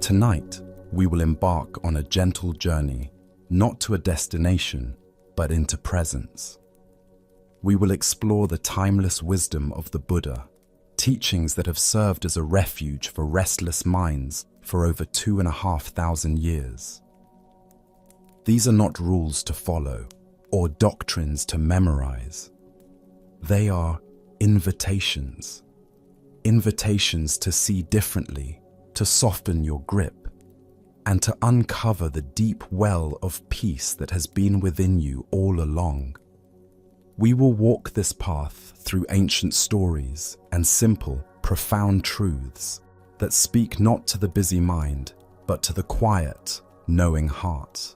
Tonight, we will embark on a gentle journey, not to a destination, but into presence. We will explore the timeless wisdom of the Buddha, teachings that have served as a refuge for restless minds for over 2,500 years. These are not rules to follow or doctrines to memorize. They are invitations. Invitations to see differently, to soften your grip, and to uncover the deep well of peace that has been within you all along. We will walk this path through ancient stories and simple, profound truths that speak not to the busy mind, but to the quiet, knowing heart.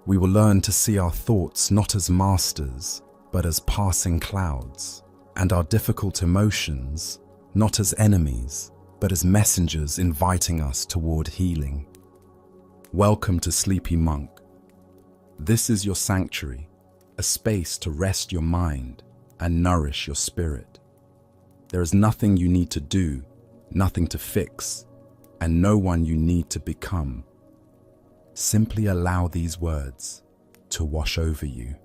We will learn to see our thoughts not as masters, but as passing clouds, and our difficult emotions not as enemies, but as messengers inviting us toward healing. Welcome to Sleepy Monk. This is your sanctuary, a space to rest your mind and nourish your spirit. There is nothing you need to do, nothing to fix, and no one you need to become. Simply allow these words to wash over you.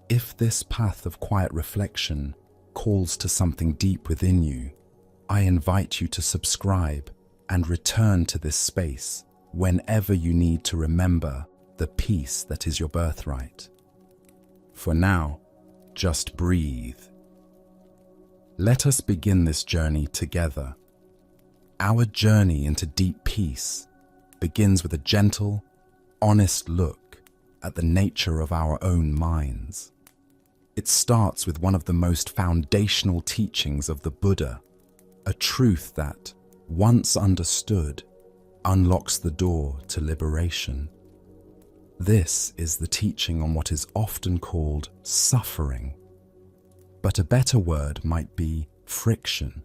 If this path of quiet reflection calls to something deep within you, I invite you to subscribe and return to this space whenever you need to remember the peace that is your birthright. For now, just breathe. Let us begin this journey together. Our journey into deep peace begins with a gentle, honest look at the nature of our own minds. It starts with one of the most foundational teachings of the Buddha, a truth that, once understood, unlocks the door to liberation. This is the teaching on what is often called suffering, but a better word might be friction.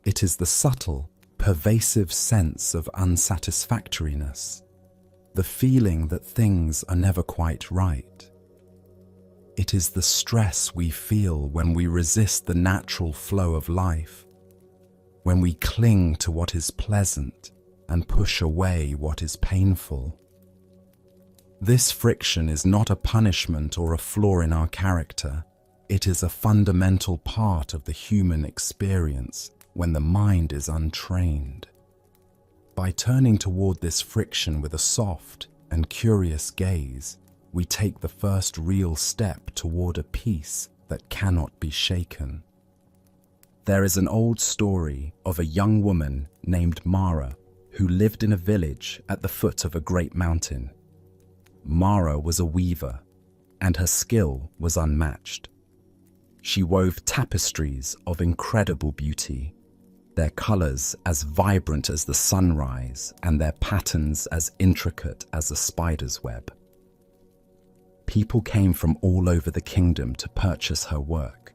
It is the subtle, pervasive sense of unsatisfactoriness, the feeling that things are never quite right. It is the stress we feel when we resist the natural flow of life, when we cling to what is pleasant and push away what is painful. This friction is not a punishment or a flaw in our character. It is a fundamental part of the human experience when the mind is untrained. By turning toward this friction with a soft and curious gaze, we take the first real step toward a peace that cannot be shaken. There is an old story of a young woman named Mara who lived in a village at the foot of a great mountain. Mara was a weaver, and her skill was unmatched. She wove tapestries of incredible beauty, their colors as vibrant as the sunrise and their patterns as intricate as a spider's web. People came from all over the kingdom to purchase her work,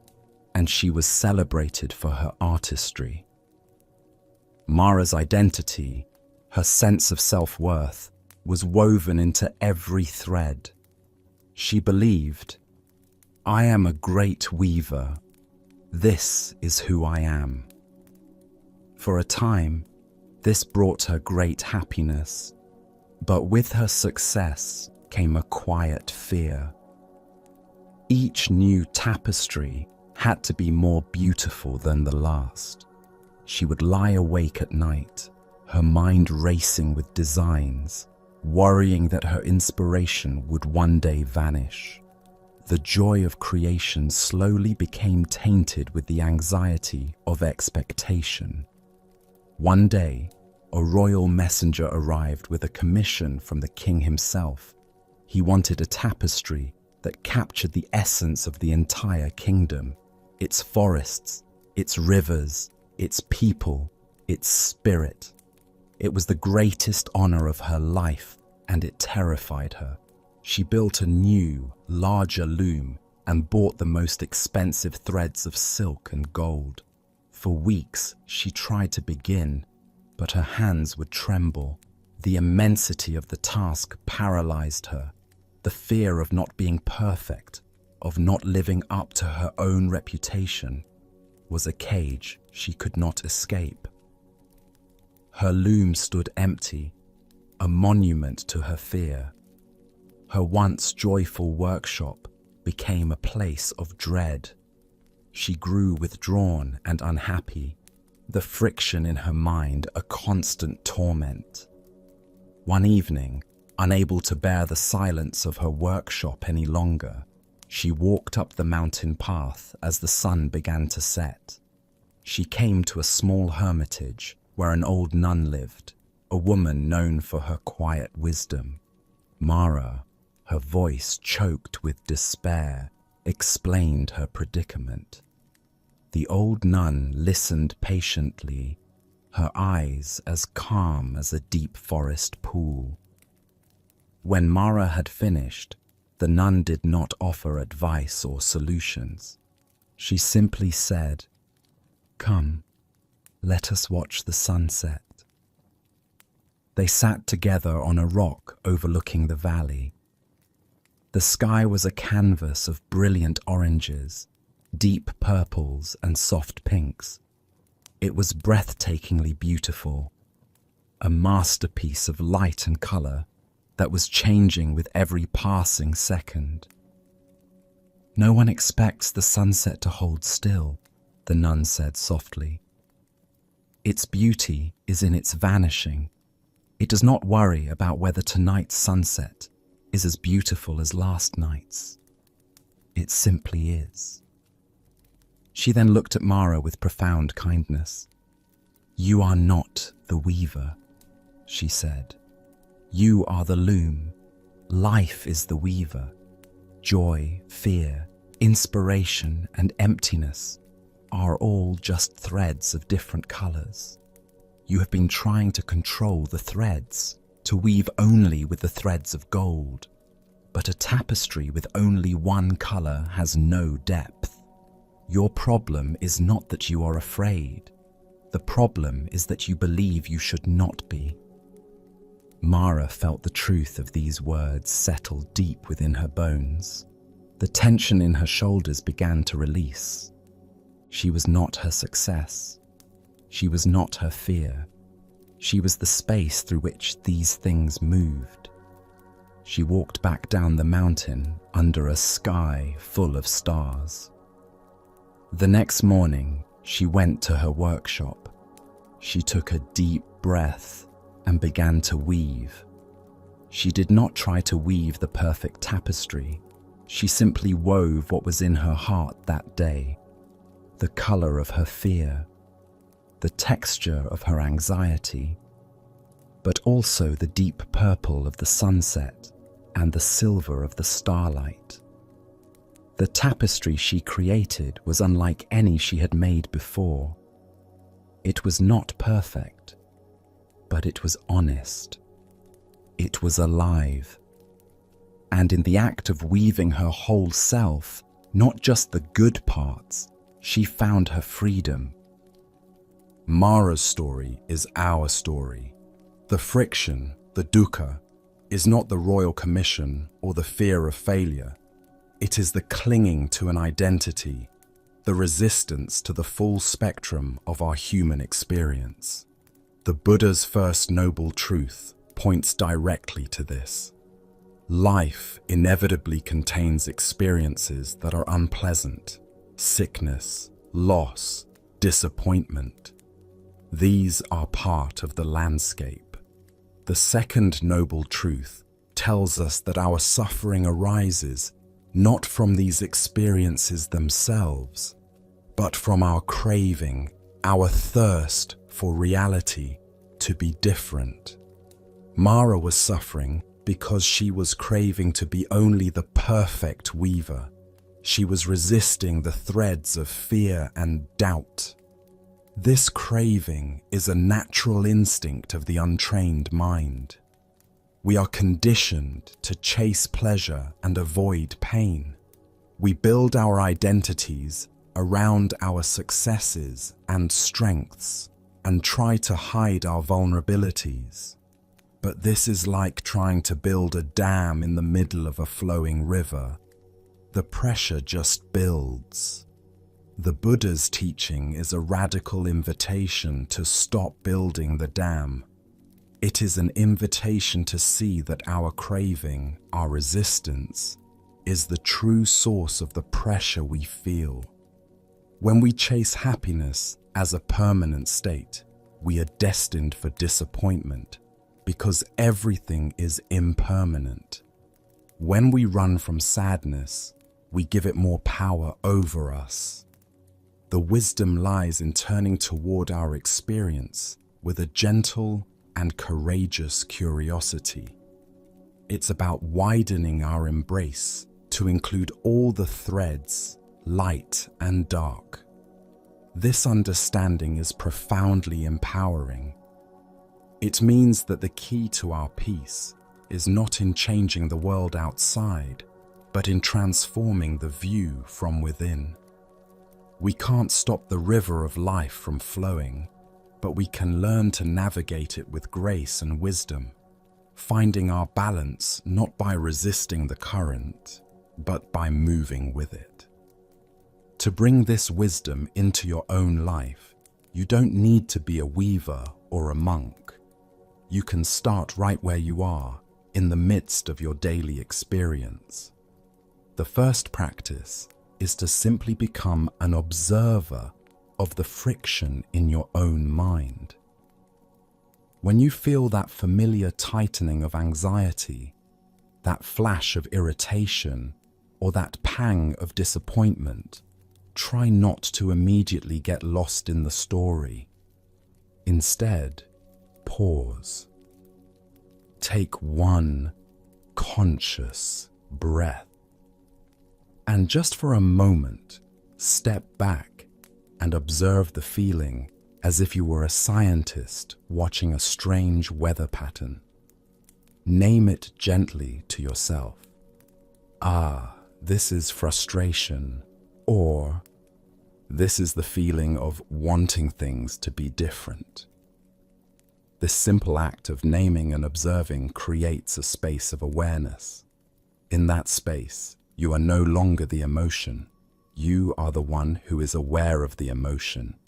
and she was celebrated for her artistry. Mara's identity, her sense of self-worth, was woven into every thread. She believed, "I am a great weaver. This is who I am." For a time, this brought her great happiness, but with her success came a quiet fear. Each new tapestry had to be more beautiful than the last. She would lie awake at night, her mind racing with designs, worrying that her inspiration would one day vanish. The joy of creation slowly became tainted with the anxiety of expectation. One day, a royal messenger arrived with a commission from the king himself. He wanted a tapestry that captured the essence of the entire kingdom, its forests, its rivers, its people, its spirit. It was the greatest honor of her life, and it terrified her. She built a new, larger loom and bought the most expensive threads of silk and gold. For weeks, she tried to begin, but her hands would tremble. The immensity of the task paralyzed her. The fear of not being perfect, of not living up to her own reputation, was a cage she could not escape. Her loom stood empty, a monument to her fear. Her once joyful workshop became a place of dread. She grew withdrawn and unhappy, the friction in her mind a constant torment. One evening, unable to bear the silence of her workshop any longer, she walked up the mountain path as the sun began to set. She came to a small hermitage where an old nun lived, a woman known for her quiet wisdom. Mara, her voice choked with despair, explained her predicament. The old nun listened patiently, her eyes as calm as a deep forest pool. When Mara had finished, the nun did not offer advice or solutions. She simply said, "Come, let us watch the sunset." They sat together on a rock overlooking the valley. The sky was a canvas of brilliant oranges, deep purples and soft pinks. It was breathtakingly beautiful, a masterpiece of light and color that was changing with every passing second. "No one expects the sunset to hold still," the nun said softly. "Its beauty is in its vanishing. It does not worry about whether tonight's sunset is as beautiful as last night's. It simply is." She then looked at Mara with profound kindness. "You are not the weaver," she said. "You are the loom. Life is the weaver. Joy, fear, inspiration, and emptiness are all just threads of different colors. You have been trying to control the threads, to weave only with the threads of gold. But a tapestry with only one color has no depth. Your problem is not that you are afraid. The problem is that you believe you should not be." Mara felt the truth of these words settle deep within her bones. The tension in her shoulders began to release. She was not her success. She was not her fear. She was the space through which these things moved. She walked back down the mountain under a sky full of stars. The next morning, she went to her workshop. She took a deep breath and began to weave. She did not try to weave the perfect tapestry. She simply wove what was in her heart that day. The color of her fear, the texture of her anxiety, but also the deep purple of the sunset and the silver of the starlight. The tapestry she created was unlike any she had made before. It was not perfect, but it was honest. It was alive. And in the act of weaving her whole self, not just the good parts, she found her freedom. Mara's story is our story. The friction, the dukkha, is not the royal commission or the fear of failure. It is the clinging to an identity, the resistance to the full spectrum of our human experience. The Buddha's first noble truth points directly to this. Life inevitably contains experiences that are unpleasant: sickness, loss, disappointment. These are part of the landscape. The second noble truth tells us that our suffering arises not from these experiences themselves, but from our craving, our thirst for reality to be different. Mara was suffering because she was craving to be only the perfect weaver. She was resisting the threads of fear and doubt. This craving is a natural instinct of the untrained mind. We are conditioned to chase pleasure and avoid pain. We build our identities around our successes and strengths and try to hide our vulnerabilities. But this is like trying to build a dam in the middle of a flowing river. The pressure just builds. The Buddha's teaching is a radical invitation to stop building the dam. It is an invitation to see that our craving, our resistance, is the true source of the pressure we feel. When we chase happiness as a permanent state, we are destined for disappointment because everything is impermanent. When we run from sadness, we give it more power over us. The wisdom lies in turning toward our experience with a gentle and courageous curiosity. It's about widening our embrace to include all the threads, light and dark. This understanding is profoundly empowering. It means that the key to our peace is not in changing the world outside, but in transforming the view from within. We can't stop the river of life from flowing, but we can learn to navigate it with grace and wisdom, finding our balance not by resisting the current, but by moving with it. To bring this wisdom into your own life, you don't need to be a weaver or a monk. You can start right where you are, in the midst of your daily experience. The first practice is to simply become an observer of the friction in your own mind. When you feel that familiar tightening of anxiety, that flash of irritation, or that pang of disappointment, try not to immediately get lost in the story. Instead, pause. Take one conscious breath. And just for a moment, step back and observe the feeling as if you were a scientist watching a strange weather pattern. Name it gently to yourself. Ah, this is frustration, or this is the feeling of wanting things to be different. This simple act of naming and observing creates a space of awareness. In that space, you are no longer the emotion. You are the one who is aware of the emotion.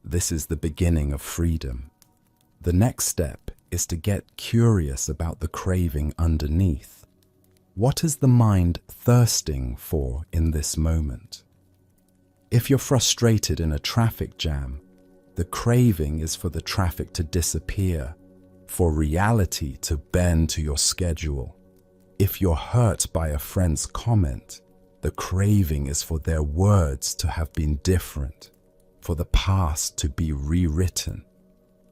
This is the beginning of freedom. The next step is to get curious about the craving underneath. What is the mind thirsting for in this moment? If you're frustrated in a traffic jam, the craving is for the traffic to disappear, for reality to bend to your schedule. If you're hurt by a friend's comment, the craving is for their words to have been different, for the past to be rewritten.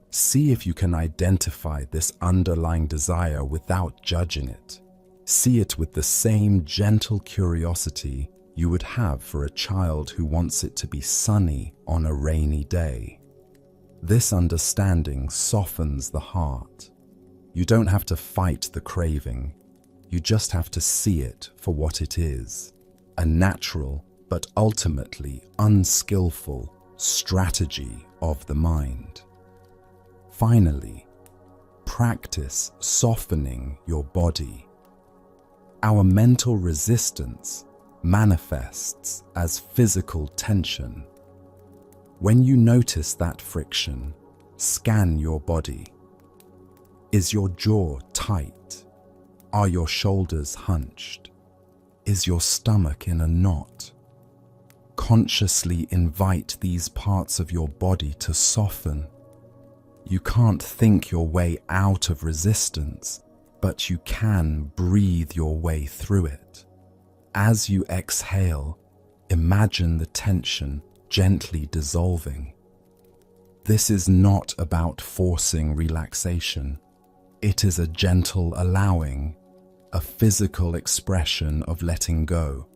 See if you can identify this underlying desire without judging it. See it with the same gentle curiosity you would have for a child who wants it to be sunny on a rainy day. This understanding softens the heart. You don't have to fight the craving. You just have to see it for what it is, a natural but ultimately unskillful strategy of the mind. Finally, practice softening your body. Our mental resistance manifests as physical tension. When you notice that friction, scan your body. Is your jaw tight? Are your shoulders hunched? Is your stomach in a knot? Consciously invite these parts of your body to soften. You can't think your way out of resistance, but you can breathe your way through it. As you exhale, imagine the tension gently dissolving. This is not about forcing relaxation. It is a gentle allowing, a physical expression of letting go.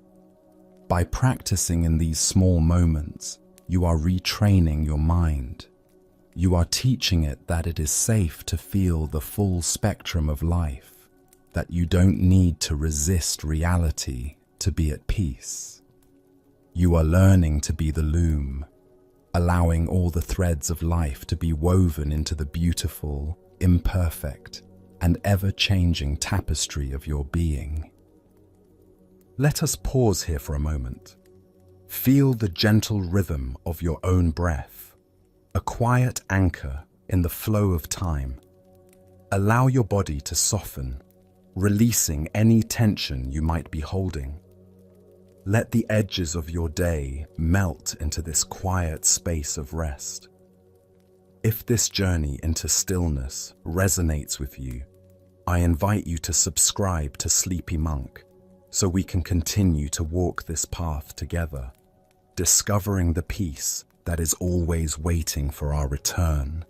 By practicing in these small moments, you are retraining your mind. You are teaching it that it is safe to feel the full spectrum of life, that you don't need to resist reality to be at peace. You are learning to be the loom, allowing all the threads of life to be woven into the beautiful, imperfect, and ever-changing tapestry of your being. Let us pause here for a moment. Feel the gentle rhythm of your own breath, a quiet anchor in the flow of time. Allow your body to soften, releasing any tension you might be holding. Let the edges of your day melt into this quiet space of rest. If this journey into stillness resonates with you, I invite you to subscribe to Sleepy Monk so we can continue to walk this path together, discovering the peace that is always waiting for our return.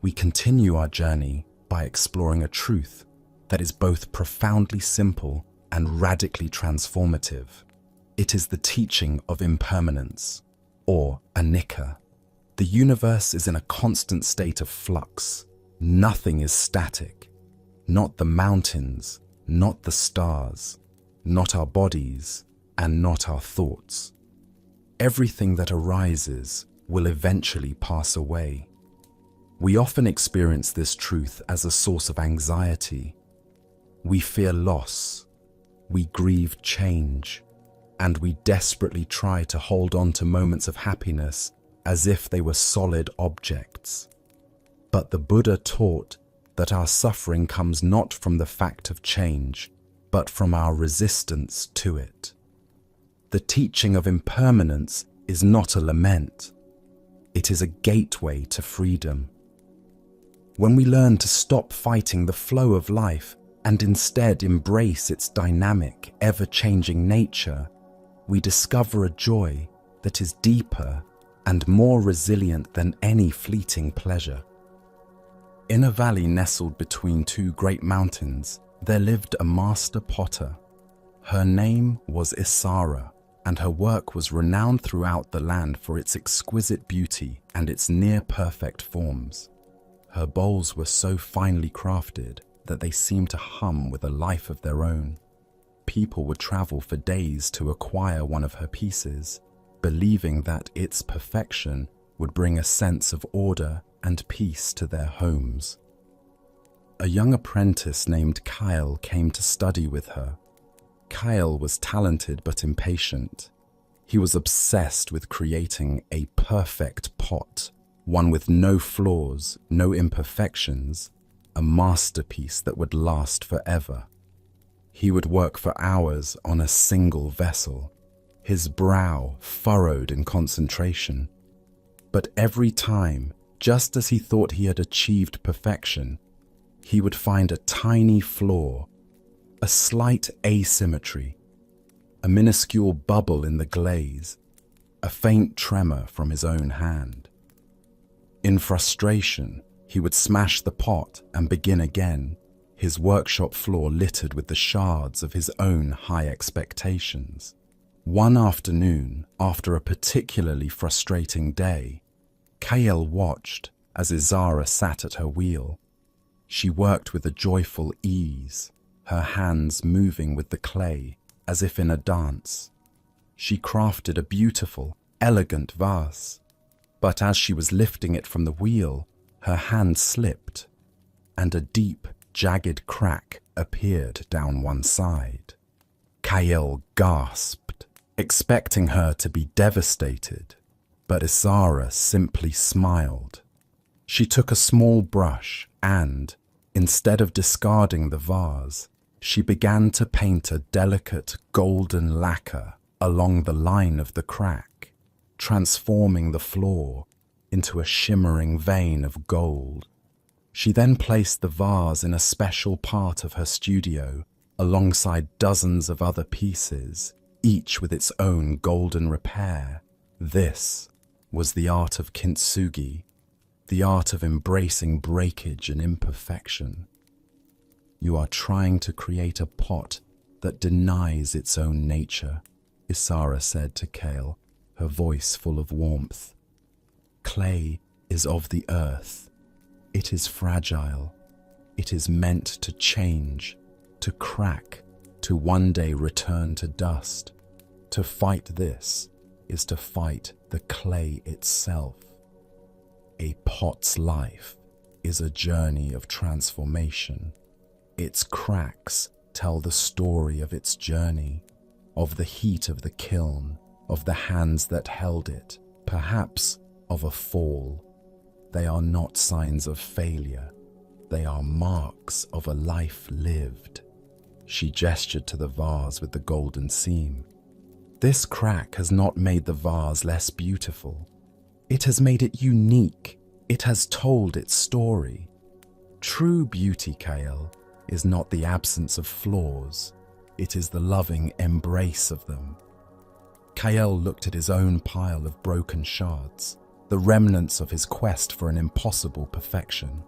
We continue our journey by exploring a truth that is both profoundly simple and radically transformative. It is the teaching of impermanence, or anicca. The universe is in a constant state of flux. Nothing is static. Not the mountains, not the stars, not our bodies, and not our thoughts. Everything that arises will eventually pass away. We often experience this truth as a source of anxiety. We fear loss, we grieve change, and we desperately try to hold on to moments of happiness as if they were solid objects. But the Buddha taught that our suffering comes not from the fact of change, but from our resistance to it. The teaching of impermanence is not a lament. It is a gateway to freedom. When we learn to stop fighting the flow of life and instead embrace its dynamic, ever-changing nature, we discover a joy that is deeper and more resilient than any fleeting pleasure. In a valley nestled between two great mountains, there lived a master potter. Her name was Isara, and her work was renowned throughout the land for its exquisite beauty and its near-perfect forms. Her bowls were so finely crafted that they seemed to hum with a life of their own. People would travel for days to acquire one of her pieces, believing that its perfection would bring a sense of order and peace to their homes. A young apprentice named Kyle came to study with her. Kyle was talented but impatient. He was obsessed with creating a perfect pot, one with no flaws, no imperfections, a masterpiece that would last forever. He would work for hours on a single vessel, his brow furrowed in concentration. But every time, just as he thought he had achieved perfection, he would find a tiny flaw, a slight asymmetry, a minuscule bubble in the glaze, a faint tremor from his own hand. In frustration, he would smash the pot and begin again, his workshop floor littered with the shards of his own high expectations. One afternoon, after a particularly frustrating day, Kael watched as Isara sat at her wheel. She worked with a joyful ease, her hands moving with the clay as if in a dance. She crafted a beautiful, elegant vase, but as she was lifting it from the wheel, her hand slipped, and a deep, jagged crack appeared down one side. Kael gasped, expecting her to be devastated, but Isara simply smiled. She took a small brush and, instead of discarding the vase, she began to paint a delicate golden lacquer along the line of the crack, transforming the floor into a shimmering vein of gold. She then placed the vase in a special part of her studio alongside dozens of other pieces, each with its own golden repair. This was the art of kintsugi, the art of embracing breakage and imperfection. You are trying to create a pot that denies its own nature, Isara said to Kael, her voice full of warmth. Clay is of the earth. It is fragile. It is meant to change, to crack, to one day return to dust. To fight this is to fight the clay itself. A pot's life is a journey of transformation. Its cracks tell the story of its journey, of the heat of the kiln, of the hands that held it, perhaps of a fall. They are not signs of failure. They are marks of a life lived. She gestured to the vase with the golden seam. This crack has not made the vase less beautiful. It has made it unique. It has told its story. True beauty, Kael, is not the absence of flaws. It is the loving embrace of them. Kael looked at his own pile of broken shards, the remnants of his quest for an impossible perfection.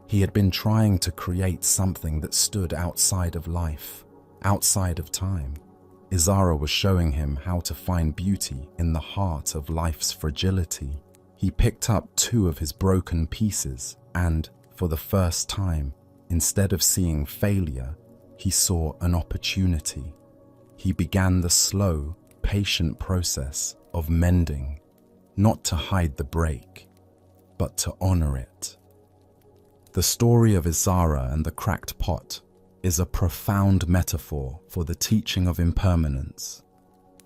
He had been trying to create something that stood outside of life, outside of time. Izara was showing him how to find beauty in the heart of life's fragility. He picked up 2 of his broken pieces and, for the first time, instead of seeing failure, he saw an opportunity. He began the slow, patient process of mending, not to hide the break, but to honor it. The story of Izara and the cracked pot is a profound metaphor for the teaching of impermanence.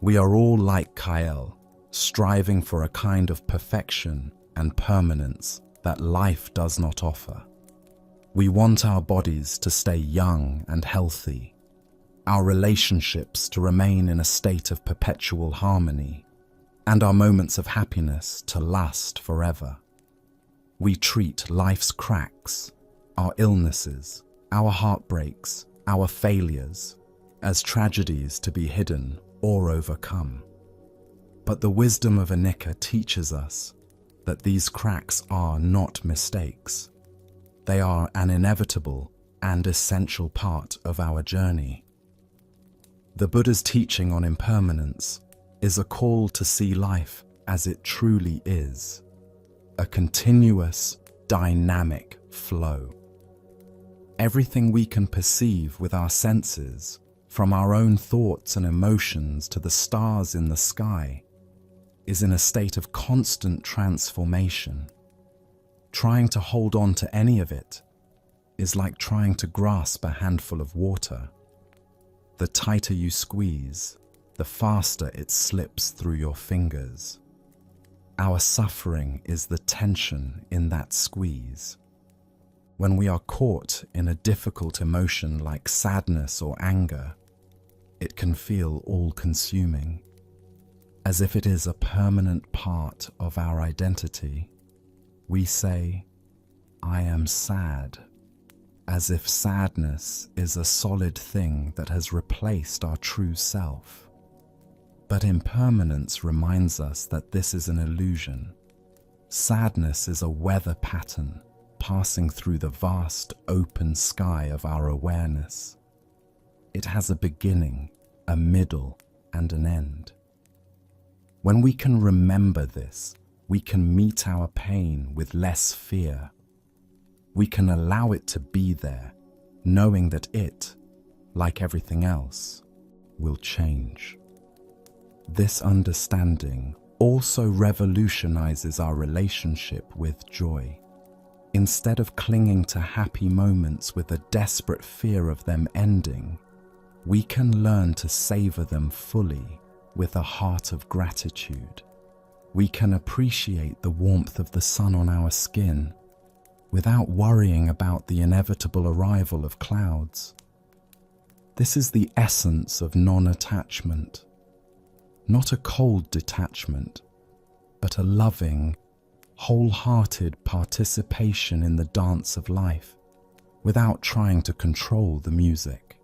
We are all like Kael, striving for a kind of perfection and permanence that life does not offer. We want our bodies to stay young and healthy, our relationships to remain in a state of perpetual harmony, and our moments of happiness to last forever. We treat life's cracks, our illnesses, our heartbreaks, our failures, as tragedies to be hidden or overcome. But the wisdom of Anika teaches us that these cracks are not mistakes. They are an inevitable and essential part of our journey. The Buddha's teaching on impermanence is a call to see life as it truly is, a continuous, dynamic flow. Everything we can perceive with our senses, from our own thoughts and emotions to the stars in the sky, is in a state of constant transformation. Trying to hold on to any of it is like trying to grasp a handful of water. The tighter you squeeze, the faster it slips through your fingers. Our suffering is the tension in that squeeze. When we are caught in a difficult emotion like sadness or anger, it can feel all-consuming, as if it is a permanent part of our identity. We say, "I am sad," as if sadness is a solid thing that has replaced our true self. But impermanence reminds us that this is an illusion. Sadness is a weather pattern passing through the vast open sky of our awareness. It has a beginning, a middle, and an end. When we can remember this, we can meet our pain with less fear. We can allow it to be there, knowing that it, like everything else, will change. This understanding also revolutionizes our relationship with joy. Instead of clinging to happy moments with a desperate fear of them ending, we can learn to savor them fully with a heart of gratitude. We can appreciate the warmth of the sun on our skin without worrying about the inevitable arrival of clouds. This is the essence of non-attachment. Not a cold detachment, but a loving, wholehearted participation in the dance of life without trying to control the music.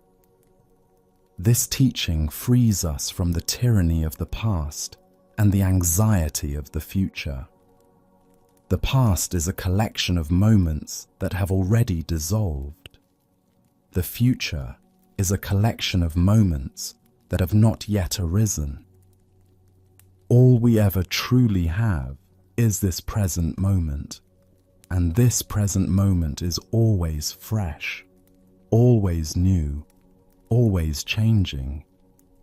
This teaching frees us from the tyranny of the past and the anxiety of the future. The past is a collection of moments that have already dissolved. The future is a collection of moments that have not yet arisen. All we ever truly have is this present moment, and this present moment is always fresh, always new, always changing.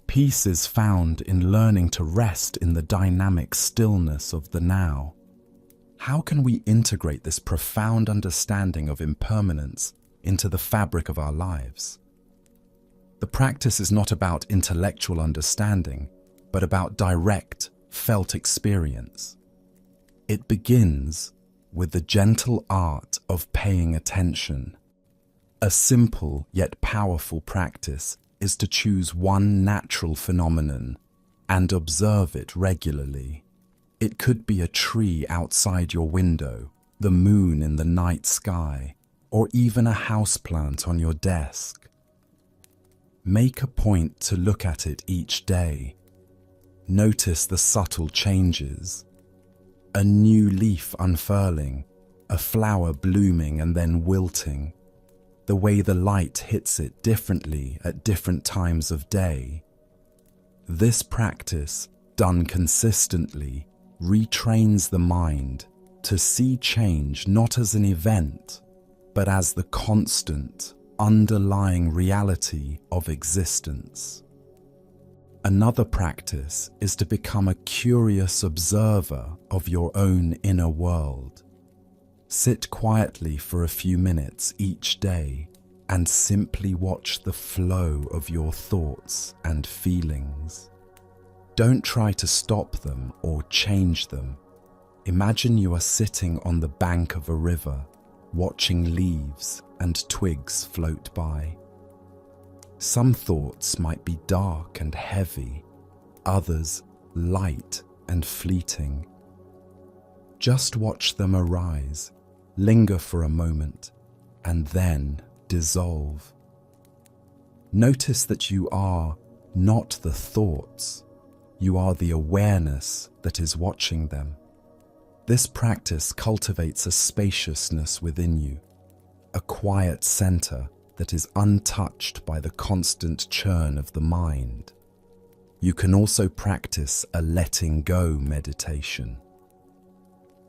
Peace is found in learning to rest in the dynamic stillness of the now. How can we integrate this profound understanding of impermanence into the fabric of our lives? The practice is not about intellectual understanding, but about direct, felt experience. It begins with the gentle art of paying attention. A simple yet powerful practice is to choose one natural phenomenon and observe it regularly. It could be a tree outside your window, the moon in the night sky, or even a houseplant on your desk. Make a point to look at it each day. Notice the subtle changes. A new leaf unfurling, a flower blooming and then wilting, the way the light hits it differently at different times of day. This practice, done consistently, retrains the mind to see change not as an event, but as the constant, underlying reality of existence. Another practice is to become a curious observer of your own inner world. Sit quietly for a few minutes each day and simply watch the flow of your thoughts and feelings. Don't try to stop them or change them. Imagine you are sitting on the bank of a river, watching leaves and twigs float by. Some thoughts might be dark and heavy, others light and fleeting. Just watch them arise, linger for a moment, and then dissolve. Notice that you are not the thoughts, you are the awareness that is watching them. This practice cultivates a spaciousness within you, a quiet center that is untouched by the constant churn of the mind. You can also practice a letting go meditation.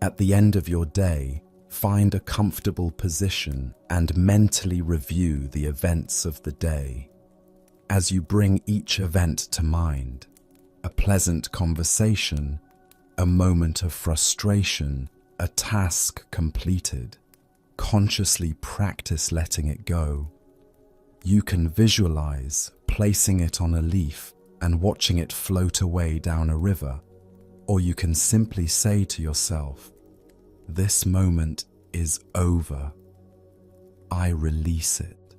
At the end of your day, find a comfortable position and mentally review the events of the day. As you bring each event to mind, a pleasant conversation, a moment of frustration, a task completed, consciously practice letting it go. You can visualize placing it on a leaf and watching it float away down a river, or you can simply say to yourself, "This moment is over. I release it."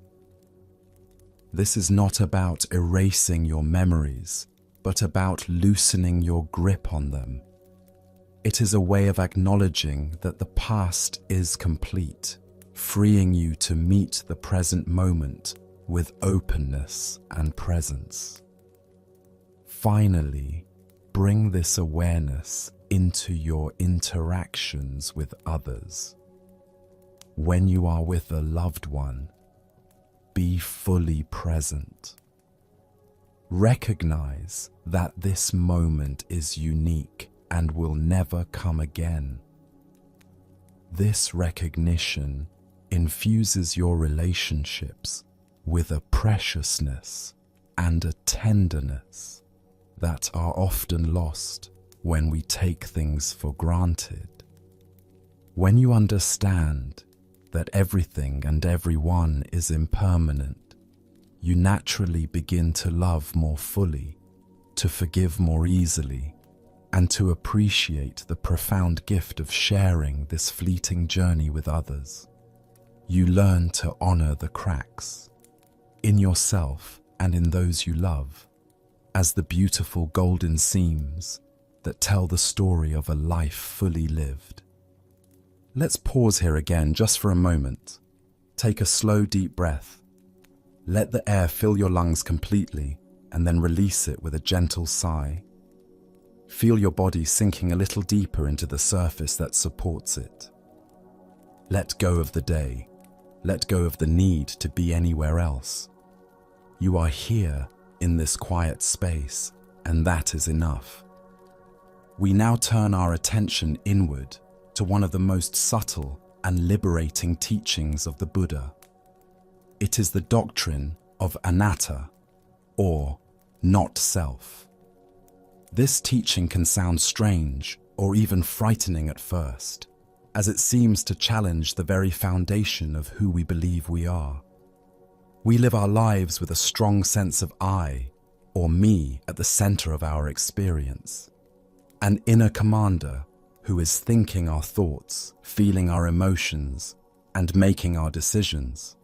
This is not about erasing your memories, but about loosening your grip on them. It is a way of acknowledging that the past is complete, freeing you to meet the present moment with openness and presence. Finally, bring this awareness into your interactions with others. When you are with a loved one, be fully present. Recognize that this moment is unique and will never come again. This recognition infuses your relationships with a preciousness and a tenderness that are often lost when we take things for granted. When you understand that everything and everyone is impermanent, you naturally begin to love more fully, to forgive more easily, and to appreciate the profound gift of sharing this fleeting journey with others. You learn to honor the cracks in yourself and in those you love as the beautiful golden seams that tell the story of a life fully lived. Let's pause here again just for a moment. Take a slow, deep breath. Let the air fill your lungs completely and then release it with a gentle sigh. Feel your body sinking a little deeper into the surface that supports it. Let go of the day. Let go of the need to be anywhere else. You are here in this quiet space, and that is enough. We now turn our attention inward to one of the most subtle and liberating teachings of the Buddha. It is the doctrine of anatta, or not self. This teaching can sound strange or even frightening at first, as it seems to challenge the very foundation of who we believe we are. We live our lives with a strong sense of I, or me at the center of our experience. An inner commander who is thinking our thoughts, feeling our emotions, and making our decisions.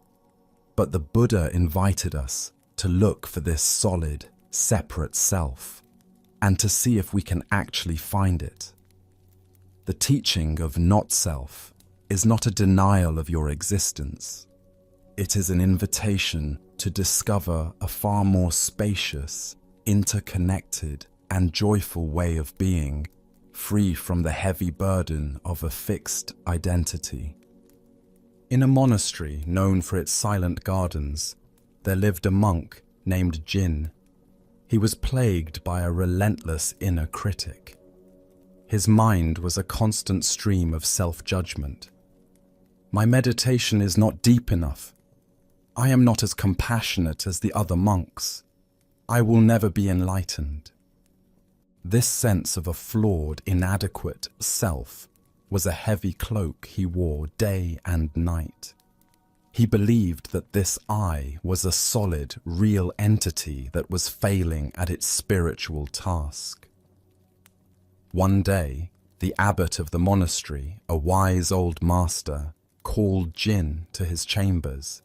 But the Buddha invited us to look for this solid, separate self, and to see if we can actually find it. The teaching of not-self is not a denial of your existence. It is an invitation to discover a far more spacious, interconnected, and joyful way of being, free from the heavy burden of a fixed identity. In a monastery known for its silent gardens, there lived a monk named Jin. He was plagued by a relentless inner critic. His mind was a constant stream of self-judgment. My meditation is not deep enough. I am not as compassionate as the other monks. I will never be enlightened. This sense of a flawed, inadequate self was a heavy cloak he wore day and night. He believed that this I was a solid, real entity that was failing at its spiritual task. One day, the abbot of the monastery, a wise old master, called Jin to his chambers.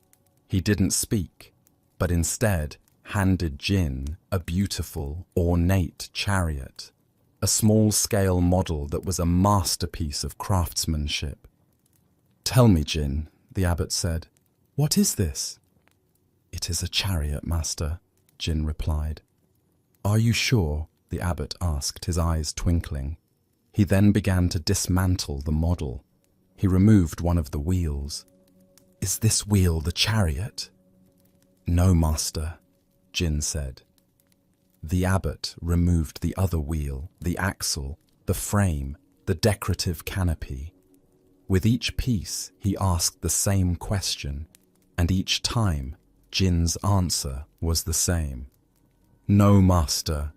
He didn't speak, but instead handed Jin a beautiful, ornate chariot, a small-scale model that was a masterpiece of craftsmanship. "Tell me, Jin," the abbot said, "what is this?" "It is a chariot, master," Jin replied. "Are you sure?" the abbot asked, his eyes twinkling. He then began to dismantle the model. He removed one of the wheels. "Is this wheel the chariot?" "No, master," Jin said. The abbot removed the other wheel, the axle, the frame, the decorative canopy. With each piece, he asked the same question, and each time, Jin's answer was the same. "No, master."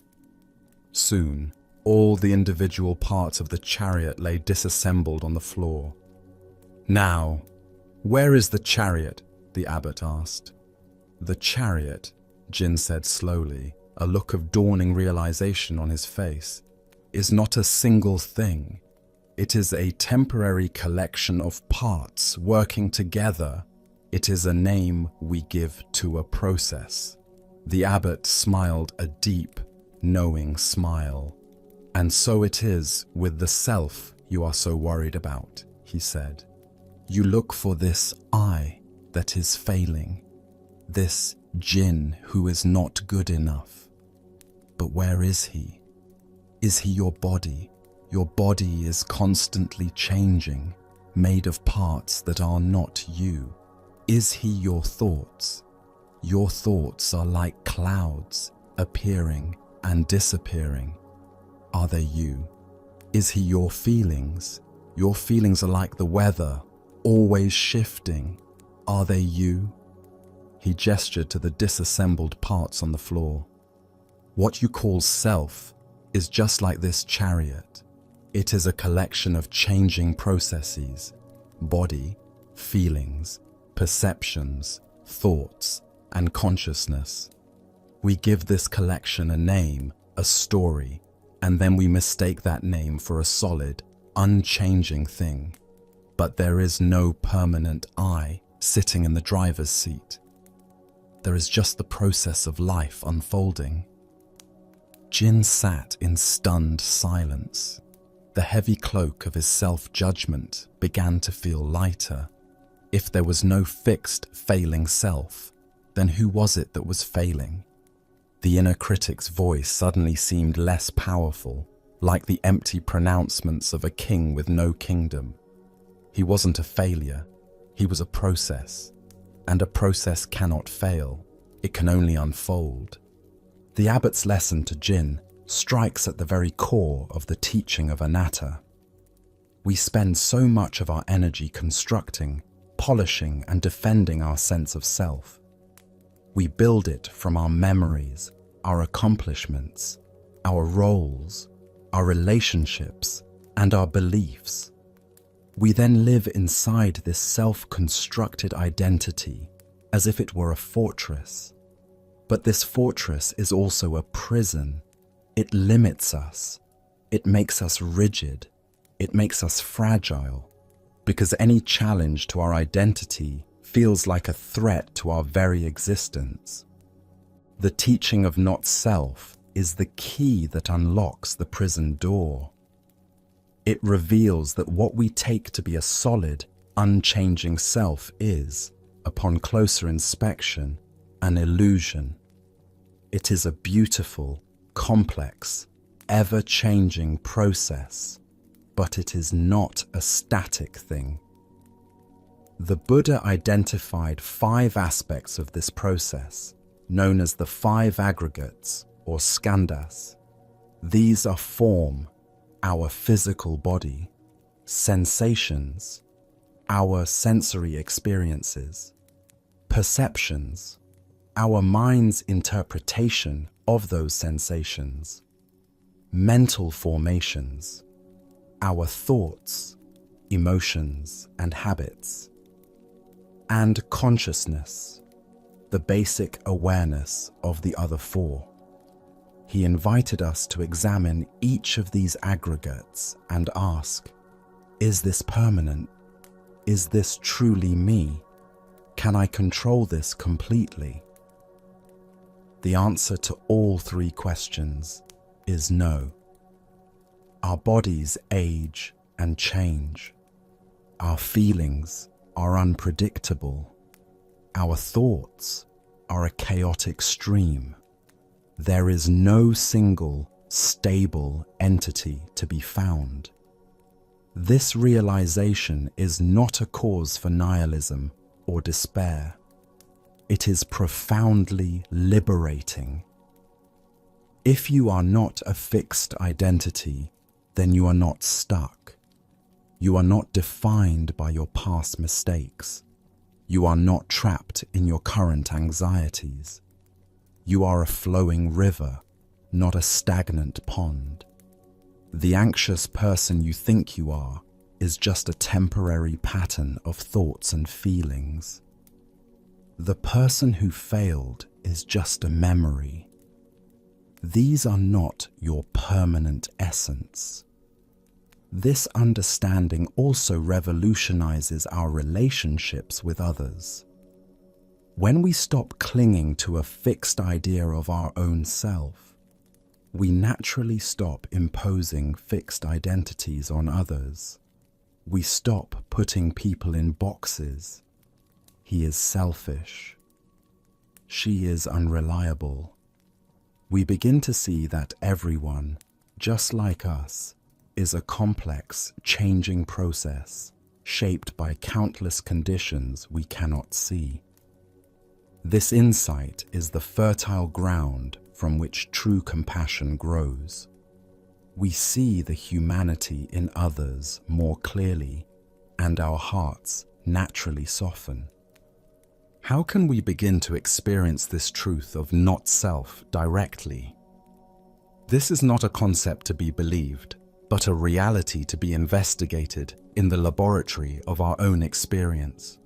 Soon, all the individual parts of the chariot lay disassembled on the floor. "Now, where is the chariot?" the abbot asked. "The chariot," Jin said slowly, a look of dawning realization on his face, "is not a single thing. It is a temporary collection of parts working together. It is a name we give to a process." The abbot smiled a deep, knowing smile. "And so it is with the self you are so worried about," he said. "You look for this I that is failing, this Jin who is not good enough. But where is he? Is he your body? Your body is constantly changing, made of parts that are not you. Is he your thoughts? Your thoughts are like clouds, appearing and disappearing. Are they you? Is he your feelings? Your feelings are like the weather, always shifting. Are they you?" He gestured to the disassembled parts on the floor. "What you call self is just like this chariot. It is a collection of changing processes, body, feelings, perceptions, thoughts, and consciousness. We give this collection a name, a story, and then we mistake that name for a solid, unchanging thing. But there is no permanent I sitting in the driver's seat. There is just the process of life unfolding." Jin sat in stunned silence. The heavy cloak of his self-judgment began to feel lighter. If there was no fixed, failing self, then who was it that was failing? The inner critic's voice suddenly seemed less powerful, like the empty pronouncements of a king with no kingdom. He wasn't a failure, he was a process, and a process cannot fail, it can only unfold. The abbot's lesson to Jin strikes at the very core of the teaching of anatta. We spend so much of our energy constructing, polishing, and defending our sense of self. We build it from our memories, our accomplishments, our roles, our relationships, and our beliefs. We then live inside this self-constructed identity as if it were a fortress. But this fortress is also a prison. It limits us. It makes us rigid. It makes us fragile, because any challenge to our identity feels like a threat to our very existence. The teaching of not self is the key that unlocks the prison door. It reveals that what we take to be a solid, unchanging self is, upon closer inspection, an illusion. It is a beautiful, complex, ever-changing process, but it is not a static thing. The Buddha identified 5 aspects of this process, known as the 5 aggregates, or skandhas. These are form, our physical body; sensations, our sensory experiences; perceptions, our mind's interpretation of those sensations; mental formations, our thoughts, emotions, and habits; and consciousness, the basic awareness of the other 4. He invited us to examine each of these aggregates and ask, is this permanent? Is this truly me? Can I control this completely? The answer to all 3 questions is no. Our bodies age and change. Our feelings are unpredictable. Our thoughts are a chaotic stream. There is no single, stable entity to be found. This realization is not a cause for nihilism or despair. It is profoundly liberating. If you are not a fixed identity, then you are not stuck. You are not defined by your past mistakes. You are not trapped in your current anxieties. You are a flowing river, not a stagnant pond. The anxious person you think you are is just a temporary pattern of thoughts and feelings. The person who failed is just a memory. These are not your permanent essence. This understanding also revolutionizes our relationships with others. When we stop clinging to a fixed idea of our own self, we naturally stop imposing fixed identities on others. We stop putting people in boxes. He is selfish. She is unreliable. We begin to see that everyone, just like us, is a complex, changing process shaped by countless conditions we cannot see. This insight is the fertile ground from which true compassion grows. We see the humanity in others more clearly, and our hearts naturally soften. How can we begin to experience this truth of not self directly? This is not a concept to be believed, but a reality to be investigated in the laboratory of our own experience.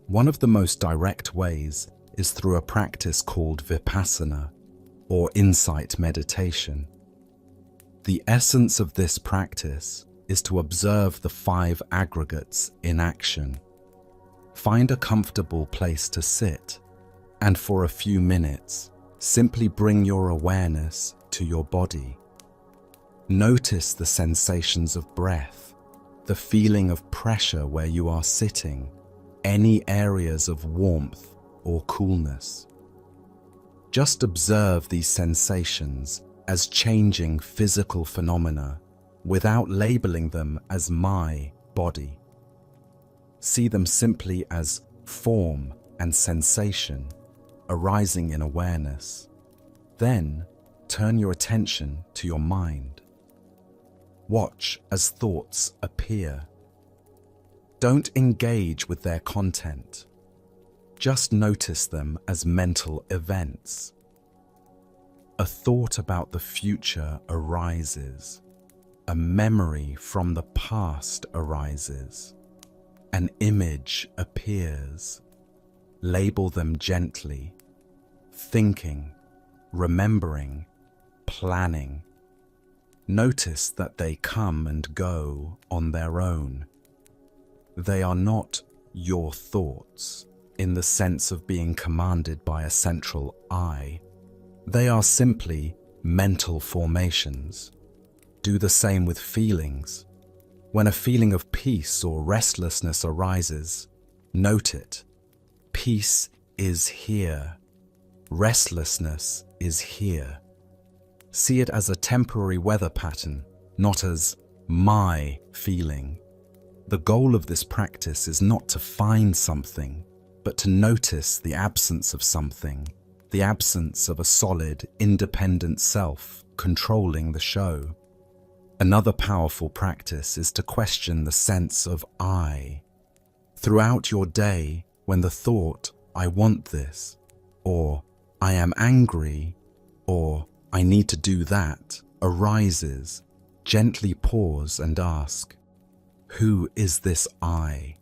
One of the most direct ways is through a practice called vipassana, or insight meditation. The essence of this practice is to observe the 5 aggregates in action. Find a comfortable place to sit, and for a few minutes, simply bring your awareness to your body. Notice the sensations of breath, the feeling of pressure where you are sitting, any areas of warmth or coolness. Just observe these sensations as changing physical phenomena without labeling them as my body. See them simply as form and sensation arising in awareness. Then turn your attention to your mind. Watch as thoughts appear. Don't engage with their content. Just notice them as mental events. A thought about the future arises. A memory from the past arises. An image appears. Label them gently. thinking, remembering, planning. Notice that they come and go on their own. They are not your thoughts in the sense of being commanded by a central I. They are simply mental formations. Do the same with feelings. When a feeling of peace or restlessness arises, note it. Peace is here. Restlessness is here. See it as a temporary weather pattern, not as my feeling. The goal of this practice is not to find something, but to notice the absence of something, the absence of a solid, independent self controlling the show. Another powerful practice is to question the sense of I. Throughout your day, when the thought, I want this, or I am angry, or I need to do that, arises, gently pause and ask, who is this I?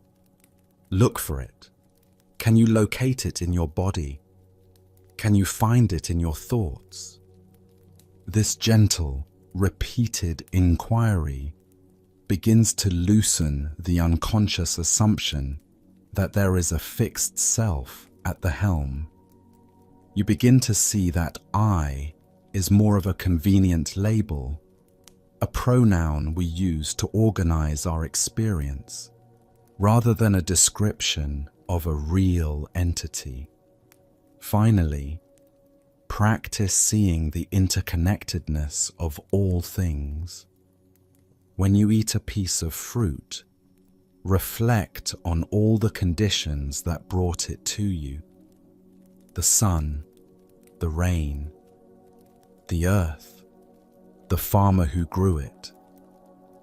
Look for it. Can you locate it in your body? Can you find it in your thoughts? This gentle, repeated inquiry begins to loosen the unconscious assumption that there is a fixed self at the helm. You begin to see that I is more of a convenient label, a pronoun we use to organize our experience, rather than a description of a real entity. Finally, practice seeing the interconnectedness of all things. When you eat a piece of fruit, reflect on all the conditions that brought it to you. The sun, the rain, the earth, the farmer who grew it,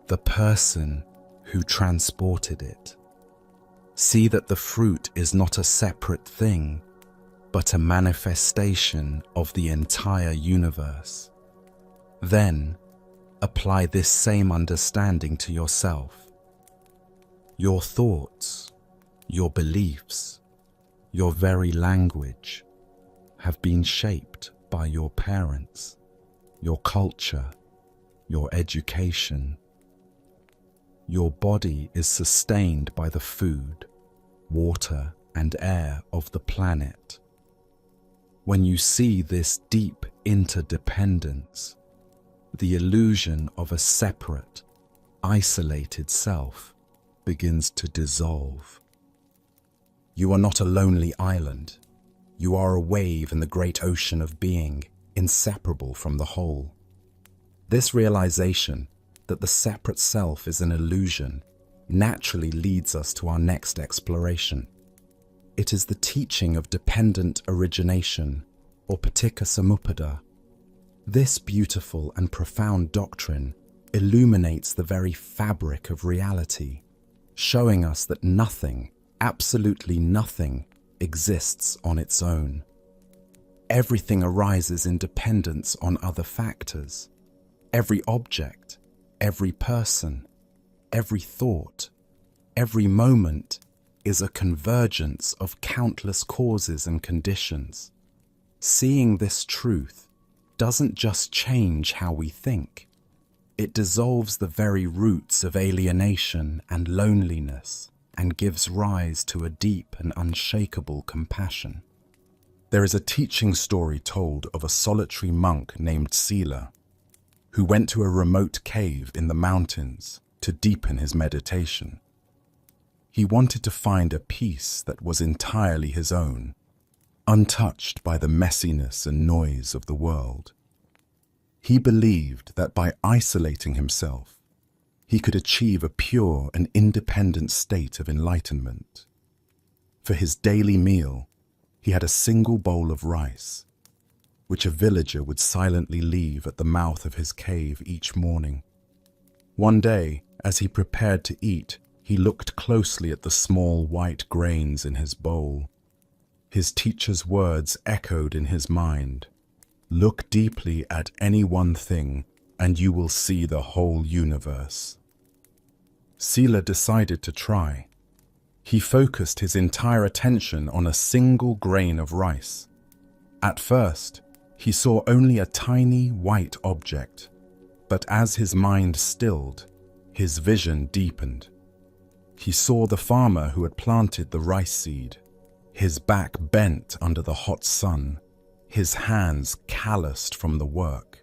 the person who transported it. See that the fruit is not a separate thing, but a manifestation of the entire universe. Then, apply this same understanding to yourself. Your thoughts, your beliefs, your very language have been shaped by your parents, your culture, your education. Your body is sustained by the food, water, and air of the planet. When you see this deep interdependence, the illusion of a separate, isolated self begins to dissolve. You are not a lonely island. You are a wave in the great ocean of being, inseparable from the whole. This realization that the separate self is an illusion naturally leads us to our next exploration. It is the teaching of dependent origination, or paticca samuppada. This beautiful and profound doctrine illuminates the very fabric of reality, showing us that nothing, absolutely nothing, exists on its own. Everything arises in dependence on other factors. Every object, every person, every thought, every moment is a convergence of countless causes and conditions. Seeing this truth doesn't just change how we think. It dissolves the very roots of alienation and loneliness and gives rise to a deep and unshakable compassion. There is a teaching story told of a solitary monk named Sila, who went to a remote cave in the mountains to deepen his meditation. He wanted to find a peace that was entirely his own, untouched by the messiness and noise of the world. He believed that by isolating himself, he could achieve a pure and independent state of enlightenment. For his daily meal, he had a single bowl of rice, which a villager would silently leave at the mouth of his cave each morning. One day, as he prepared to eat, he looked closely at the small white grains in his bowl. His teacher's words echoed in his mind. Look deeply at any one thing, and you will see the whole universe. Sila decided to try. He focused his entire attention on a single grain of rice. At first, he saw only a tiny white object, but as his mind stilled, his vision deepened. He saw the farmer who had planted the rice seed, his back bent under the hot sun, his hands calloused from the work.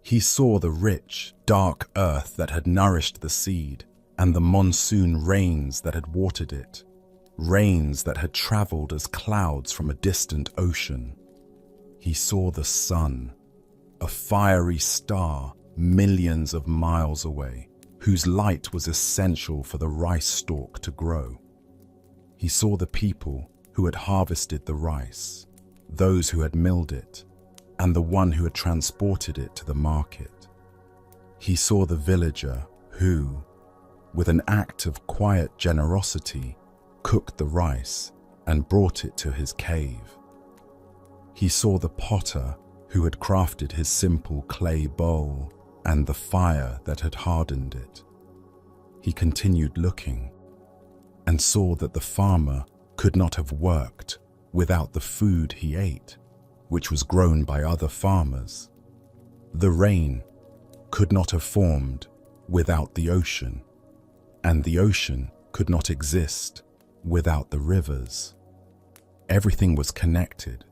He saw the rich, dark earth that had nourished the seed and the monsoon rains that had watered it, rains that had traveled as clouds from a distant ocean. He saw the sun, a fiery star millions of miles away, whose light was essential for the rice stalk to grow. He saw the people who had harvested the rice, those who had milled it, and the one who had transported it to the market. He saw the villager who, with an act of quiet generosity, cooked the rice and brought it to his cave. He saw the potter who had crafted his simple clay bowl and the fire that had hardened it. He continued looking and saw that the farmer could not have worked without the food he ate, which was grown by other farmers. The rain could not have formed without the ocean, and the ocean could not exist without the rivers. Everything was connected.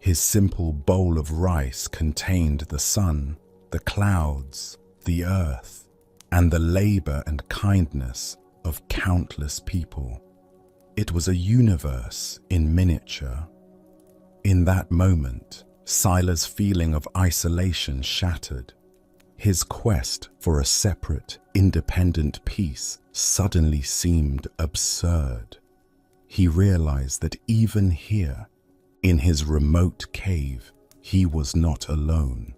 His simple bowl of rice contained the sun, the clouds, the earth, and the labor and kindness of countless people. It was a universe in miniature. In that moment, Sila's feeling of isolation shattered. His quest for a separate, independent peace suddenly seemed absurd. He realized that even here, in his remote cave, he was not alone.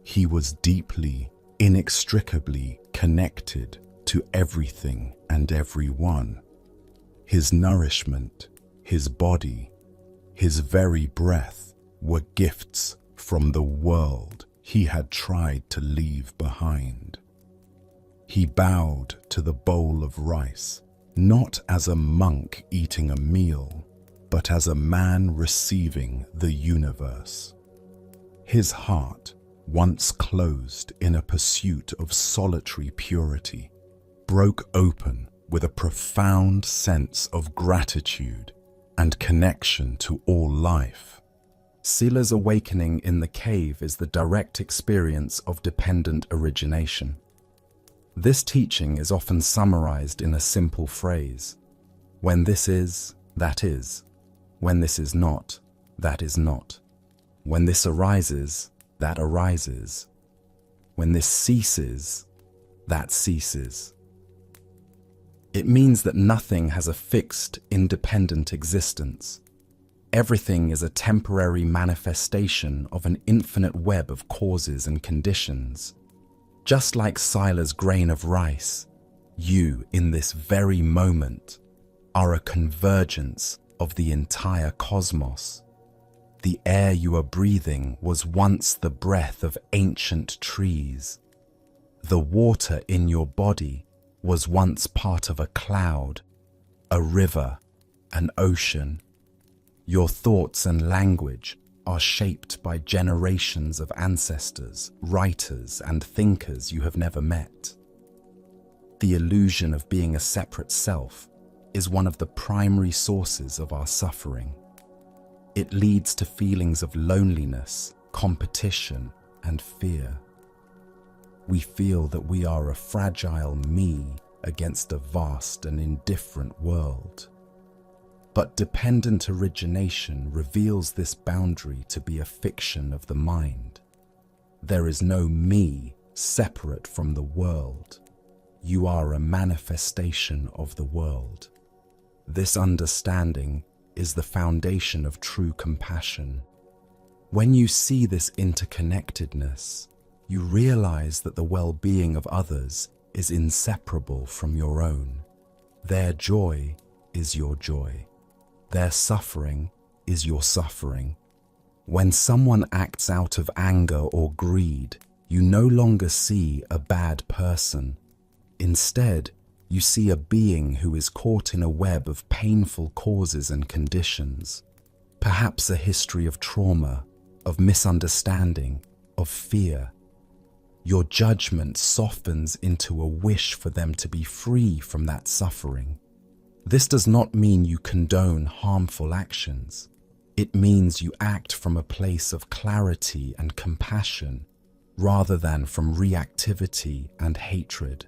He was deeply, inextricably connected to everything and everyone. His nourishment, his body, his very breath were gifts from the world he had tried to leave behind. He bowed to the bowl of rice, not as a monk eating a meal, but as a man receiving the universe. His heart, once closed in a pursuit of solitary purity, broke open with a profound sense of gratitude and connection to all life. Sila's awakening in the cave is the direct experience of dependent origination. This teaching is often summarized in a simple phrase: when this is, that is. When this is not, that is not. When this arises, that arises. When this ceases, that ceases. It means that nothing has a fixed, independent existence. Everything is a temporary manifestation of an infinite web of causes and conditions. Just like Sila's grain of rice, you, in this very moment, are a convergence of the entire cosmos. The air you are breathing was once the breath of ancient trees. The water in your body was once part of a cloud, a river, an ocean. Your thoughts and language are shaped by generations of ancestors, writers, and thinkers you have never met. The illusion of being a separate self is one of the primary sources of our suffering. It leads to feelings of loneliness, competition, and fear. We feel that we are a fragile me against a vast and indifferent world. But dependent origination reveals this boundary to be a fiction of the mind. There is no me separate from the world. You are a manifestation of the world. This understanding is the foundation of true compassion. When you see this interconnectedness, you realize that the well-being of others is inseparable from your own. Their joy is your joy. Their suffering is your suffering. When someone acts out of anger or greed, you no longer see a bad person. Instead, you see a being who is caught in a web of painful causes and conditions. Perhaps a history of trauma, of misunderstanding, of fear. Your judgment softens into a wish for them to be free from that suffering. This does not mean you condone harmful actions. It means you act from a place of clarity and compassion, rather than from reactivity and hatred.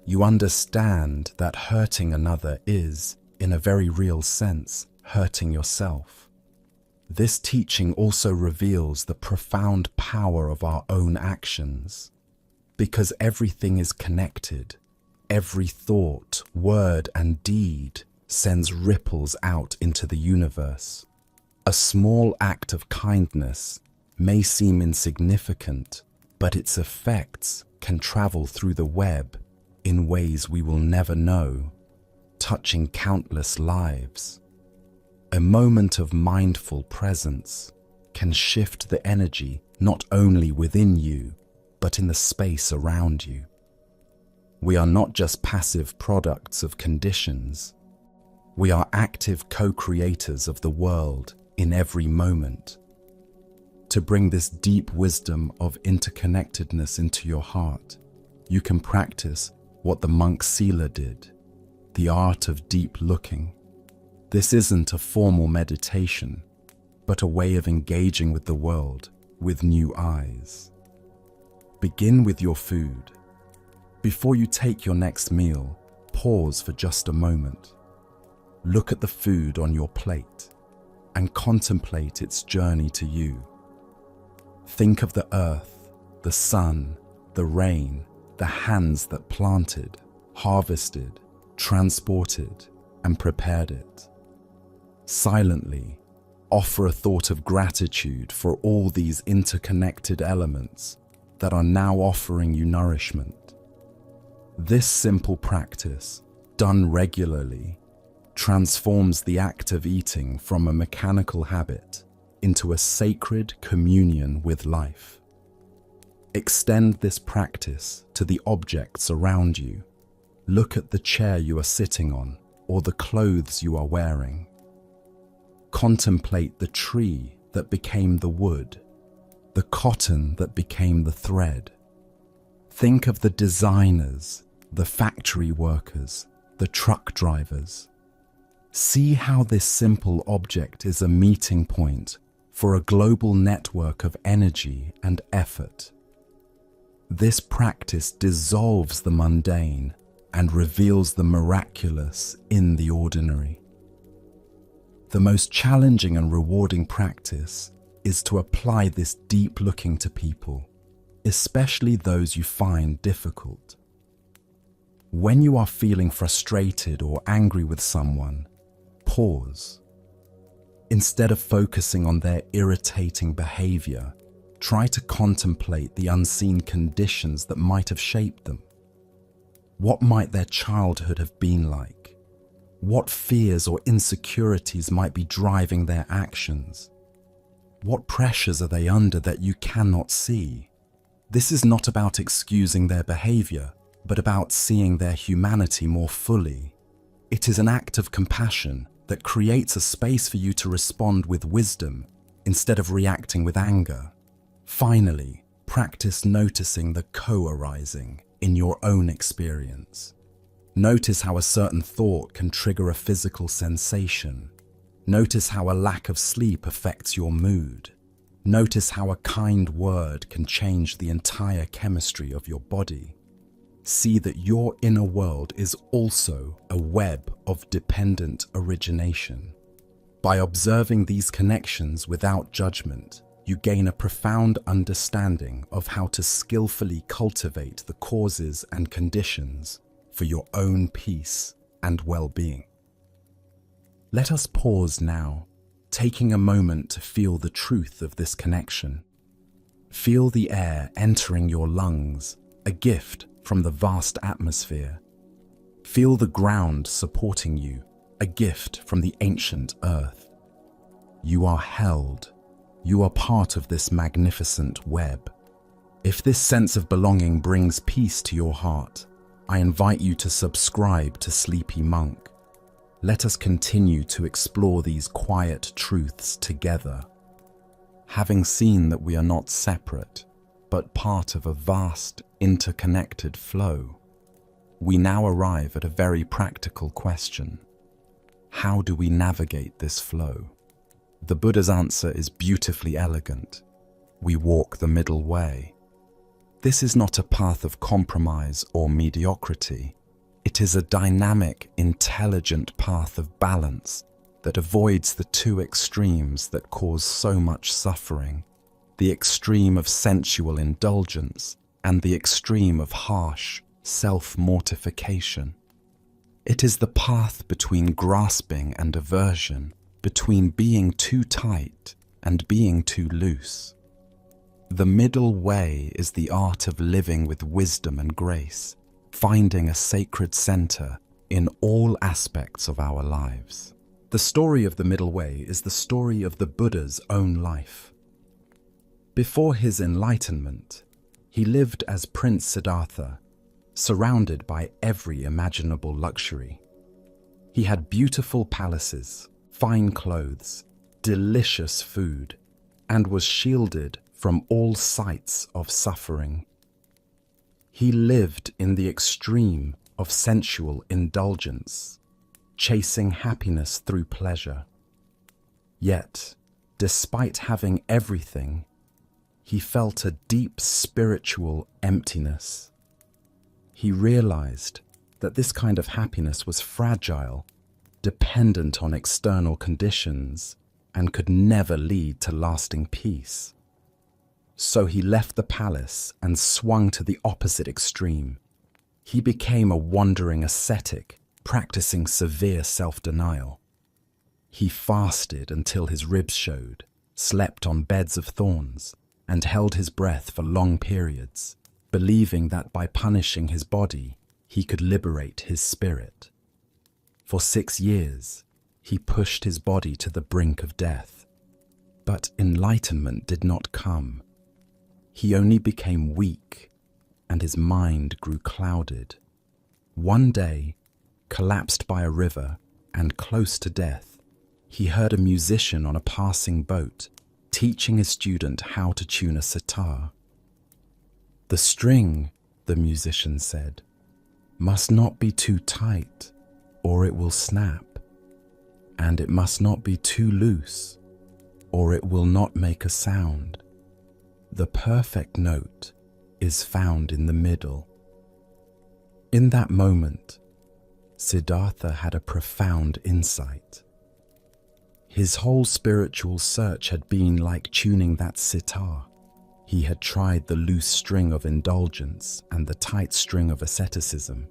You understand that hurting another is, in a very real sense, hurting yourself. This teaching also reveals the profound power of our own actions. Because everything is connected, every thought, word, and deed sends ripples out into the universe. A small act of kindness may seem insignificant, but its effects can travel through the web in ways we will never know, touching countless lives. A moment of mindful presence can shift the energy not only within you, but in the space around you. We are not just passive products of conditions. We are active co-creators of the world in every moment. To bring this deep wisdom of interconnectedness into your heart, you can practice what the monk Sila did, the art of deep looking. This isn't a formal meditation, but a way of engaging with the world with new eyes. Begin with your food. Before you take your next meal, pause for just a moment. Look at the food on your plate and contemplate its journey to you. Think of the earth, the sun, the rain, the hands that planted, harvested, transported, and prepared it. Silently, offer a thought of gratitude for all these interconnected elements that are now offering you nourishment. This simple practice, done regularly, transforms the act of eating from a mechanical habit into a sacred communion with life. Extend this practice to the objects around you. Look at the chair you are sitting on or the clothes you are wearing. Contemplate the tree that became the wood, the cotton that became the thread. Think of the designers, the factory workers, the truck drivers. See how this simple object is a meeting point for a global network of energy and effort. This practice dissolves the mundane and reveals the miraculous in the ordinary. The most challenging and rewarding practice is to apply this deep looking to people, especially those you find difficult. When you are feeling frustrated or angry with someone, pause. Instead of focusing on their irritating behavior, try to contemplate the unseen conditions that might have shaped them. What might their childhood have been like? What fears or insecurities might be driving their actions? What pressures are they under that you cannot see? This is not about excusing their behavior, but about seeing their humanity more fully. It is an act of compassion that creates a space for you to respond with wisdom instead of reacting with anger. Finally, practice noticing the co-arising in your own experience. Notice how a certain thought can trigger a physical sensation. Notice how a lack of sleep affects your mood. Notice how a kind word can change the entire chemistry of your body. See that your inner world is also a web of dependent origination. By observing these connections without judgment, you gain a profound understanding of how to skillfully cultivate the causes and conditions for your own peace and well-being. Let us pause now, taking a moment to feel the truth of this connection. Feel the air entering your lungs, a gift from the vast atmosphere. Feel the ground supporting you, a gift from the ancient earth. You are held. You are part of this magnificent web. If this sense of belonging brings peace to your heart, I invite you to subscribe to Sleepy Monk. let us continue to explore these quiet truths together. Having seen that we are not separate, but part of a vast, interconnected flow, we now arrive at a very practical question. How do we navigate this flow? The Buddha's answer is beautifully elegant. We walk the middle way. This is not a path of compromise or mediocrity. It is a dynamic, intelligent path of balance that avoids the two extremes that cause so much suffering, the extreme of sensual indulgence and the extreme of harsh self-mortification. It is the path between grasping and aversion, between being too tight and being too loose. The middle way is the art of living with wisdom and grace, finding a sacred center in all aspects of our lives. The story of the middle way is the story of the Buddha's own life. Before his enlightenment, he lived as Prince Siddhartha, surrounded by every imaginable luxury. He had beautiful palaces, fine clothes, delicious food, and was shielded from all sights of suffering. He lived in the extreme of sensual indulgence, chasing happiness through pleasure. Yet, despite having everything, he felt a deep spiritual emptiness. He realized that this kind of happiness was fragile, dependent on external conditions, and could never lead to lasting peace. So he left the palace and swung to the opposite extreme. He became a wandering ascetic, practicing severe self-denial. He fasted until his ribs showed, slept on beds of thorns, and held his breath for long periods, believing that by punishing his body, he could liberate his spirit. For 6 years, he pushed his body to the brink of death. But enlightenment did not come. He only became weak, and his mind grew clouded. One day, collapsed by a river and close to death, he heard a musician on a passing boat teaching a student how to tune a sitar. "The string," the musician said, "must not be too tight, or it will snap, and it must not be too loose, or it will not make a sound. The perfect note is found in the middle." In that moment, Siddhartha had a profound insight. His whole spiritual search had been like tuning that sitar. He had tried the loose string of indulgence and the tight string of asceticism.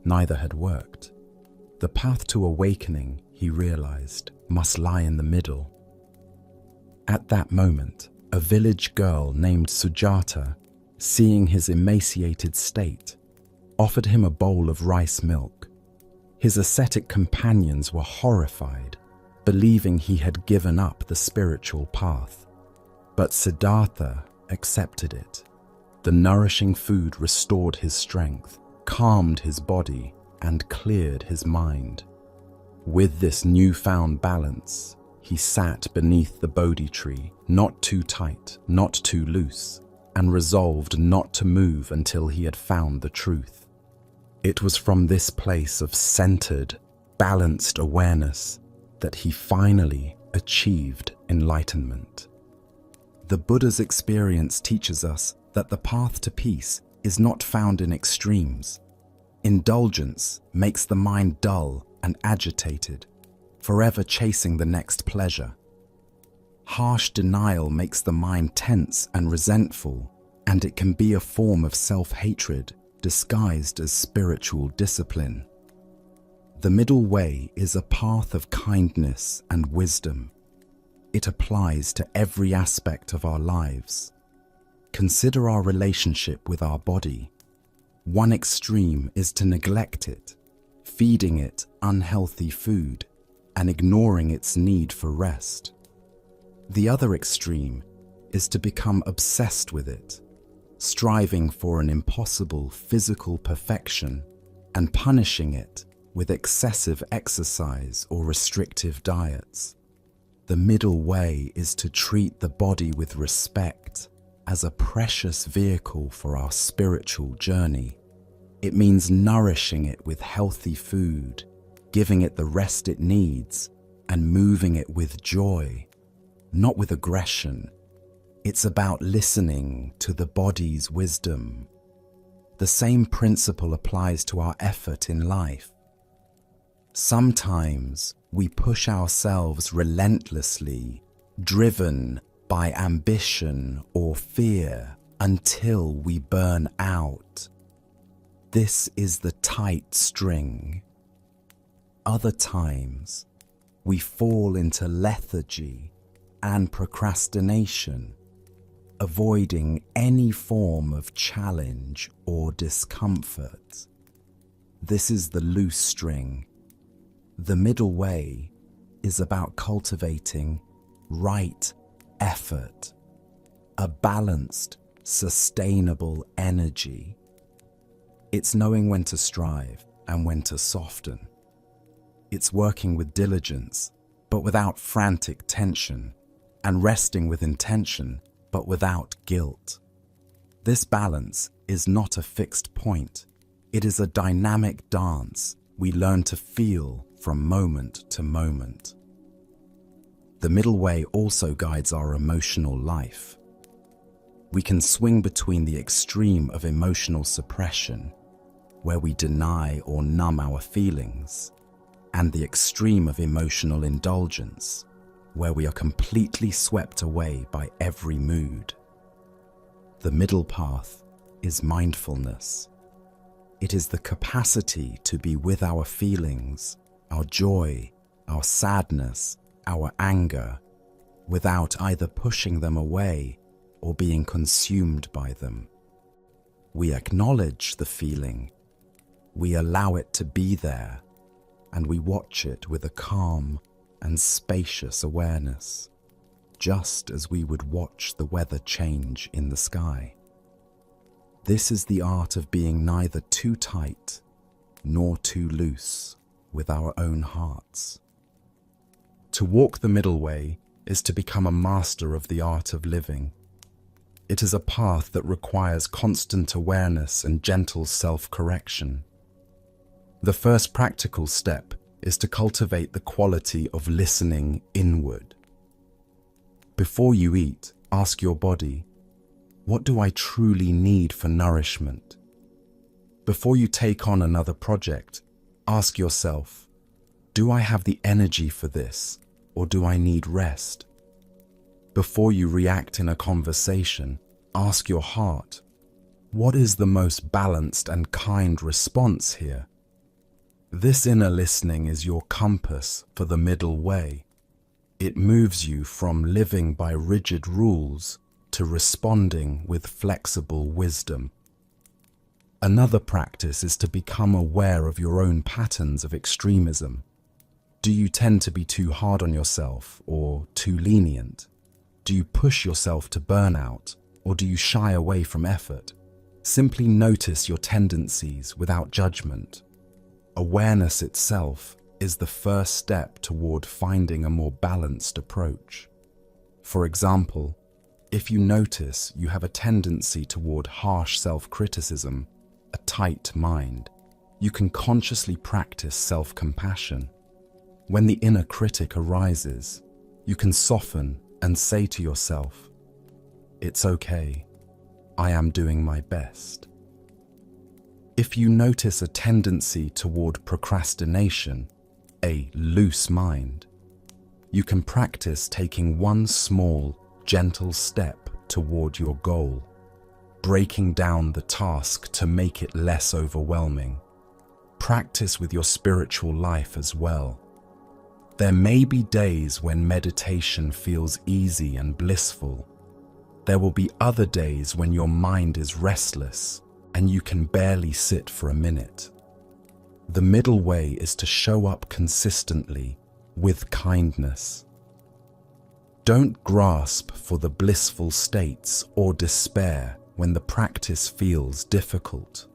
Neither had worked. The path to awakening, he realized, must lie in the middle. At that moment, a village girl named Sujata, seeing his emaciated state, offered him a bowl of rice milk. His ascetic companions were horrified, believing he had given up the spiritual path. But Siddhartha accepted it. The nourishing food restored his strength, calmed his body, and cleared his mind. With this newfound balance, he sat beneath the Bodhi tree, not too tight, not too loose, and resolved not to move until he had found the truth. It was from this place of centered, balanced awareness that he finally achieved enlightenment. The Buddha's experience teaches us that the path to peace is not found in extremes. Indulgence makes the mind dull and agitated, forever chasing the next pleasure. Harsh denial makes the mind tense and resentful, and it can be a form of self-hatred disguised as spiritual discipline. The middle way is a path of kindness and wisdom. It applies to every aspect of our lives. Consider our relationship with our body. One extreme is to neglect it, feeding it unhealthy food and ignoring its need for rest. The other extreme is to become obsessed with it, striving for an impossible physical perfection and punishing it with excessive exercise or restrictive diets. The middle way is to treat the body with respect as a precious vehicle for our spiritual journey. It means nourishing it with healthy food, giving it the rest it needs, and moving it with joy, not with aggression. It's about listening to the body's wisdom. The same principle applies to our effort in life. Sometimes we push ourselves relentlessly, driven by ambition or fear, until we burn out. This is the tight string. Other times, we fall into lethargy and procrastination, avoiding any form of challenge or discomfort. This is the loose string. The middle way is about cultivating right effort, a balanced, sustainable energy. It's knowing when to strive and when to soften. It's working with diligence, but without frantic tension, and resting with intention, but without guilt. This balance is not a fixed point. It is a dynamic dance we learn to feel from moment to moment. The middle way also guides our emotional life. We can swing between the extreme of emotional suppression, where we deny or numb our feelings, and the extreme of emotional indulgence, where we are completely swept away by every mood. The middle path is mindfulness. It is the capacity to be with our feelings, our joy, our sadness, our anger, without either pushing them away or being consumed by them. We acknowledge the feeling, we allow it to be there, and we watch it with a calm and spacious awareness, just as we would watch the weather change in the sky. This is the art of being neither too tight nor too loose with our own hearts. To walk the middle way is to become a master of the art of living. It is a path that requires constant awareness and gentle self-correction. The first practical step is to cultivate the quality of listening inward. Before you eat, ask your body, what do I truly need for nourishment? Before you take on another project, ask yourself, do I have the energy for this, or do I need rest? Before you react in a conversation, ask your heart, what is the most balanced and kind response here? This inner listening is your compass for the middle way. It moves you from living by rigid rules to responding with flexible wisdom. Another practice is to become aware of your own patterns of extremism. Do you tend to be too hard on yourself or too lenient? Do you push yourself to burnout, or do you shy away from effort? Simply notice your tendencies without judgment. Awareness itself is the first step toward finding a more balanced approach. For example, if you notice you have a tendency toward harsh self-criticism, a tight mind, you can consciously practice self-compassion. When the inner critic arises, you can soften and say to yourself, "It's okay, I am doing my best." If you notice a tendency toward procrastination, a loose mind, you can practice taking one small, gentle step toward your goal, breaking down the task to make it less overwhelming. Practice with your spiritual life as well. There may be days when meditation feels easy and blissful. There will be other days when your mind is restless and you can barely sit for a minute. The middle way is to show up consistently with kindness. Don't grasp for the blissful states or despair when the practice feels difficult.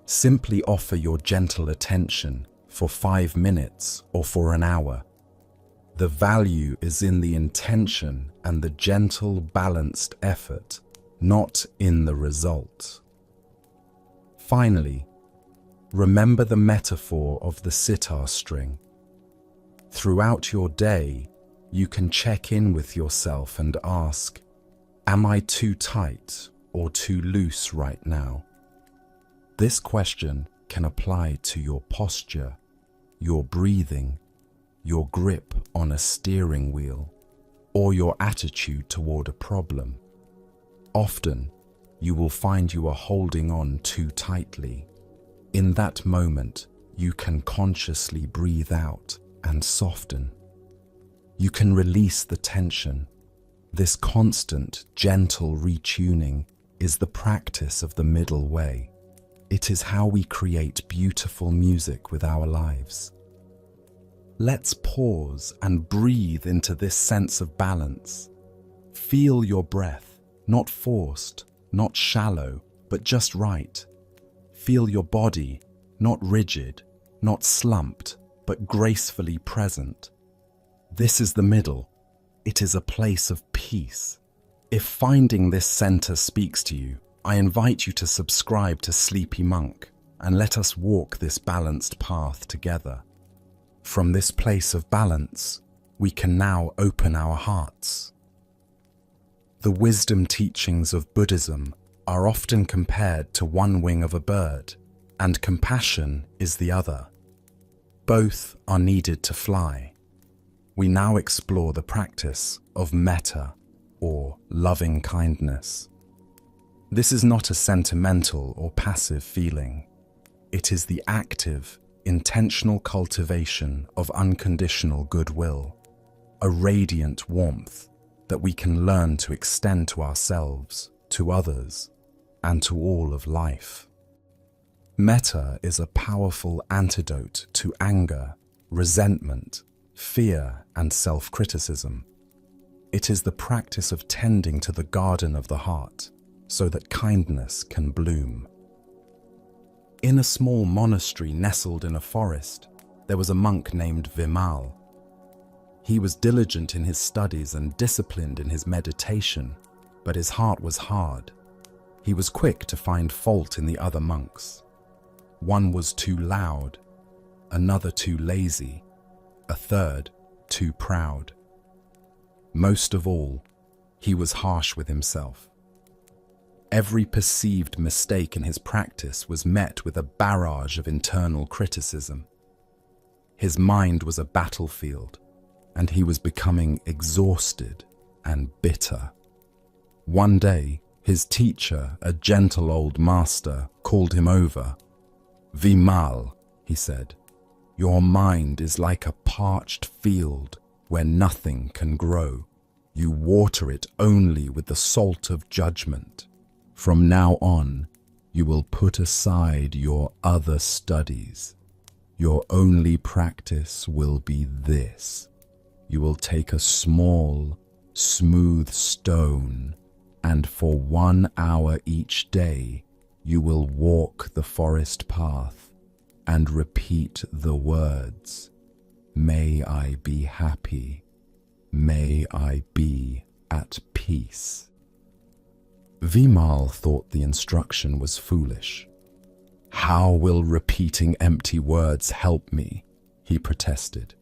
Simply offer your gentle attention, for 5 minutes, or for an hour. The value is in the intention and the gentle, balanced effort, not in the result. Finally, remember the metaphor of the sitar string. Throughout your day, you can check in with yourself and ask, am I too tight or too loose right now? This question can apply to your posture, your breathing, your grip on a steering wheel, or your attitude toward a problem. Often, you will find you are holding on too tightly. In that moment, you can consciously breathe out and soften. You can release the tension. This constant, gentle retuning is the practice of the middle way. It is how we create beautiful music with our lives. Let's pause and breathe into this sense of balance. Feel your breath, not forced, not shallow, but just right. Feel your body, not rigid, not slumped, but gracefully present. This is the middle. It is a place of peace. If finding this center speaks to you, I invite you to subscribe to Sleepy Monk and let us walk this balanced path together. From this place of balance, we can now open our hearts. The wisdom teachings of Buddhism are often compared to one wing of a bird, and compassion is the other. Both are needed to fly. We now explore the practice of metta, or loving kindness. This is not a sentimental or passive feeling. It is the active, intentional cultivation of unconditional goodwill, a radiant warmth that we can learn to extend to ourselves, to others, and to all of life. Metta is a powerful antidote to anger, resentment, fear, and self-criticism. It is the practice of tending to the garden of the heart so that kindness can bloom. In a small monastery nestled in a forest, there was a monk named Vimal. He was diligent in his studies and disciplined in his meditation, but his heart was hard. He was quick to find fault in the other monks. One was too loud, another too lazy, a third too proud. Most of all, he was harsh with himself. Every perceived mistake in his practice was met with a barrage of internal criticism. His mind was a battlefield, and he was becoming exhausted and bitter. One day, his teacher, a gentle old master, called him over. "Vimal," he said, "your mind is like a parched field where nothing can grow. You water it only with the salt of judgment. From now on, you will put aside your other studies. Your only practice will be this. You will take a small, smooth stone, and for 1 hour each day, you will walk the forest path and repeat the words, 'May I be happy. May I be at peace.'" Vimal thought the instruction was foolish. "How will repeating empty words help me?" he protested.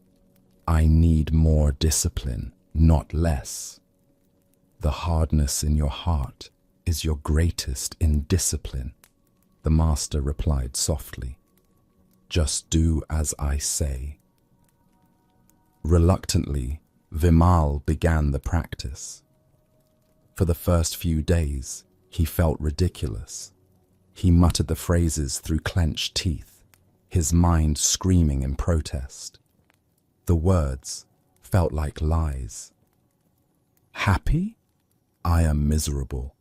"I need more discipline, not less." "The hardness in your heart is your greatest indiscipline," the master replied softly. "Just do as I say." Reluctantly, Vimal began the practice. For the first few days, he felt ridiculous. He muttered the phrases through clenched teeth, his mind screaming in protest. The words felt like lies. Happy? I am miserable.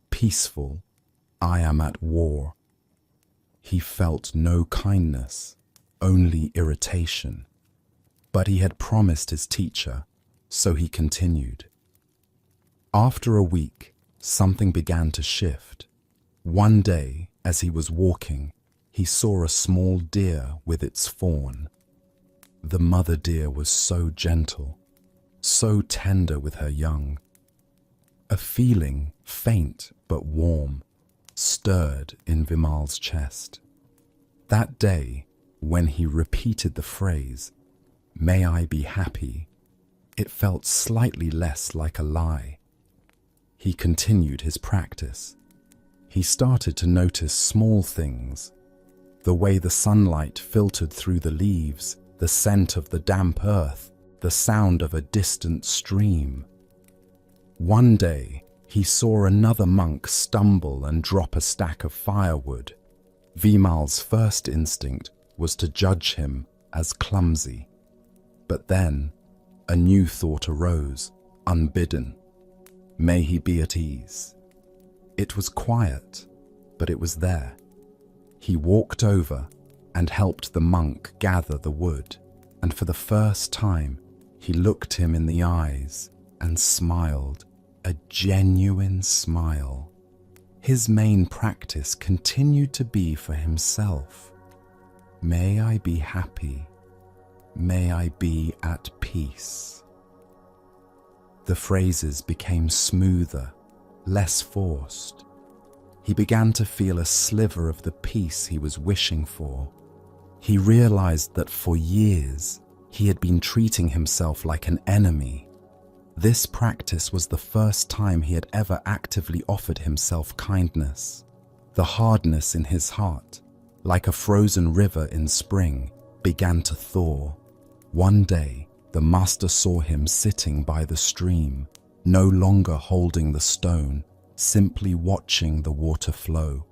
Peaceful? I am at war. He felt no kindness, only irritation. But he had promised his teacher, so he continued. After a week, something began to shift. One day, as he was walking, he saw a small deer with its fawn. The mother deer was so gentle, so tender with her young. A feeling, faint but warm, stirred in Vimal's chest. That day, when he repeated the phrase, "May I be happy," it felt slightly less like a lie. He continued his practice. He started to notice small things, the way the sunlight filtered through the leaves, the scent of the damp earth, the sound of a distant stream. One day, he saw another monk stumble and drop a stack of firewood. Vimal's first instinct was to judge him as clumsy. But then, a new thought arose, unbidden. May he be at ease. It was quiet, but it was there. He walked over and helped the monk gather the wood, and for the first time, he looked him in the eyes and smiled, a genuine smile. His main practice continued to be for himself. May I be happy. May I be at peace. The phrases became smoother, less forced. He began to feel a sliver of the peace he was wishing for. He realized that for years, he had been treating himself like an enemy. This practice was the first time he had ever actively offered himself kindness. The hardness in his heart, like a frozen river in spring, began to thaw. One day, the master saw him sitting by the stream, no longer holding the stone, simply watching the water flow.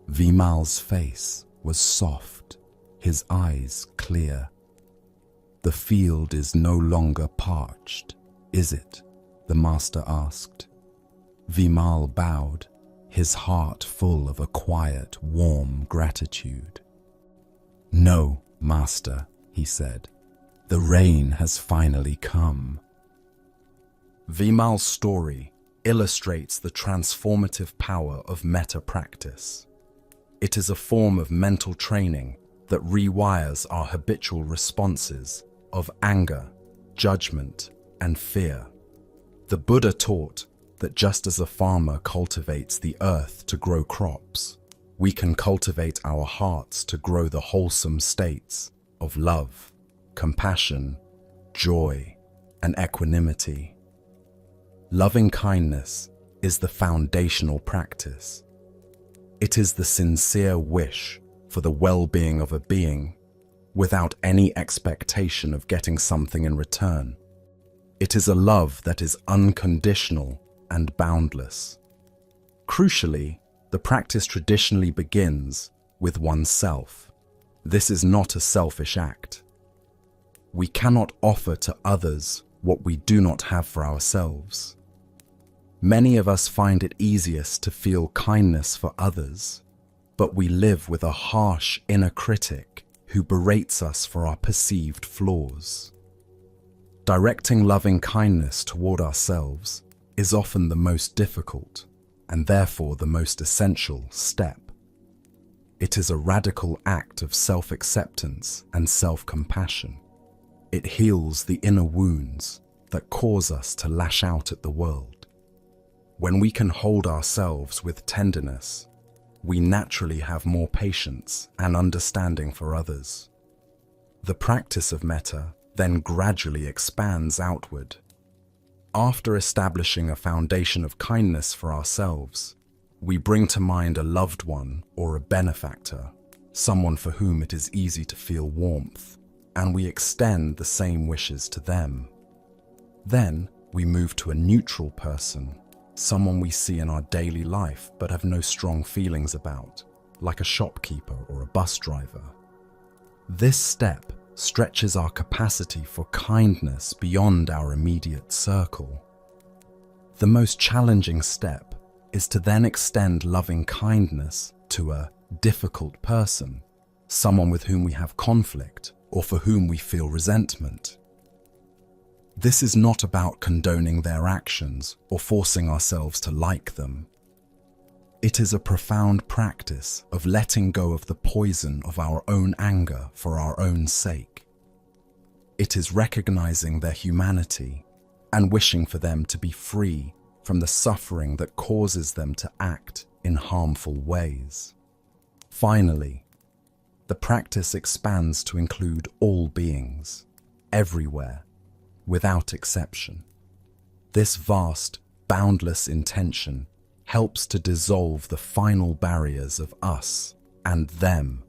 Vimal's face was soft, his eyes clear. The field is no longer parched, is it? The master asked. Vimal bowed, his heart full of a quiet, warm gratitude. No, master, he said. The rain has finally come. Vimal's story illustrates the transformative power of metta practice. It is a form of mental training that rewires our habitual responses of anger, judgment, and fear. The Buddha taught that just as a farmer cultivates the earth to grow crops, we can cultivate our hearts to grow the wholesome states of love, compassion, joy, and equanimity. Loving kindness is the foundational practice. It is the sincere wish for the well-being of a being without any expectation of getting something in return. It is a love that is unconditional and boundless. Crucially, the practice traditionally begins with oneself. This is not a selfish act. We cannot offer to others what we do not have for ourselves. Many of us find it easiest to feel kindness for others, but we live with a harsh inner critic who berates us for our perceived flaws. Directing loving kindness toward ourselves is often the most difficult and therefore the most essential step. It is a radical act of self-acceptance and self-compassion. It heals the inner wounds that cause us to lash out at the world. When we can hold ourselves with tenderness, we naturally have more patience and understanding for others. The practice of metta then gradually expands outward. After establishing a foundation of kindness for ourselves, we bring to mind a loved one or a benefactor, someone for whom it is easy to feel warmth, and we extend the same wishes to them. Then we move to a neutral person, someone we see in our daily life but have no strong feelings about, like a shopkeeper or a bus driver. This step stretches our capacity for kindness beyond our immediate circle. The most challenging step is to then extend loving kindness to a difficult person, someone with whom we have conflict or for whom we feel resentment. This is not about condoning their actions or forcing ourselves to like them. It is a profound practice of letting go of the poison of our own anger for our own sake. It is recognizing their humanity and wishing for them to be free from the suffering that causes them to act in harmful ways. Finally, the practice expands to include all beings, everywhere, without exception. This vast, boundless intention helps to dissolve the final barriers of us and them,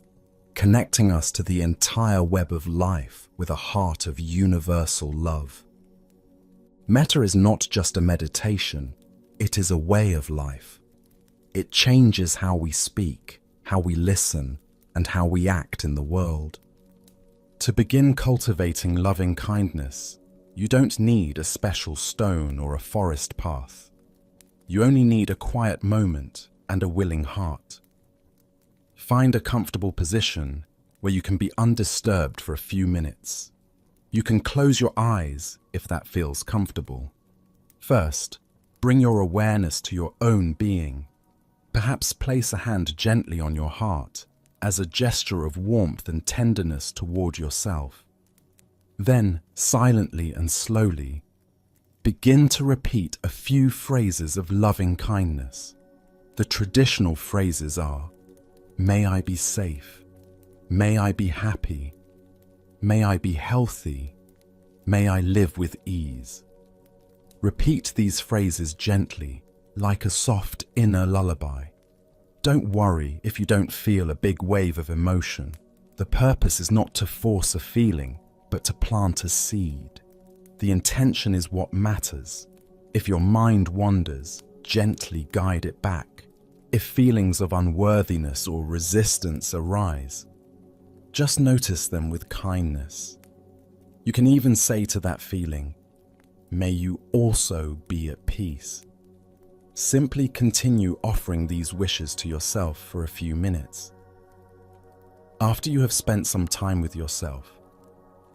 connecting us to the entire web of life with a heart of universal love. Metta is not just a meditation, it is a way of life. It changes how we speak, how we listen, and how we act in the world. To begin cultivating loving kindness, you don't need a special stone or a forest path. You only need a quiet moment and a willing heart. Find a comfortable position where you can be undisturbed for a few minutes. You can close your eyes if that feels comfortable. First, bring your awareness to your own being. Perhaps place a hand gently on your heart as a gesture of warmth and tenderness toward yourself. Then, silently and slowly, begin to repeat a few phrases of loving kindness. The traditional phrases are, "May I be safe," "May I be happy," "May I be healthy," "May I live with ease." Repeat these phrases gently, like a soft inner lullaby. Don't worry if you don't feel a big wave of emotion. The purpose is not to force a feeling, but to plant a seed. The intention is what matters. If your mind wanders, gently guide it back. If feelings of unworthiness or resistance arise, just notice them with kindness. You can even say to that feeling, "May you also be at peace." Simply continue offering these wishes to yourself for a few minutes. After you have spent some time with yourself,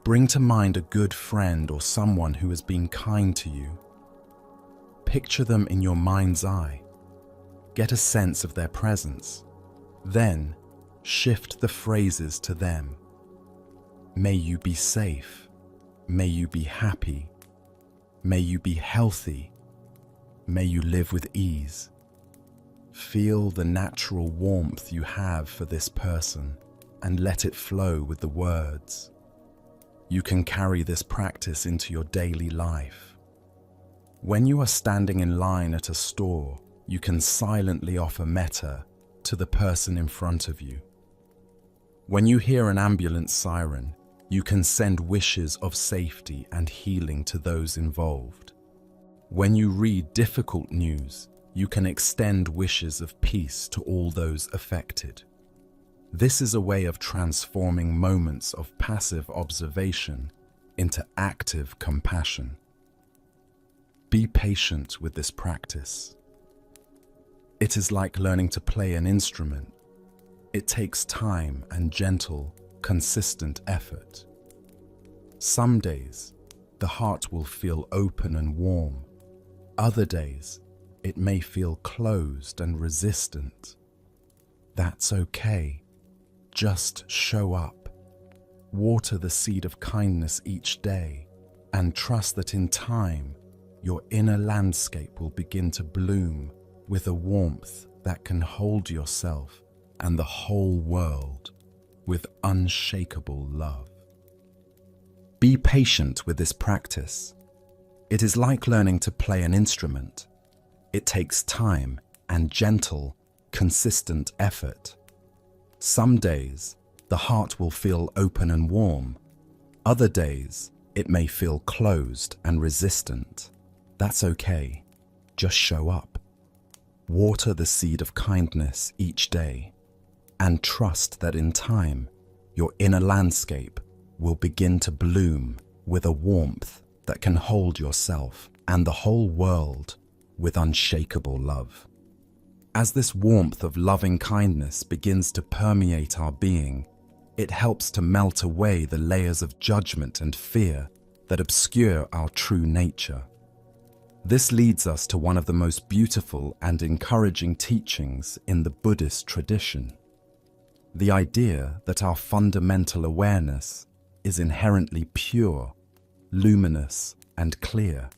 bring to mind a good friend or someone who has been kind to you. Picture them in your mind's eye. Get a sense of their presence. Then, shift the phrases to them. May you be safe. May you be happy. May you be healthy. May you live with ease. Feel the natural warmth you have for this person and let it flow with the words. You can carry this practice into your daily life. When you are standing in line at a store, you can silently offer metta to the person in front of you. When you hear an ambulance siren, you can send wishes of safety and healing to those involved. When you read difficult news, you can extend wishes of peace to all those affected. This is a way of transforming moments of passive observation into active compassion. Be patient with this practice. It is like learning to play an instrument. It takes time and gentle, consistent effort. Some days, the heart will feel open and warm. Other days, it may feel closed and resistant. That's okay. Just show up. Water the seed of kindness each day and trust that in time, your inner landscape will begin to bloom with a warmth that can hold yourself and the whole world with unshakable love. Be patient with this practice. It is like learning to play an instrument. It takes time and gentle, consistent effort. Some days, the heart will feel open and warm. Other days, it may feel closed and resistant. That's okay. Just show up. Water the seed of kindness each day and trust that in time, your inner landscape will begin to bloom with a warmth that can hold yourself and the whole world with unshakable love. As this warmth of loving kindness begins to permeate our being, it helps to melt away the layers of judgment and fear that obscure our true nature. This leads us to one of the most beautiful and encouraging teachings in the Buddhist tradition. The idea that our fundamental awareness is inherently pure, luminous, and clear.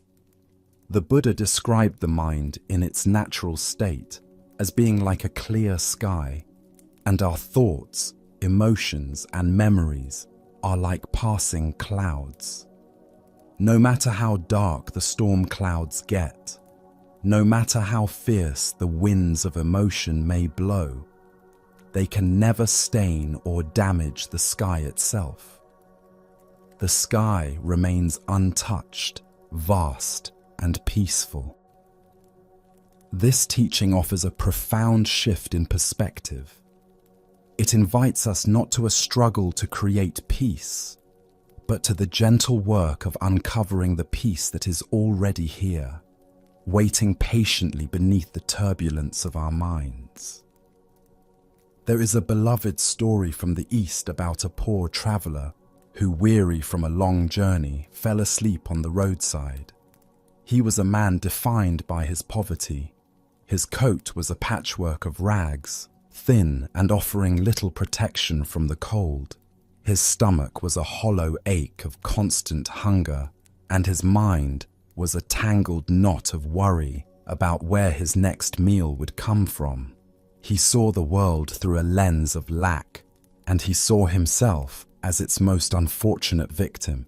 The Buddha described the mind in its natural state as being like a clear sky, and our thoughts, emotions, and memories are like passing clouds. No matter how dark the storm clouds get, no matter how fierce the winds of emotion may blow, they can never stain or damage the sky itself. The sky remains untouched, vast, and peaceful. This teaching offers a profound shift in perspective. It invites us not to a struggle to create peace, but to the gentle work of uncovering the peace that is already here, waiting patiently beneath the turbulence of our minds. There is a beloved story from the East about a poor traveler who, weary from a long journey, fell asleep on the roadside. He was a man defined by his poverty. His coat was a patchwork of rags, thin and offering little protection from the cold. His stomach was a hollow ache of constant hunger, and his mind was a tangled knot of worry about where his next meal would come from. He saw the world through a lens of lack, and he saw himself as its most unfortunate victim.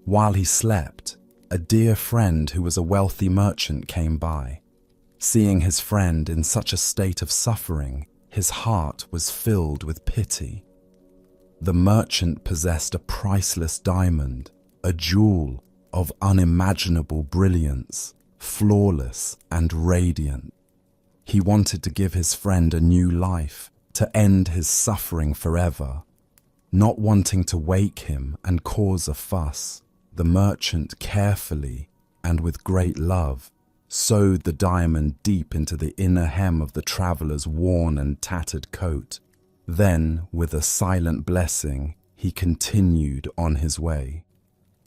While he slept, a dear friend who was a wealthy merchant came by. Seeing his friend in such a state of suffering, his heart was filled with pity. The merchant possessed a priceless diamond, a jewel of unimaginable brilliance, flawless and radiant. He wanted to give his friend a new life, to end his suffering forever. Not wanting to wake him and cause a fuss, the merchant carefully and with great love sewed the diamond deep into the inner hem of the traveler's worn and tattered coat. Then, with a silent blessing, he continued on his way.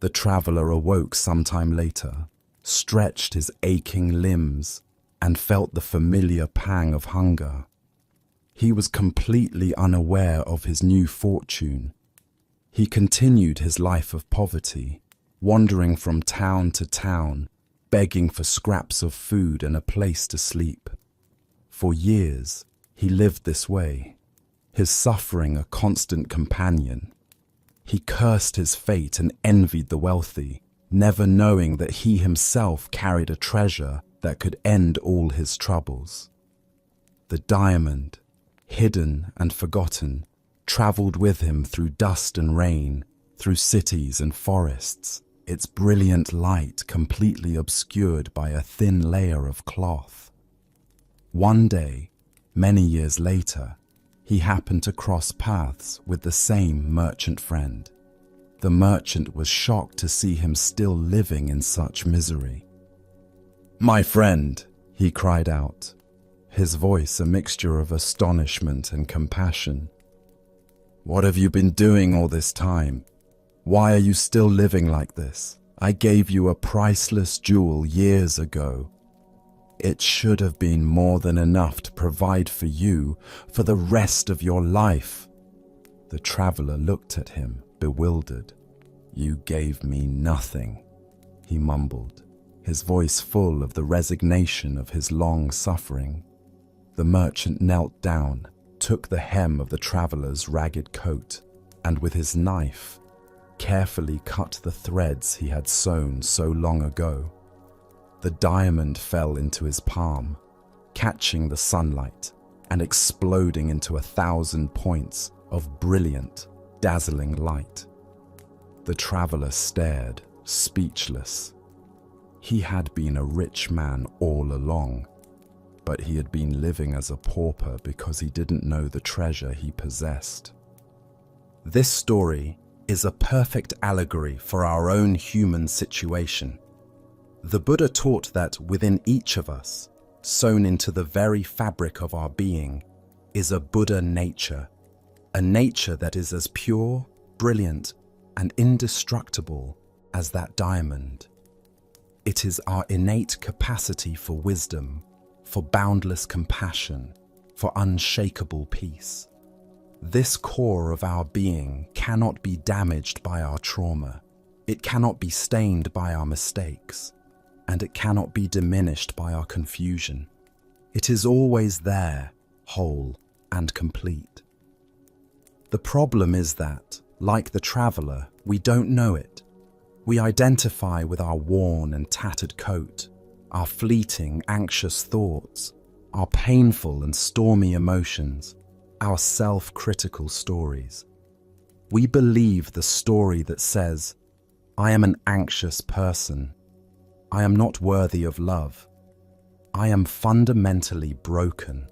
The traveler awoke sometime later, stretched his aching limbs, and felt the familiar pang of hunger. He was completely unaware of his new fortune. He continued his life of poverty, wandering from town to town, begging for scraps of food and a place to sleep. For years, he lived this way, his suffering a constant companion. He cursed his fate and envied the wealthy, never knowing that he himself carried a treasure that could end all his troubles. The diamond, hidden and forgotten, traveled with him through dust and rain, through cities and forests, its brilliant light completely obscured by a thin layer of cloth. One day, many years later, he happened to cross paths with the same merchant friend. The merchant was shocked to see him still living in such misery. "My friend," he cried out, his voice a mixture of astonishment and compassion. "What have you been doing all this time? Why are you still living like this? I gave you a priceless jewel years ago. It should have been more than enough to provide for you for the rest of your life." The traveler looked at him, bewildered. "You gave me nothing," he mumbled, his voice full of the resignation of his long suffering. The merchant knelt down, took the hem of the traveler's ragged coat, and with his knife, carefully cut the threads he had sewn so long ago. The diamond fell into his palm, catching the sunlight and exploding into 1,000 points of brilliant, dazzling light. The traveler stared, speechless. He had been a rich man all along, but he had been living as a pauper because he didn't know the treasure he possessed. This story is a perfect allegory for our own human situation. The Buddha taught that within each of us, sewn into the very fabric of our being, is a Buddha nature, a nature that is as pure, brilliant, and indestructible as that diamond. It is our innate capacity for wisdom, for boundless compassion, for unshakable peace. This core of our being cannot be damaged by our trauma. It cannot be stained by our mistakes, and it cannot be diminished by our confusion. It is always there, whole and complete. The problem is that, like the traveler, we don't know it. We identify with our worn and tattered coat, our fleeting, anxious thoughts, our painful and stormy emotions, our self-critical stories. We believe the story that says, "I am an anxious person. I am not worthy of love. I am fundamentally broken."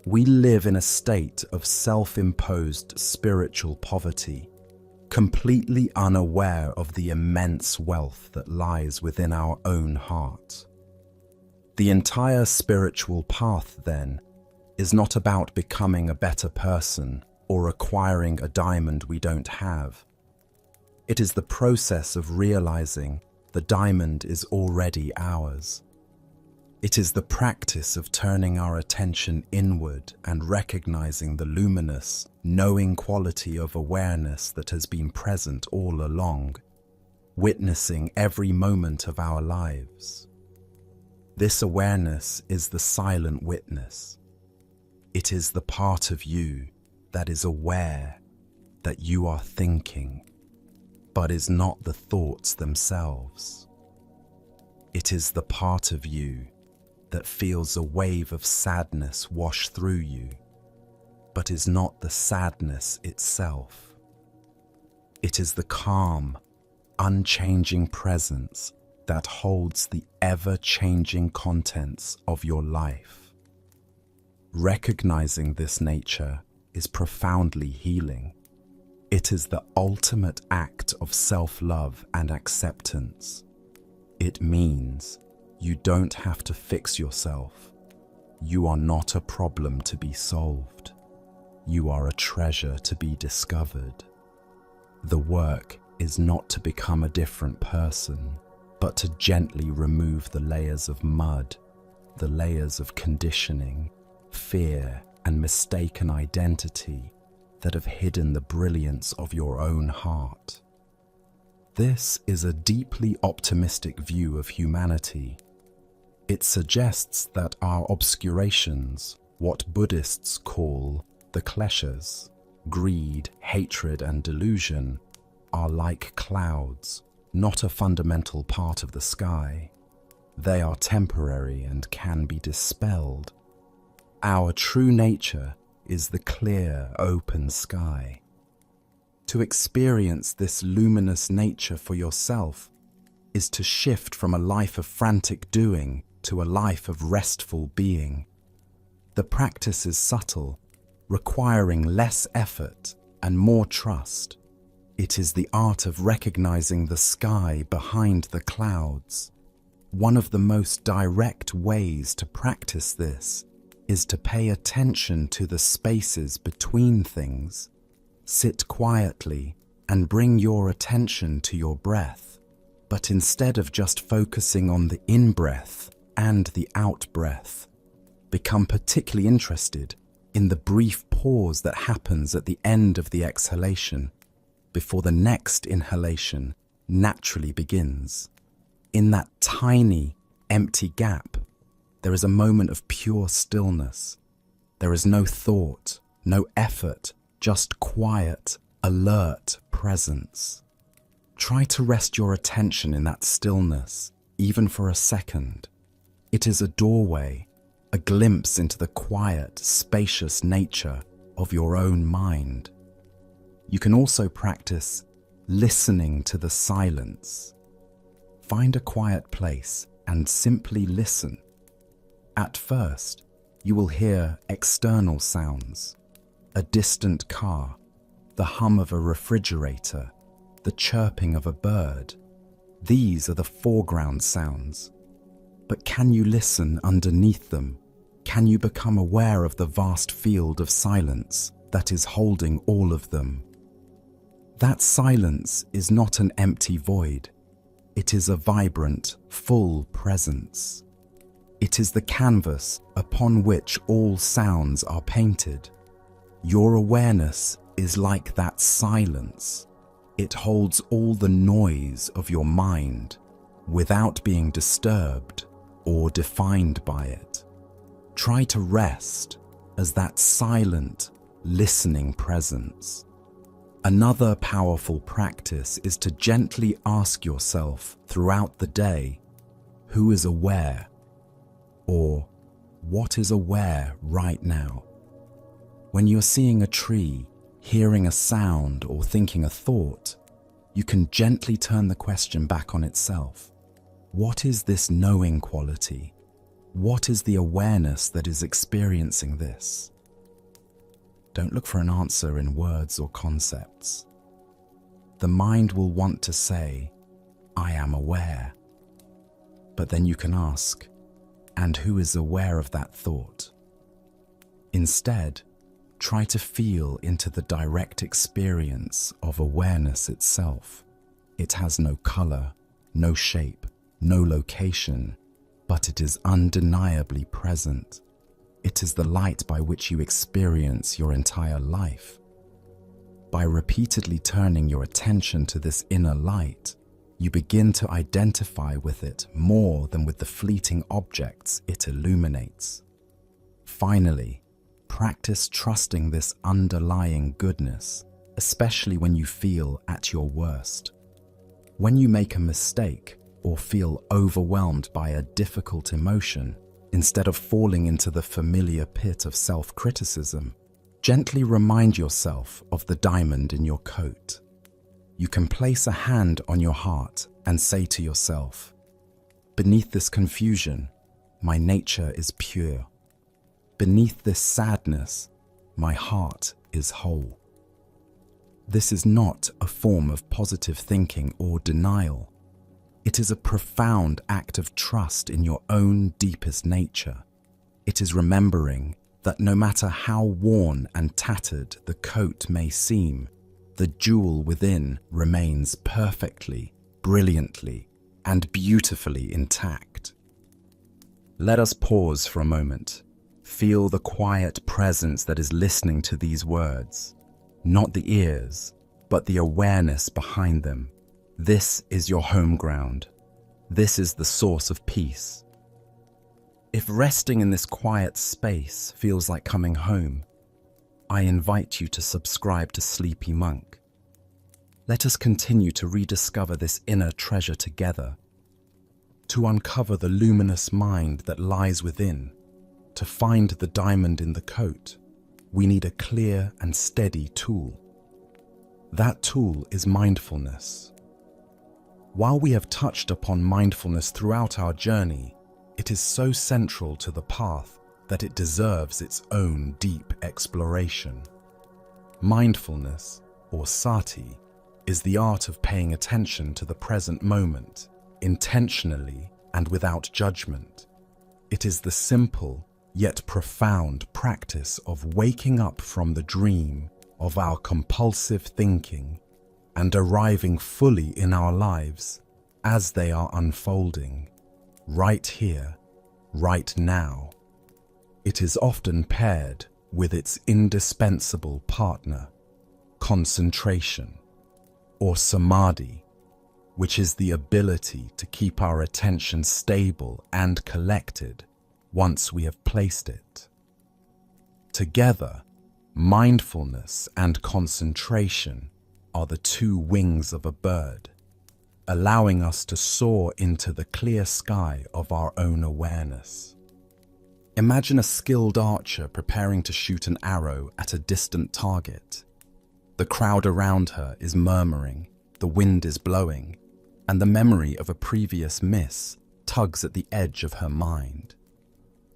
We live in a state of self-imposed spiritual poverty, completely unaware of the immense wealth that lies within our own heart. The entire spiritual path, then, is not about becoming a better person or acquiring a diamond we don't have. It is the process of realizing the diamond is already ours. It is the practice of turning our attention inward and recognizing the luminous, knowing quality of awareness that has been present all along, witnessing every moment of our lives. This awareness is the silent witness. It is the part of you that is aware that you are thinking, but is not the thoughts themselves. It is the part of you that feels a wave of sadness wash through you, but is not the sadness itself. It is the calm, unchanging presence that holds the ever-changing contents of your life. Recognizing this nature is profoundly healing. It is the ultimate act of self-love and acceptance. It means you don't have to fix yourself. You are not a problem to be solved. You are a treasure to be discovered. The work is not to become a different person, but to gently remove the layers of mud, the layers of conditioning, fear, and mistaken identity that have hidden the brilliance of your own heart. This is a deeply optimistic view of humanity. It suggests that our obscurations, what Buddhists call the kleshas, greed, hatred, and delusion, are like clouds, not a fundamental part of the sky. They are temporary and can be dispelled. Our true nature is the clear, open sky. To experience this luminous nature for yourself is to shift from a life of frantic doing to a life of restful being. The practice is subtle, requiring less effort and more trust. It is the art of recognizing the sky behind the clouds. One of the most direct ways to practice this is to pay attention to the spaces between things. Sit quietly and bring your attention to your breath, but instead of just focusing on the in-breath and the out-breath, become particularly interested in the brief pause that happens at the end of the exhalation before the next inhalation naturally begins. In that tiny, empty gap, there is a moment of pure stillness. There is no thought, no effort, just quiet, alert presence. Try to rest your attention in that stillness, even for a second. It is a doorway, a glimpse into the quiet, spacious nature of your own mind. You can also practice listening to the silence. Find a quiet place and simply listen. At first, you will hear external sounds, a distant car, the hum of a refrigerator, the chirping of a bird. These are the foreground sounds. But can you listen underneath them? Can you become aware of the vast field of silence that is holding all of them? That silence is not an empty void. It is a vibrant, full presence. It is the canvas upon which all sounds are painted. Your awareness is like that silence. It holds all the noise of your mind without being disturbed or defined by it. Try to rest as that silent, listening presence. Another powerful practice is to gently ask yourself throughout the day, who is aware? Or what is aware right now? When you're seeing a tree, hearing a sound, or thinking a thought, you can gently turn the question back on itself. What is this knowing quality? What is the awareness that is experiencing this? Don't look for an answer in words or concepts. The mind will want to say, I am aware. But then you can ask, and who is aware of that thought? Instead, try to feel into the direct experience of awareness itself. It has no color, no shape, no location, but it is undeniably present. It is the light by which you experience your entire life. By repeatedly turning your attention to this inner light, you begin to identify with it more than with the fleeting objects it illuminates. Finally, practice trusting this underlying goodness, especially when you feel at your worst. When you make a mistake or feel overwhelmed by a difficult emotion, instead of falling into the familiar pit of self-criticism, gently remind yourself of the diamond in your coat. You can place a hand on your heart and say to yourself, beneath this confusion, my nature is pure. Beneath this sadness, my heart is whole. This is not a form of positive thinking or denial. It is a profound act of trust in your own deepest nature. It is remembering that no matter how worn and tattered the coat may seem, the jewel within remains perfectly, brilliantly, and beautifully intact. Let us pause for a moment. Feel the quiet presence that is listening to these words. Not the ears, but the awareness behind them. This is your home ground. This is the source of peace. If resting in this quiet space feels like coming home, I invite you to subscribe to Sleepy Monk. Let us continue to rediscover this inner treasure together, to uncover the luminous mind that lies within. To find the diamond in the coat, we need a clear and steady tool. That tool is mindfulness. While we have touched upon mindfulness throughout our journey, it is so central to the path that it deserves its own deep exploration. Mindfulness, or sati, is the art of paying attention to the present moment, intentionally and without judgment. It is the simple yet profound practice of waking up from the dream of our compulsive thinking and arriving fully in our lives as they are unfolding, right here, right now. It is often paired with its indispensable partner, concentration, or samadhi, which is the ability to keep our attention stable and collected once we have placed it. Together, mindfulness and concentration are the two wings of a bird, allowing us to soar into the clear sky of our own awareness. Imagine a skilled archer preparing to shoot an arrow at a distant target. The crowd around her is murmuring, the wind is blowing, and the memory of a previous miss tugs at the edge of her mind.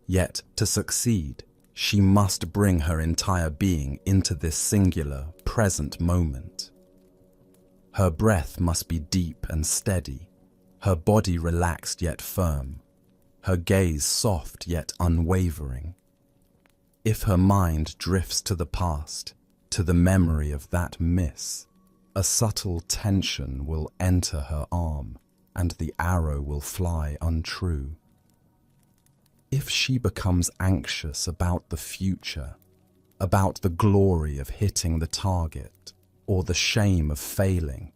Yet, to succeed, she must bring her entire being into this singular, present moment. Her breath must be deep and steady, her body relaxed yet firm, her gaze soft yet unwavering. If her mind drifts to the past, to the memory of that miss, a subtle tension will enter her arm, and the arrow will fly untrue. If she becomes anxious about the future, about the glory of hitting the target or the shame of failing,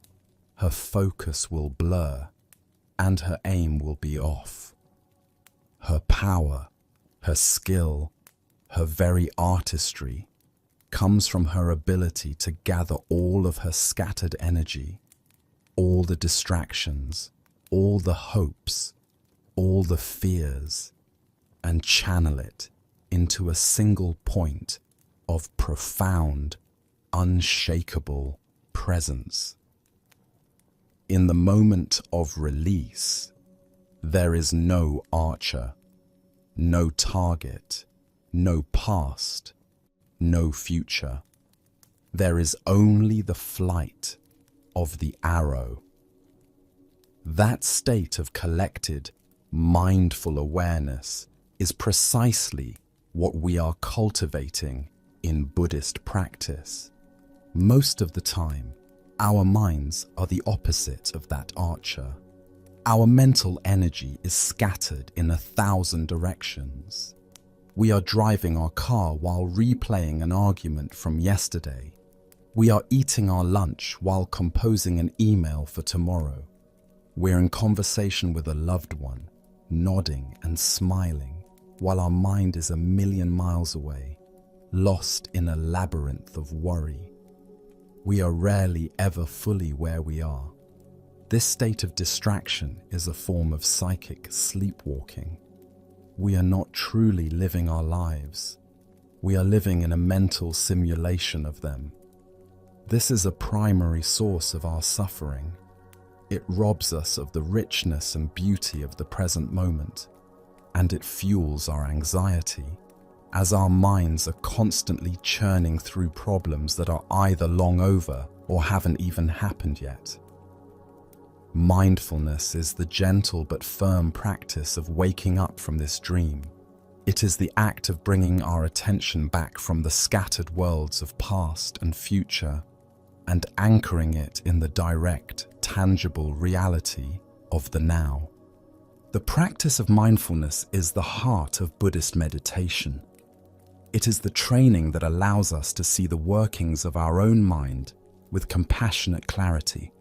her focus will blur and her aim will be off. Her power, her skill, her very artistry comes from her ability to gather all of her scattered energy, all the distractions, all the hopes, all the fears, and channel it into a single point of profound, unshakable presence. In the moment of release, there is no archer, no target, no past, no future. There is only the flight of the arrow. That state of collected, mindful awareness is precisely what we are cultivating in Buddhist practice. Most of the time, our minds are the opposite of that archer. Our mental energy is scattered in 1,000 directions. We are driving our car while replaying an argument from yesterday. We are eating our lunch while composing an email for tomorrow. We're in conversation with a loved one, nodding and smiling, while our mind is 1,000,000 miles away, lost in a labyrinth of worry. We are rarely ever fully where we are. This state of distraction is a form of psychic sleepwalking. We are not truly living our lives. We are living in a mental simulation of them. This is a primary source of our suffering. It robs us of the richness and beauty of the present moment, and it fuels our anxiety, as our minds are constantly churning through problems that are either long over or haven't even happened yet. Mindfulness is the gentle but firm practice of waking up from this dream. It is the act of bringing our attention back from the scattered worlds of past and future and anchoring it in the direct, tangible reality of the now. The practice of mindfulness is the heart of Buddhist meditation. It is the training that allows us to see the workings of our own mind with compassionate clarity,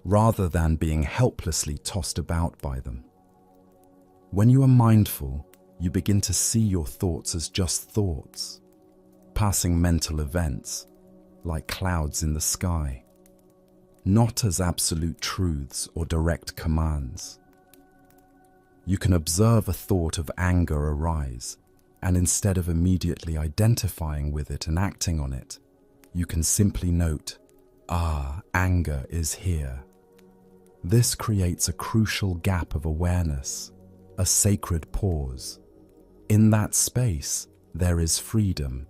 rather than being helplessly tossed about by them. When you are mindful, you begin to see your thoughts as just thoughts, passing mental events, like clouds in the sky, not as absolute truths or direct commands. You can observe a thought of anger arise, and instead of immediately identifying with it and acting on it, you can simply note, anger is here. This creates a crucial gap of awareness, a sacred pause. In that space, there is freedom.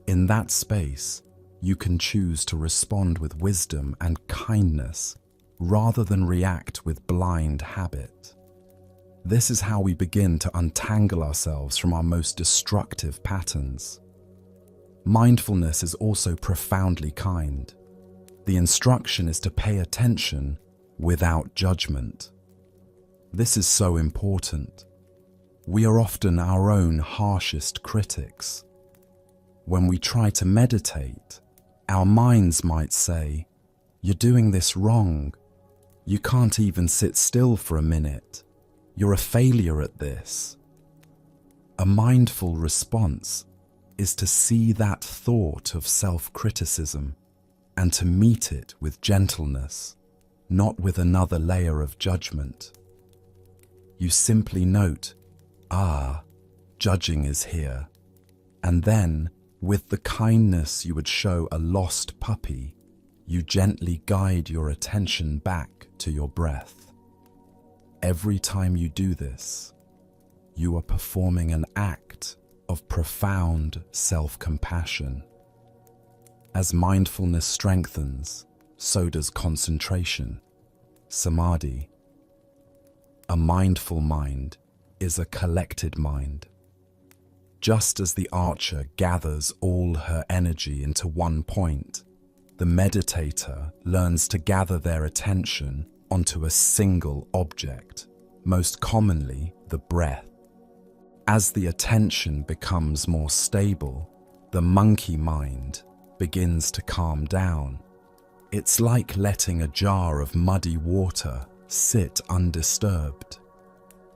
In that space, you can choose to respond with wisdom and kindness rather than react with blind habit. This is how we begin to untangle ourselves from our most destructive patterns. Mindfulness is also profoundly kind. The instruction is to pay attention without judgment. This is so important. We are often our own harshest critics. When we try to meditate, our minds might say, "You're doing this wrong. You can't even sit still for a minute. You're a failure at this." A mindful response is to see that thought of self-criticism and to meet it with gentleness, not with another layer of judgment. You simply note, judging is here, and then, with the kindness you would show a lost puppy, you gently guide your attention back to your breath. Every time you do this, you are performing an act of profound self-compassion. As mindfulness strengthens, so does concentration, samadhi. A mindful mind is a collected mind. Just as the archer gathers all her energy into one point, the meditator learns to gather their attention onto a single object, most commonly the breath. As the attention becomes more stable, the monkey mind begins to calm down. It's like letting a jar of muddy water sit undisturbed.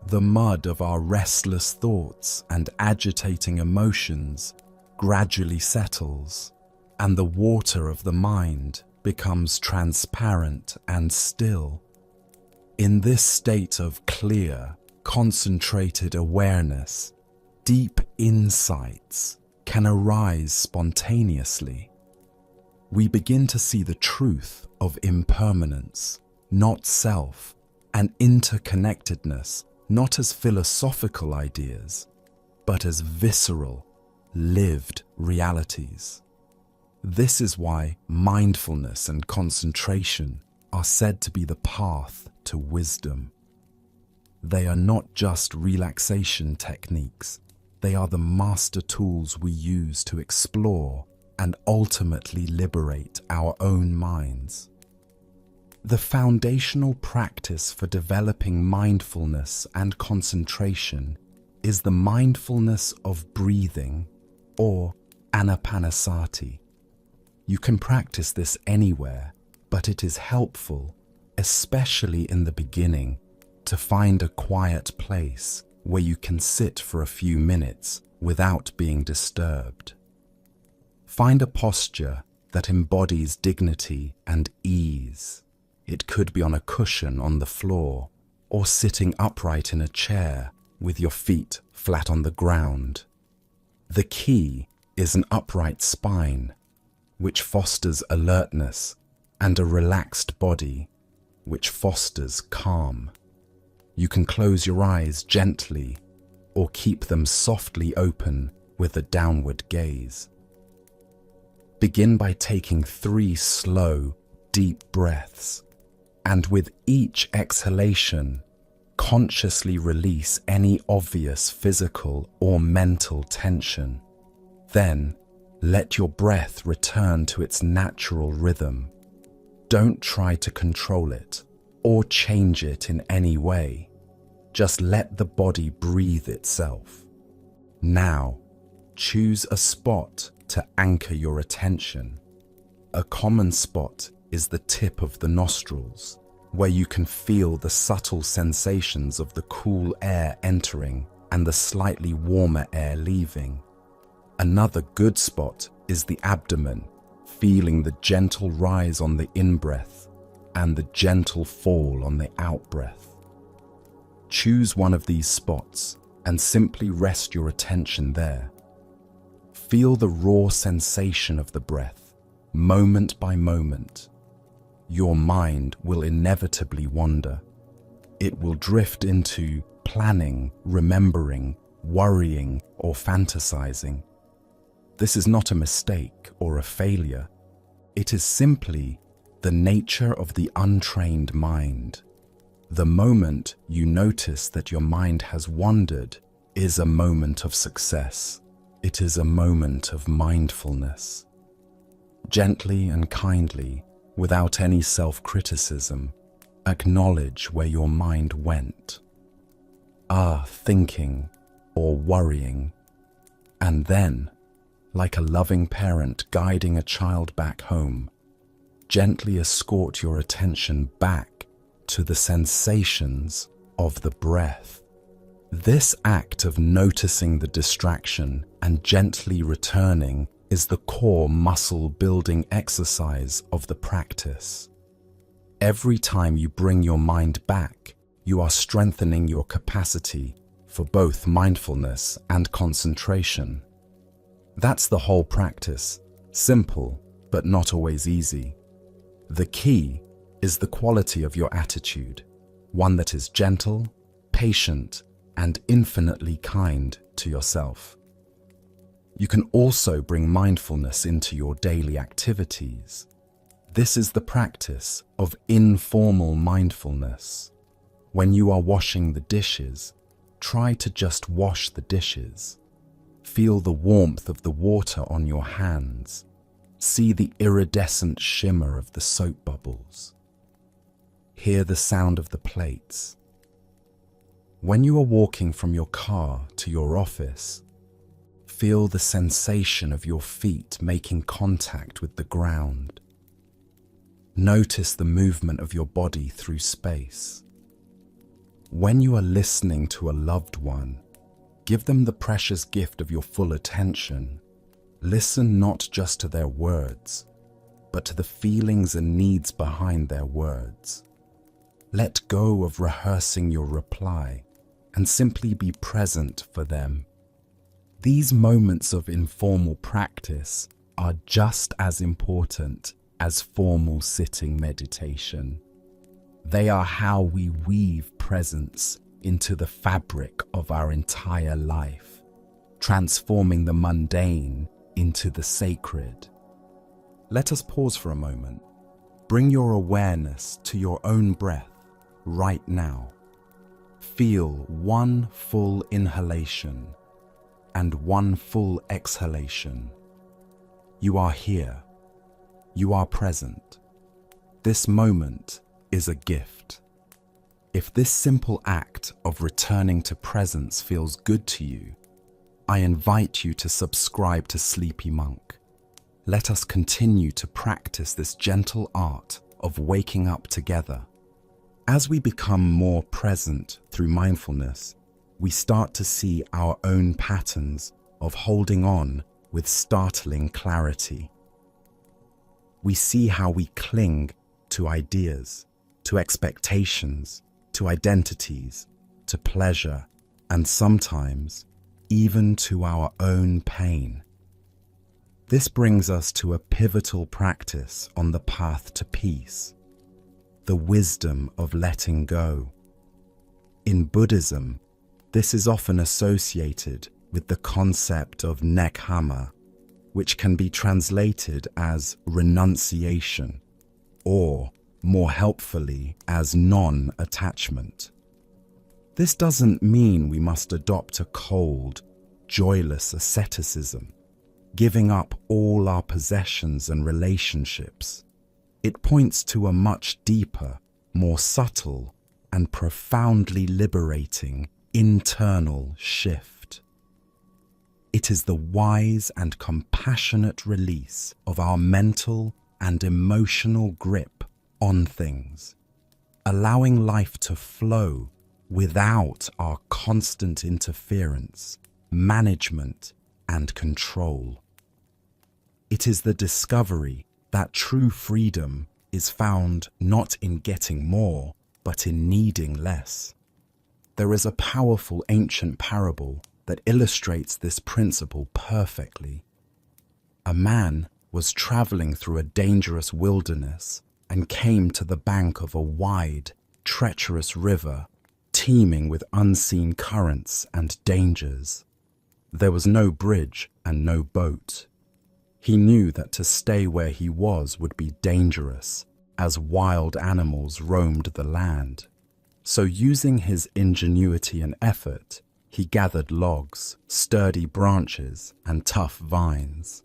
The mud of our restless thoughts and agitating emotions gradually settles, and the water of the mind becomes transparent and still. In this state of clear, concentrated awareness, deep insights can arise spontaneously. We begin to see the truth of impermanence, not self, and interconnectedness, not as philosophical ideas, but as visceral, lived realities. This is why mindfulness and concentration are said to be the path to wisdom. They are not just relaxation techniques, they are the master tools we use to explore and ultimately liberate our own minds. The foundational practice for developing mindfulness and concentration is the mindfulness of breathing, or anapanasati. You can practice this anywhere, but it is helpful, especially in the beginning, to find a quiet place where you can sit for a few minutes without being disturbed. Find a posture that embodies dignity and ease. It could be on a cushion on the floor, or sitting upright in a chair with your feet flat on the ground. The key is an upright spine, which fosters alertness, and a relaxed body, which fosters calm. You can close your eyes gently or keep them softly open with a downward gaze. Begin by taking 3 slow, deep breaths, and with each exhalation, consciously release any obvious physical or mental tension. Then, let your breath return to its natural rhythm. Don't try to control it or change it in any way. Just let the body breathe itself. Now, choose a spot to anchor your attention. A common spot is the tip of the nostrils, where you can feel the subtle sensations of the cool air entering and the slightly warmer air leaving. Another good spot is the abdomen, feeling the gentle rise on the in-breath and the gentle fall on the out-breath. Choose one of these spots and simply rest your attention there. Feel the raw sensation of the breath, moment by moment. Your mind will inevitably wander. It will drift into planning, remembering, worrying, or fantasizing. This is not a mistake or a failure. It is simply the nature of the untrained mind. The moment you notice that your mind has wandered is a moment of success. It is a moment of mindfulness. Gently and kindly, without any self-criticism, acknowledge where your mind went. Thinking or worrying. And then, like a loving parent guiding a child back home, gently escort your attention back to the sensations of the breath. This act of noticing the distraction and gently returning is the core muscle-building exercise of the practice. Every time you bring your mind back, you are strengthening your capacity for both mindfulness and concentration. That's the whole practice, simple but not always easy. The key is the quality of your attitude, one that is gentle, patient, and infinitely kind to yourself. You can also bring mindfulness into your daily activities. This is the practice of informal mindfulness. When you are washing the dishes, try to just wash the dishes. Feel the warmth of the water on your hands. See the iridescent shimmer of the soap bubbles. Hear the sound of the plates. When you are walking from your car to your office, feel the sensation of your feet making contact with the ground. Notice the movement of your body through space. When you are listening to a loved one, give them the precious gift of your full attention. Listen not just to their words, but to the feelings and needs behind their words. Let go of rehearsing your reply and simply be present for them. These moments of informal practice are just as important as formal sitting meditation. They are how we weave presence into the fabric of our entire life, transforming the mundane into the sacred. Let us pause for a moment. Bring your awareness to your own breath right now. Feel one full inhalation and one full exhalation. You are here. You are present. This moment is a gift. If this simple act of returning to presence feels good to you, I invite you to subscribe to Sleepy Monk. Let us continue to practice this gentle art of waking up together. As we become more present through mindfulness, we start to see our own patterns of holding on with startling clarity. We see how we cling to ideas, to expectations, to identities, to pleasure, and sometimes even to our own pain. This brings us to a pivotal practice on the path to peace, the wisdom of letting go. In Buddhism, this is often associated with the concept of nekkhamma, which can be translated as renunciation, or more helpfully as non-attachment. This doesn't mean we must adopt a cold, joyless asceticism, giving up all our possessions and relationships. It points to a much deeper, more subtle, and profoundly liberating internal shift. It is the wise and compassionate release of our mental and emotional grip on things, allowing life to flow without our constant interference, management, and control. It is the discovery that true freedom is found not in getting more, but in needing less. There is a powerful ancient parable that illustrates this principle perfectly. A man was traveling through a dangerous wilderness and came to the bank of a wide, treacherous river teeming with unseen currents and dangers. There was no bridge and no boat. He knew that to stay where he was would be dangerous, as wild animals roamed the land. So using his ingenuity and effort, he gathered logs, sturdy branches, and tough vines.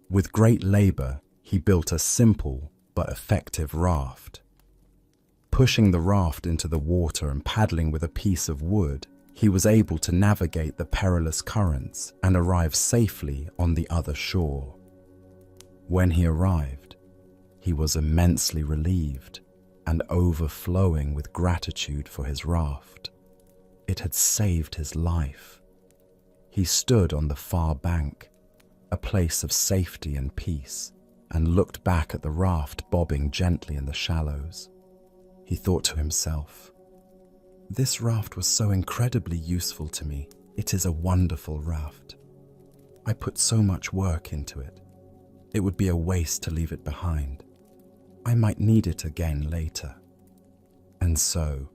With great labor, he built a simple but effective raft. Pushing the raft into the water and paddling with a piece of wood, he was able to navigate the perilous currents and arrive safely on the other shore. When he arrived, he was immensely relieved and overflowing with gratitude for his raft. It had saved his life. He stood on the far bank, a place of safety and peace, and looked back at the raft bobbing gently in the shallows. He thought to himself, "This raft was so incredibly useful to me. It is a wonderful raft. I put so much work into it. It would be a waste to leave it behind. I might need it again later." And so,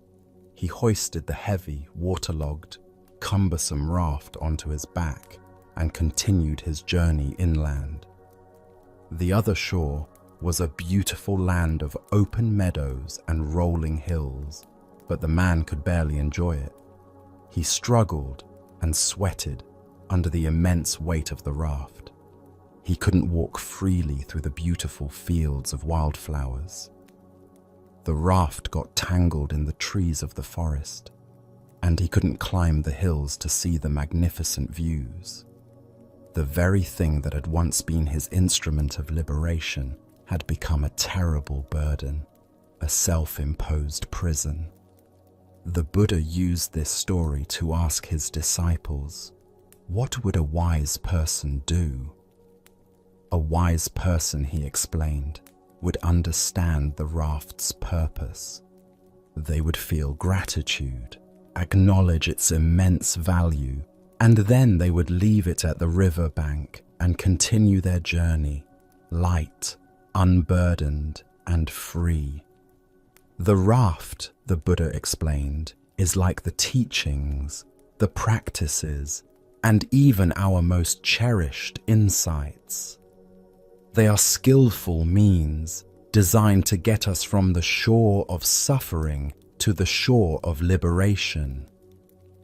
he hoisted the heavy, waterlogged, cumbersome raft onto his back and continued his journey inland. The other shore was a beautiful land of open meadows and rolling hills, but the man could barely enjoy it. He struggled and sweated under the immense weight of the raft. He couldn't walk freely through the beautiful fields of wildflowers. the raft got tangled in the trees of the forest, and he couldn't climb the hills to see the magnificent views. The very thing that had once been his instrument of liberation had become a terrible burden, a self-imposed prison. The Buddha used this story to ask his disciples, what would a wise person do? A wise person, he explained, would understand the raft's purpose. They would feel gratitude, acknowledge its immense value, and then they would leave it at the river bank and continue their journey, light, unburdened, and free. The raft, the Buddha explained, is like the teachings, the practices, and even our most cherished insights. They are skillful means designed to get us from the shore of suffering to the shore of liberation.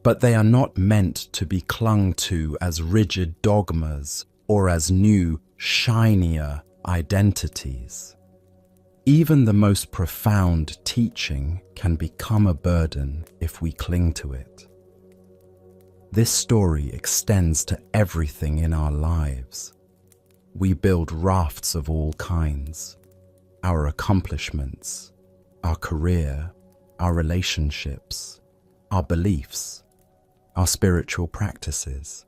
But they are not meant to be clung to as rigid dogmas or as new, shinier identities. Even the most profound teaching can become a burden if we cling to it. This story extends to everything in our lives. We build rafts of all kinds: our accomplishments, our career, our relationships, our beliefs, our spiritual practices.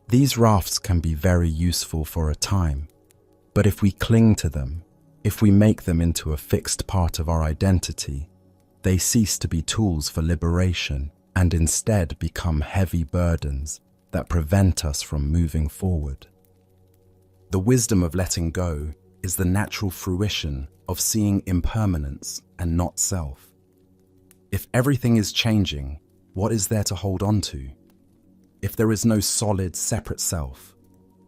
These rafts can be very useful for a time, but if we cling to them, if we make them into a fixed part of our identity, they cease to be tools for liberation and instead become heavy burdens that prevent us from moving forward. The wisdom of letting go is the natural fruition of seeing impermanence and not self. If everything is changing, what is there to hold on to? If there is no solid, separate self,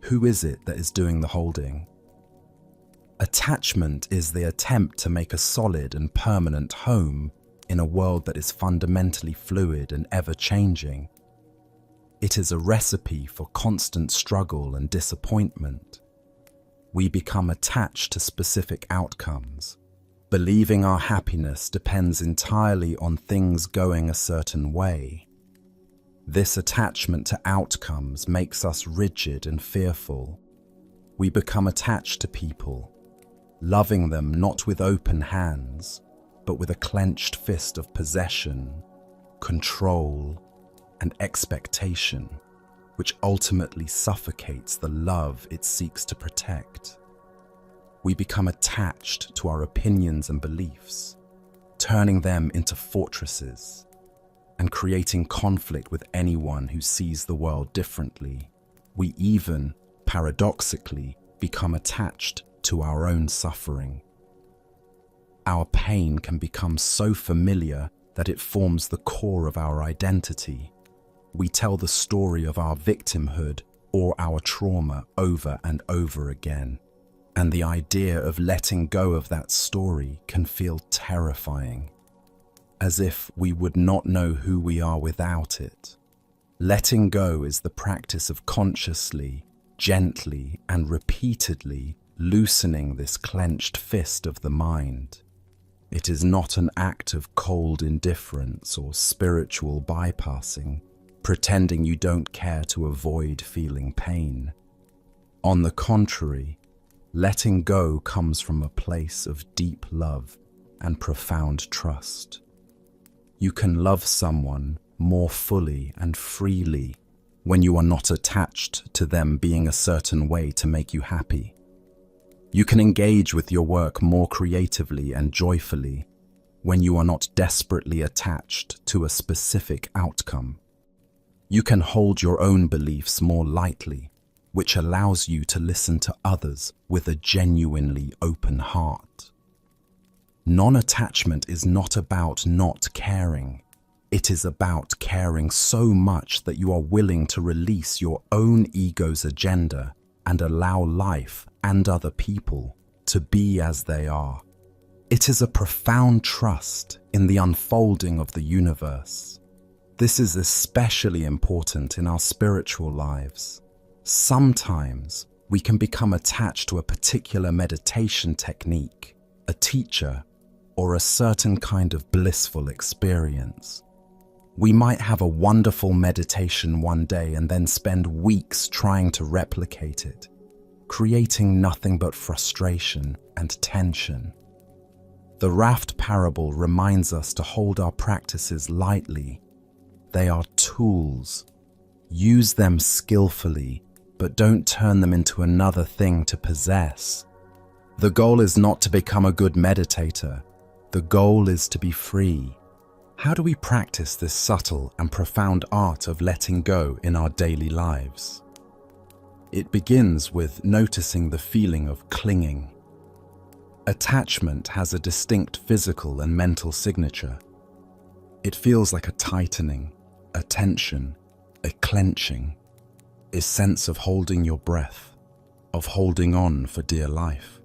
who is it that is doing the holding? Attachment is the attempt to make a solid and permanent home in a world that is fundamentally fluid and ever-changing. It is a recipe for constant struggle and disappointment. We become attached to specific outcomes, believing our happiness depends entirely on things going a certain way. This attachment to outcomes makes us rigid and fearful. We become attached to people, loving them not with open hands, but with a clenched fist of possession, control, and expectation, which ultimately suffocates the love it seeks to protect. We become attached to our opinions and beliefs, turning them into fortresses and creating conflict with anyone who sees the world differently. We even, paradoxically, become attached to our own suffering. Our pain can become so familiar that it forms the core of our identity. We tell the story of our victimhood or our trauma over and over again, and the idea of letting go of that story can feel terrifying, as if we would not know who we are without it. Letting go is the practice of consciously, gently, and repeatedly loosening this clenched fist of the mind. It is not an act of cold indifference or spiritual bypassing, pretending you don't care to avoid feeling pain. On the contrary, letting go comes from a place of deep love and profound trust. You can love someone more fully and freely when you are not attached to them being a certain way to make you happy. You can engage with your work more creatively and joyfully when you are not desperately attached to a specific outcome. You can hold your own beliefs more lightly, which allows you to listen to others with a genuinely open heart. Non-attachment is not about not caring. It is about caring so much that you are willing to release your own ego's agenda and allow life and other people to be as they are. It is a profound trust in the unfolding of the universe. This is especially important in our spiritual lives. Sometimes we can become attached to a particular meditation technique, a teacher, or a certain kind of blissful experience. We might have a wonderful meditation one day and then spend weeks trying to replicate it, creating nothing but frustration and tension. The raft parable reminds us to hold our practices lightly. They are tools. Use them skillfully, but don't turn them into another thing to possess. The goal is not to become a good meditator. The goal is to be free. How do we practice this subtle and profound art of letting go in our daily lives? It begins with noticing the feeling of clinging. Attachment has a distinct physical and mental signature. It feels like a tightening, a tension, a clenching, a sense of holding your breath, of holding on for dear life.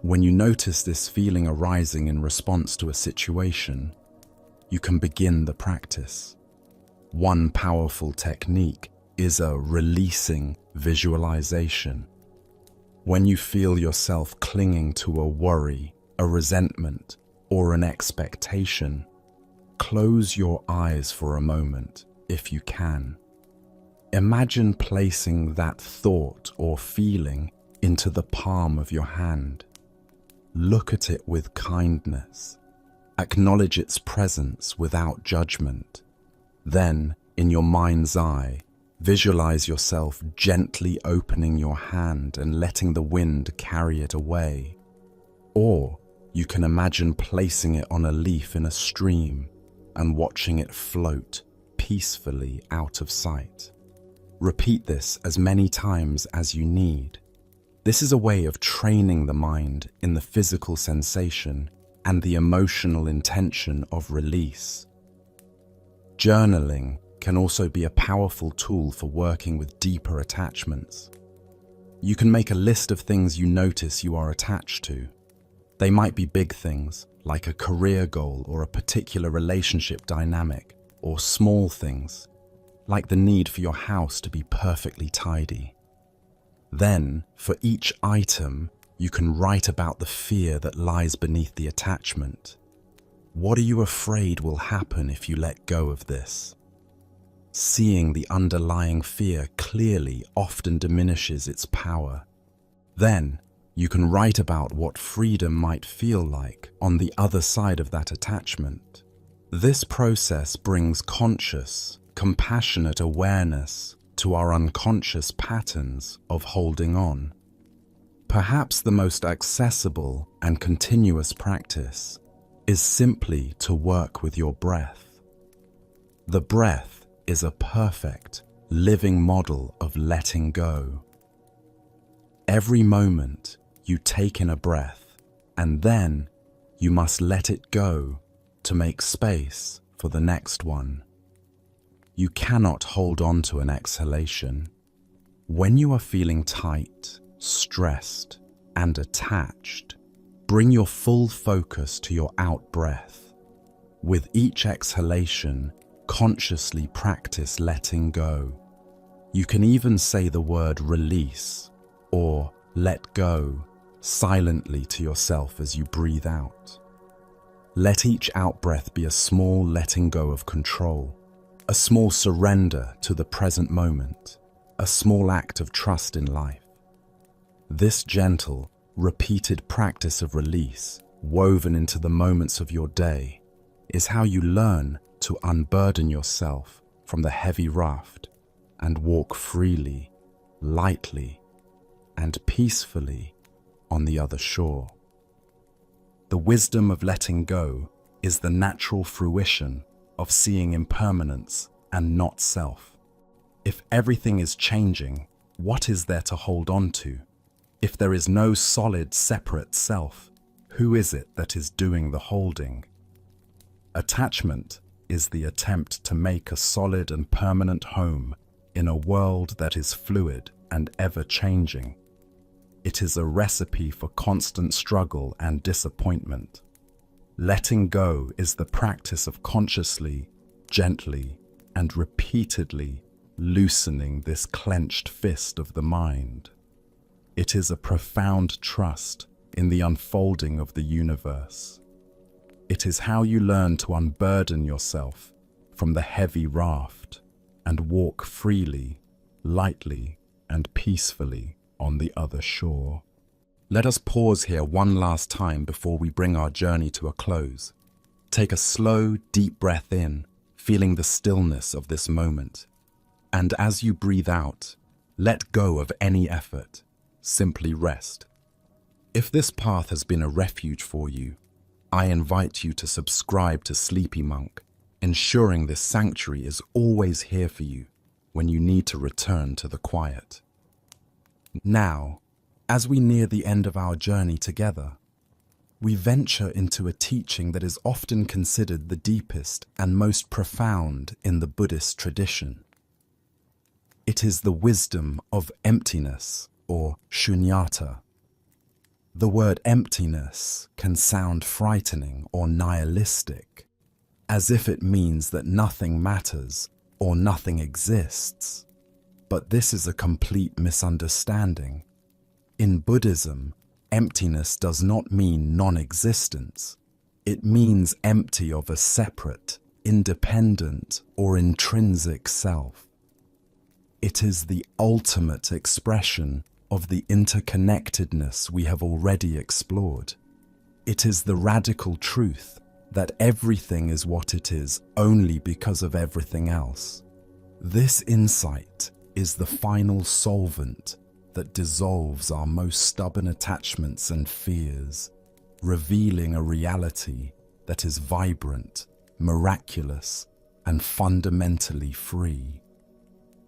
When you notice this feeling arising in response to a situation, you can begin the practice. One powerful technique is a releasing visualization. When you feel yourself clinging to a worry, a resentment, or an expectation, close your eyes for a moment, if you can. Imagine placing that thought or feeling into the palm of your hand. Look at it with kindness. Acknowledge its presence without judgment. Then, in your mind's eye, visualize yourself gently opening your hand and letting the wind carry it away. Or you can imagine placing it on a leaf in a stream and watching it float peacefully out of sight. Repeat this as many times as you need. This is a way of training the mind in the physical sensation and the emotional intention of release. Journaling can also be a powerful tool for working with deeper attachments. You can make a list of things you notice you are attached to. They might be big things, like a career goal or a particular relationship dynamic, or small things, like the need for your house to be perfectly tidy. Then, for each item, you can write about the fear that lies beneath the attachment. What are you afraid will happen if you let go of this? Seeing the underlying fear clearly often diminishes its power. Then, you can write about what freedom might feel like on the other side of that attachment. This process brings conscious, compassionate awareness to our unconscious patterns of holding on. Perhaps the most accessible and continuous practice is simply to work with your breath. The breath is a perfect, living model of letting go. Every moment you take in a breath, and then you must let it go to make space for the next one. You cannot hold on to an exhalation. When you are feeling tight, stressed, and attached, bring your full focus to your out-breath. With each exhalation, consciously practice letting go. You can even say the word release or let go silently to yourself as you breathe out. Let each out-breath be a small letting go of control, a small surrender to the present moment, a small act of trust in life. This gentle, repeated practice of release, woven into the moments of your day, is how you learn to unburden yourself from the heavy raft and walk freely, lightly, and peacefully on the other shore. The wisdom of letting go is the natural fruition of seeing impermanence and not self. If everything is changing, what is there to hold on to? If there is no solid, separate self, who is it that is doing the holding? Attachment is the attempt to make a solid and permanent home in a world that is fluid and ever-changing. It is a recipe for constant struggle and disappointment. Letting go is the practice of consciously, gently, and repeatedly loosening this clenched fist of the mind. It is a profound trust in the unfolding of the universe. It is how you learn to unburden yourself from the heavy raft and walk freely, lightly, and peacefully on the other shore. Let us pause here one last time before we bring our journey to a close. Take a slow, deep breath in, feeling the stillness of this moment. And as you breathe out, let go of any effort. Simply rest. If this path has been a refuge for you, I invite you to subscribe to Sleepy Monk, ensuring this sanctuary is always here for you when you need to return to the quiet. Now, as we near the end of our journey together, we venture into a teaching that is often considered the deepest and most profound in the Buddhist tradition. It is the wisdom of emptiness, or shunyata. The word emptiness can sound frightening or nihilistic, as if it means that nothing matters or nothing exists. But this is a complete misunderstanding. In Buddhism, emptiness does not mean non-existence. It means empty of a separate, independent, or intrinsic self. It is the ultimate expression of the interconnectedness we have already explored. It is the radical truth that everything is what it is only because of everything else. This insight is the final solvent that dissolves our most stubborn attachments and fears, revealing a reality that is vibrant, miraculous, and fundamentally free.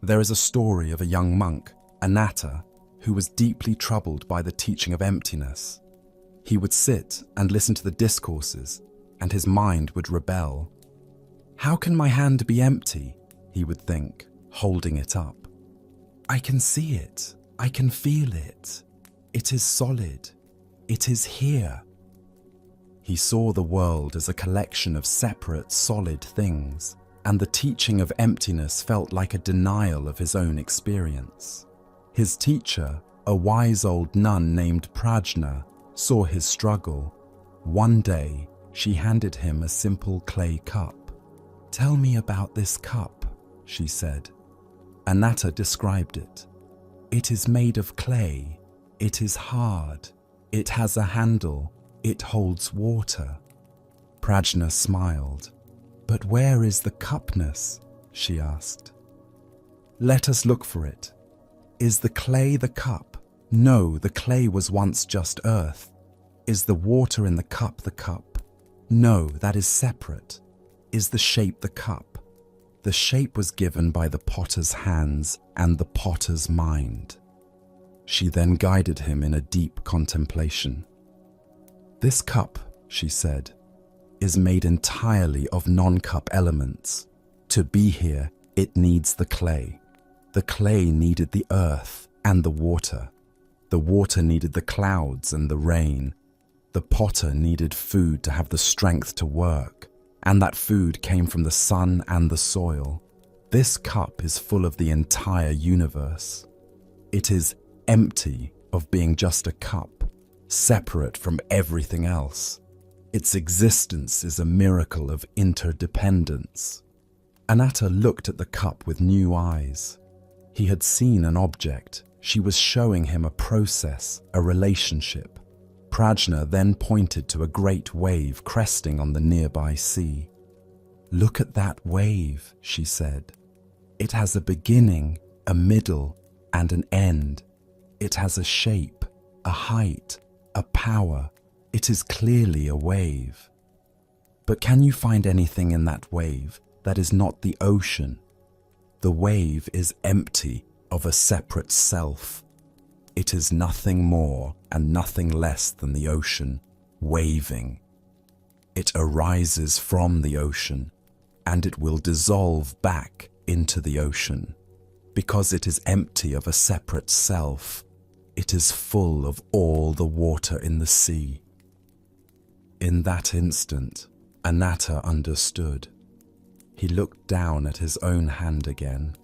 There is a story of a young monk, Anatta, who was deeply troubled by the teaching of emptiness. He would sit and listen to the discourses, and his mind would rebel. "How can my hand be empty?" he would think, holding it up. "I can see it. I can feel it. It is solid. It is here." He saw the world as a collection of separate, solid things, and the teaching of emptiness felt like a denial of his own experience. His teacher, a wise old nun named Prajna, saw his struggle. One day, she handed him a simple clay cup. "Tell me about this cup," she said. Anatta described it. "It is made of clay. It is hard. It has a handle. It holds water." Prajna smiled. "But where is the cupness?" she asked. "Let us look for it. Is the clay the cup? No, the clay was once just earth. Is the water in the cup? No, that is separate. Is the shape the cup? The shape was given by the potter's hands and the potter's mind." She then guided him in a deep contemplation. "This cup," she said, "is made entirely of non-cup elements. To be here, it needs the clay. The clay needed the earth and the water. The water needed the clouds and the rain. The potter needed food to have the strength to work, and that food came from the sun and the soil. This cup is full of the entire universe. It is empty of being just a cup, separate from everything else. Its existence is a miracle of interdependence." Anatta looked at the cup with new eyes. He had seen an object. She was showing him a process, a relationship. Prajna then pointed to a great wave cresting on the nearby sea. "Look at that wave," she said. "It has a beginning, a middle, and an end. It has a shape, a height, a power. It is clearly a wave. But can you find anything in that wave that is not the ocean? The wave is empty of a separate self. It is nothing more and nothing less than the ocean, waving. It arises from the ocean, and it will dissolve back into the ocean. Because it is empty of a separate self, it is full of all the water in the sea." In that instant, Anatta understood. He looked down at his own hand again.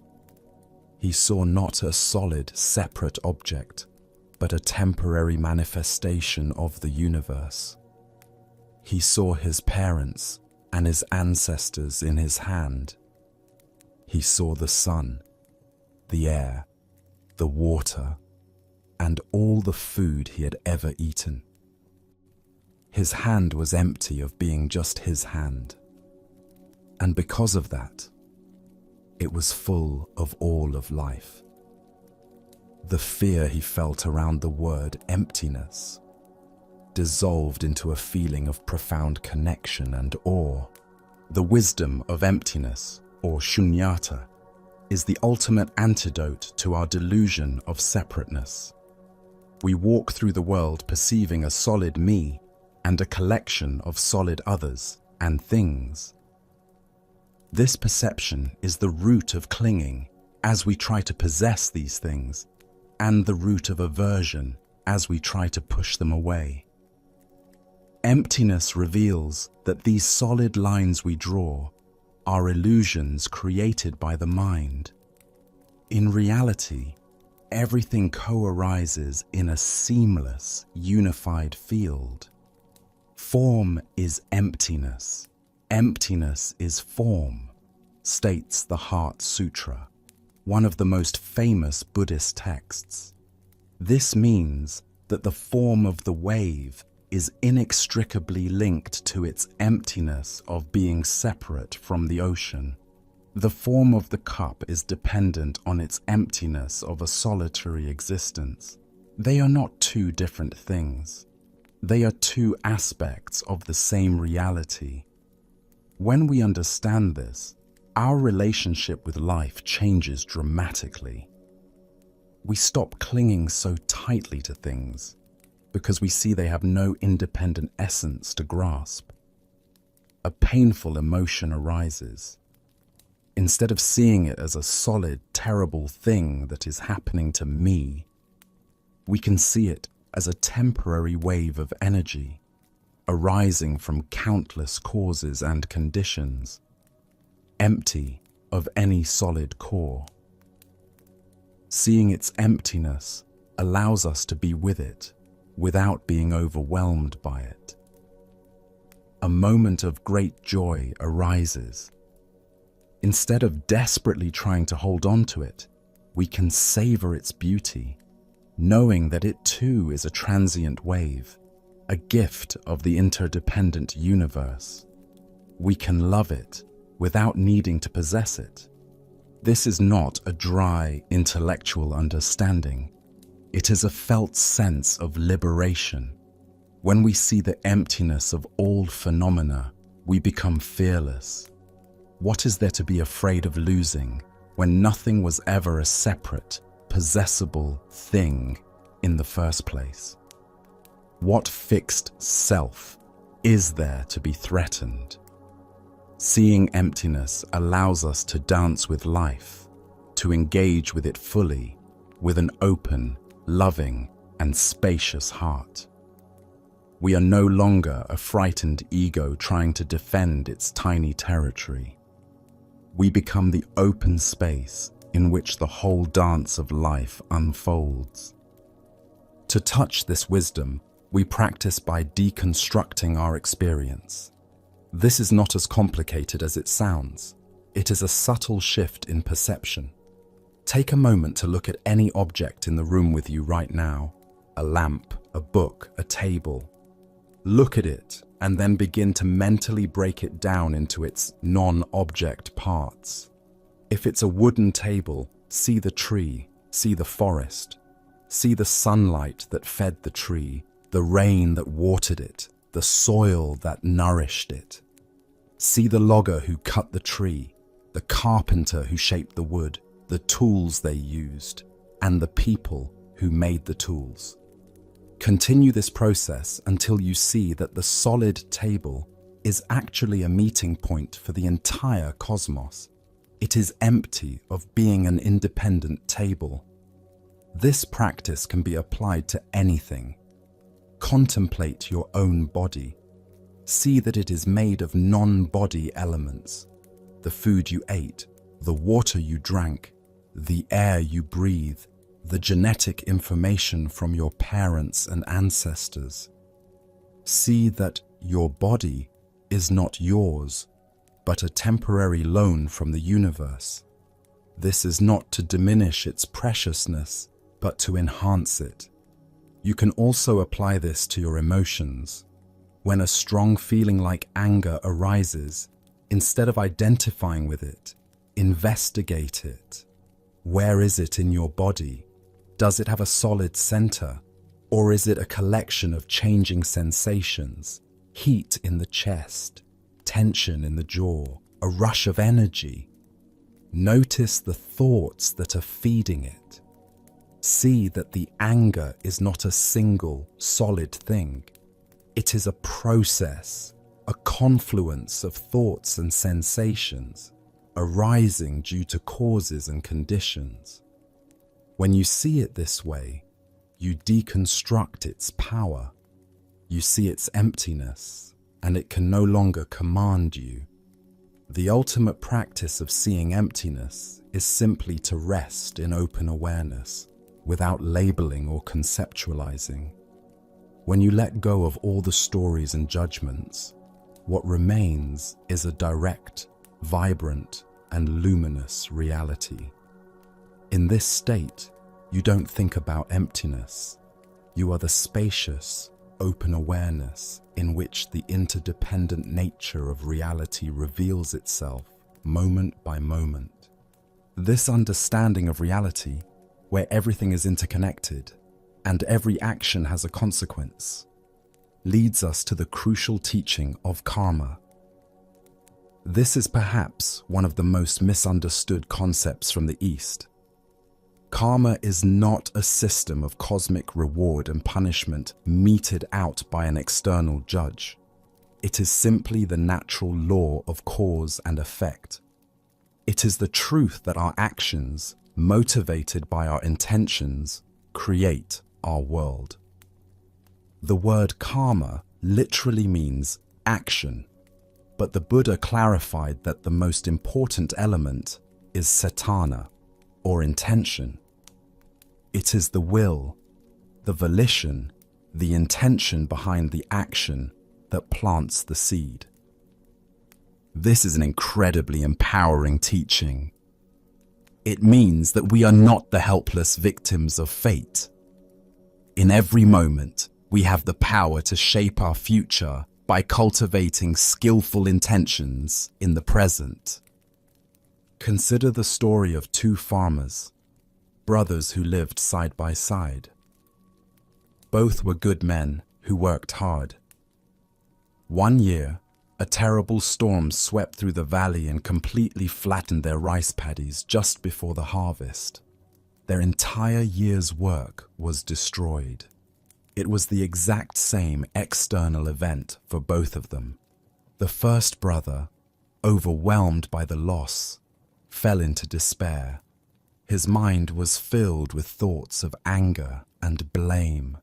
He saw not a solid, separate object, but a temporary manifestation of the universe. He saw his parents and his ancestors in his hand. He saw the sun, the air, the water, and all the food he had ever eaten. His hand was empty of being just his hand. And because of that, it was full of all of life. The fear he felt around the word emptiness dissolved into a feeling of profound connection and awe. The wisdom of emptiness, or shunyata, is the ultimate antidote to our delusion of separateness. We walk through the world perceiving a solid me and a collection of solid others and things. This perception is the root of clinging as we try to possess these things, and the root of aversion as we try to push them away. Emptiness reveals that these solid lines we draw are illusions created by the mind. In reality, everything co-arises in a seamless, unified field. Form is emptiness. Emptiness is form, states the Heart Sutra, one of the most famous Buddhist texts. This means that the form of the wave is inextricably linked to its emptiness of being separate from the ocean. The form of the cup is dependent on its emptiness of a solitary existence. They are not two different things. They are two aspects of the same reality. When we understand this, our relationship with life changes dramatically. We stop clinging so tightly to things because we see they have no independent essence to grasp. A painful emotion arises. Instead of seeing it as a solid, terrible thing that is happening to me, we can see it as a temporary wave of energy arising from countless causes and conditions, empty of any solid core. Seeing its emptiness allows us to be with it without being overwhelmed by it. A moment of great joy arises. Instead of desperately trying to hold on to it, we can savor its beauty, knowing that it too is a transient wave, a gift of the interdependent universe. We can love it without needing to possess it. This is not a dry, intellectual understanding. It is a felt sense of liberation. When we see the emptiness of all phenomena, we become fearless. What is there to be afraid of losing when nothing was ever a separate, possessible thing in the first place? What fixed self is there to be threatened? Seeing emptiness allows us to dance with life, to engage with it fully, with an open, loving, and spacious heart. We are no longer a frightened ego trying to defend its tiny territory. We become the open space in which the whole dance of life unfolds. To touch this wisdom, we practice by deconstructing our experience. This is not as complicated as it sounds. It is a subtle shift in perception. Take a moment to look at any object in the room with you right now: a lamp, a book, a table. Look at it and then begin to mentally break it down into its non-object parts. If it's a wooden table, see the tree, see the forest, see the sunlight that fed the tree, the rain that watered it, the soil that nourished it. See the logger who cut the tree, the carpenter who shaped the wood, the tools they used, and the people who made the tools. Continue this process until you see that the solid table is actually a meeting point for the entire cosmos. It is empty of being an independent table. This practice can be applied to anything. Contemplate your own body. See that it is made of non-body elements: the food you ate, the water you drank, the air you breathe, the genetic information from your parents and ancestors. See that your body is not yours, but a temporary loan from the universe. This is not to diminish its preciousness, but to enhance it. You can also apply this to your emotions. When a strong feeling like anger arises, instead of identifying with it, investigate it. Where is it in your body? Does it have a solid center, or is it a collection of changing sensations? Heat in the chest, tension in the jaw, a rush of energy. Notice the thoughts that are feeding it. See that the anger is not a single, solid thing. It is a process, a confluence of thoughts and sensations, arising due to causes and conditions. When you see it this way, you deconstruct its power. You see its emptiness, and it can no longer command you. The ultimate practice of seeing emptiness is simply to rest in open awareness, without labeling or conceptualizing. When you let go of all the stories and judgments, what remains is a direct, vibrant, and luminous reality. In this state, you don't think about emptiness. You are the spacious, open awareness in which the interdependent nature of reality reveals itself moment by moment. This understanding of reality, where everything is interconnected and every action has a consequence, leads us to the crucial teaching of karma. This is perhaps one of the most misunderstood concepts from the East. Karma is not a system of cosmic reward and punishment meted out by an external judge. It is simply the natural law of cause and effect. It is the truth that our actions, motivated by our intentions, create our world. The word karma literally means action, but the Buddha clarified that the most important element is cetana, or intention. It is the will, the volition, the intention behind the action that plants the seed. This is an incredibly empowering teaching. It means that we are not the helpless victims of fate. In every moment, we have the power to shape our future by cultivating skillful intentions in the present. Consider the story of two farmers, brothers who lived side by side. Both were good men who worked hard. One year, a terrible storm swept through the valley and completely flattened their rice paddies just before the harvest. Their entire year's work was destroyed. It was the exact same external event for both of them. The first brother, overwhelmed by the loss, fell into despair. His mind was filled with thoughts of anger and blame.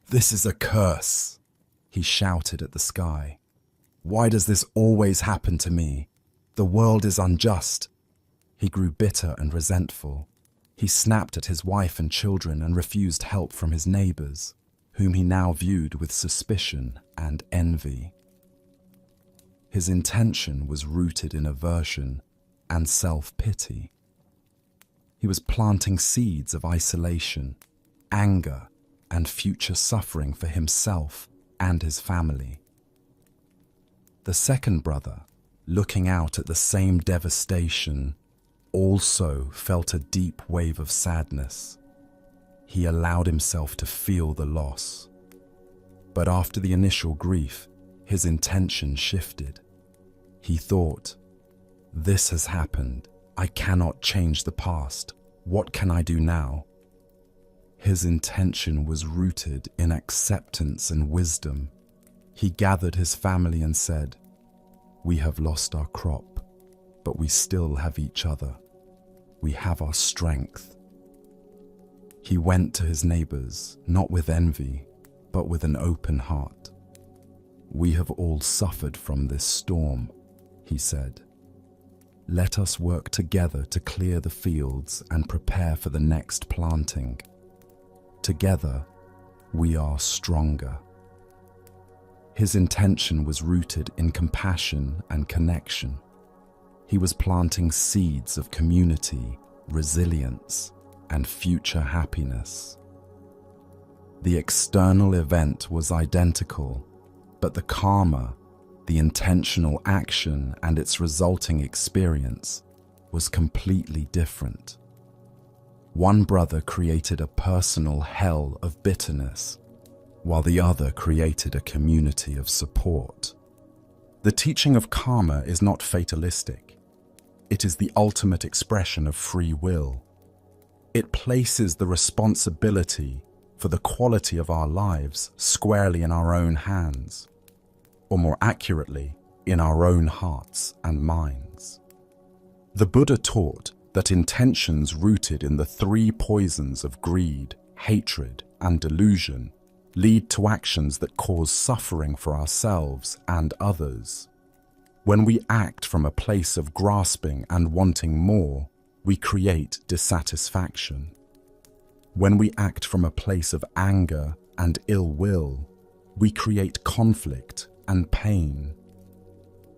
"This is a curse," he shouted at the sky. "Why does this always happen to me? The world is unjust." He grew bitter and resentful. He snapped at his wife and children and refused help from his neighbors, whom he now viewed with suspicion and envy. His intention was rooted in aversion and self-pity. He was planting seeds of isolation, anger, and future suffering for himself and his family. The second brother, looking out at the same devastation, also felt a deep wave of sadness. He allowed himself to feel the loss. But after the initial grief, his intention shifted. He thought, "This has happened. I cannot change the past. What can I do now?" His intention was rooted in acceptance and wisdom. He gathered his family and said, "We have lost our crop, but we still have each other. We have our strength." He went to his neighbors, not with envy, but with an open heart. "We have all suffered from this storm," he said. Let us work together to clear the fields and prepare for the next planting. Together, we are stronger. His intention was rooted in compassion and connection. He was planting seeds of community, resilience, and future happiness. The external event was identical, but the karma, the intentional action and its resulting experience was completely different. One brother created a personal hell of bitterness, while the other created a community of support. The teaching of karma is not fatalistic. It is the ultimate expression of free will. It places the responsibility for the quality of our lives squarely in our own hands, or more accurately, in our own hearts and minds. The Buddha taught that intentions rooted in the three poisons of greed, hatred, and delusion lead to actions that cause suffering for ourselves and others. When we act from a place of grasping and wanting more, we create dissatisfaction. When we act from a place of anger and ill will, we create conflict and pain.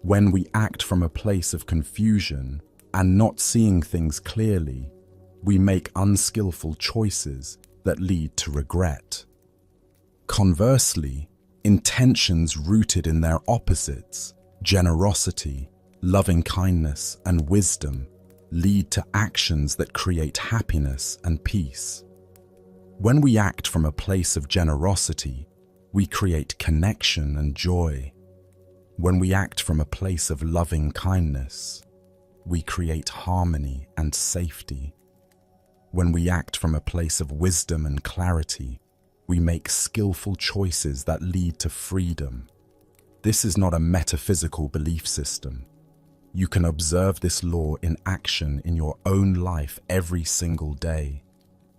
When we act from a place of confusion and not seeing things clearly, we make unskillful choices that lead to regret. Conversely, intentions rooted in their opposites, generosity, loving-kindness, and wisdom, lead to actions that create happiness and peace. When we act from a place of generosity, we create connection and joy. When we act from a place of loving-kindness, we create harmony and safety. When we act from a place of wisdom and clarity, we make skillful choices that lead to freedom. This is not a metaphysical belief system. You can observe this law in action in your own life every single day.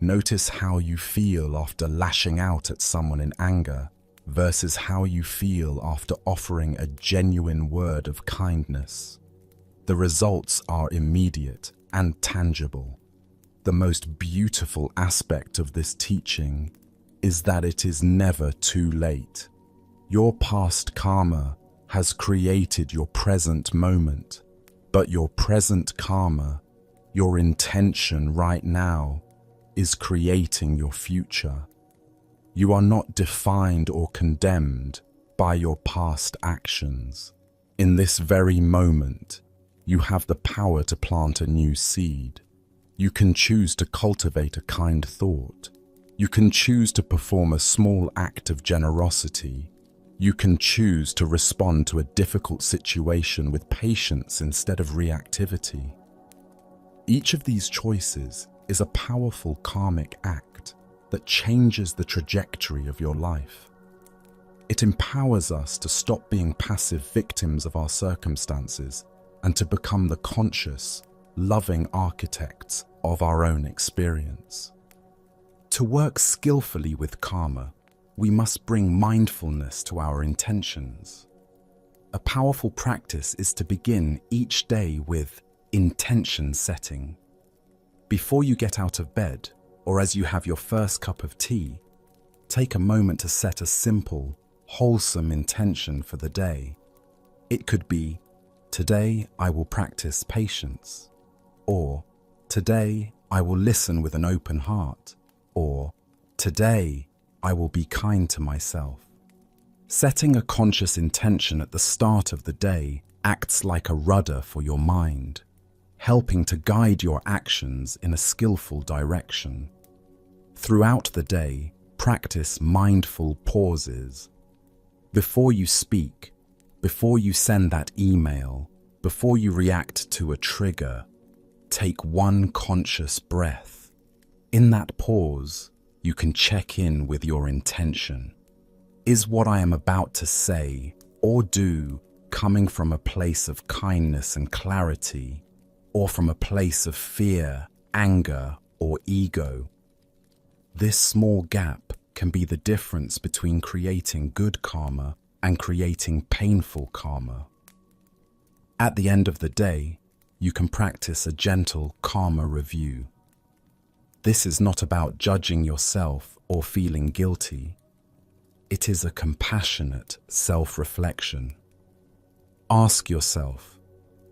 Notice how you feel after lashing out at someone in anger versus how you feel after offering a genuine word of kindness. The results are immediate and tangible. The most beautiful aspect of this teaching is that it is never too late. Your past karma has created your present moment, but your present karma, your intention right now, is creating your future. You are not defined or condemned by your past actions. In this very moment, you have the power to plant a new seed. You can choose to cultivate a kind thought. You can choose to perform a small act of generosity. You can choose to respond to a difficult situation with patience instead of reactivity. Each of these choices is a powerful karmic act that changes the trajectory of your life. It empowers us to stop being passive victims of our circumstances and to become the conscious, loving architects of our own experience. To work skillfully with karma, we must bring mindfulness to our intentions. A powerful practice is to begin each day with intention setting. Before you get out of bed, or as you have your first cup of tea, take a moment to set a simple, wholesome intention for the day. It could be, today I will practice patience, or today I will listen with an open heart, or today I will be kind to myself. Setting a conscious intention at the start of the day acts like a rudder for your mind, helping to guide your actions in a skillful direction. Throughout the day, practice mindful pauses. Before you speak, before you send that email, before you react to a trigger, take one conscious breath. In that pause, you can check in with your intention. Is what I am about to say or do coming from a place of kindness and clarity, or from a place of fear, anger, or ego? This small gap can be the difference between creating good karma and creating painful karma. At the end of the day, you can practice a gentle karma review. This is not about judging yourself or feeling guilty. It is a compassionate self-reflection. Ask yourself,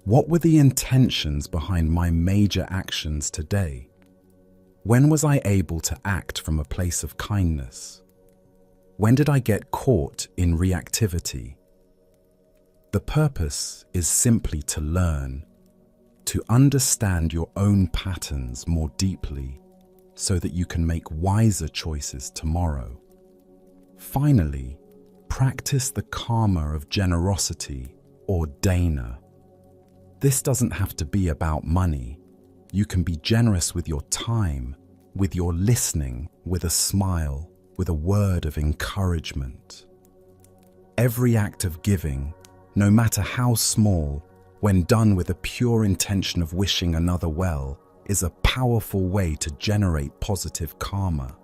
what were the intentions behind my major actions today? When was I able to act from a place of kindness? When did I get caught in reactivity? The purpose is simply to learn, to understand your own patterns more deeply so that you can make wiser choices tomorrow. Finally, practice the karma of generosity or dana. This doesn't have to be about money. You can be generous with your time, with your listening, with a smile, with a word of encouragement. Every act of giving, no matter how small, when done with a pure intention of wishing another well, is a powerful way to generate positive karma.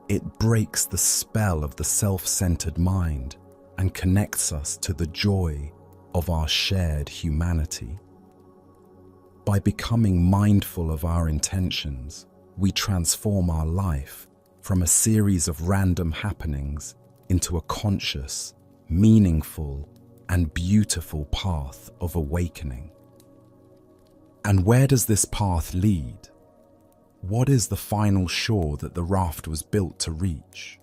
It breaks the spell of the self-centered mind and connects us to the joy of our shared humanity. By becoming mindful of our intentions, we transform our life from a series of random happenings into a conscious, meaningful, and beautiful path of awakening. And where does this path lead? What is the final shore that the raft was built to reach?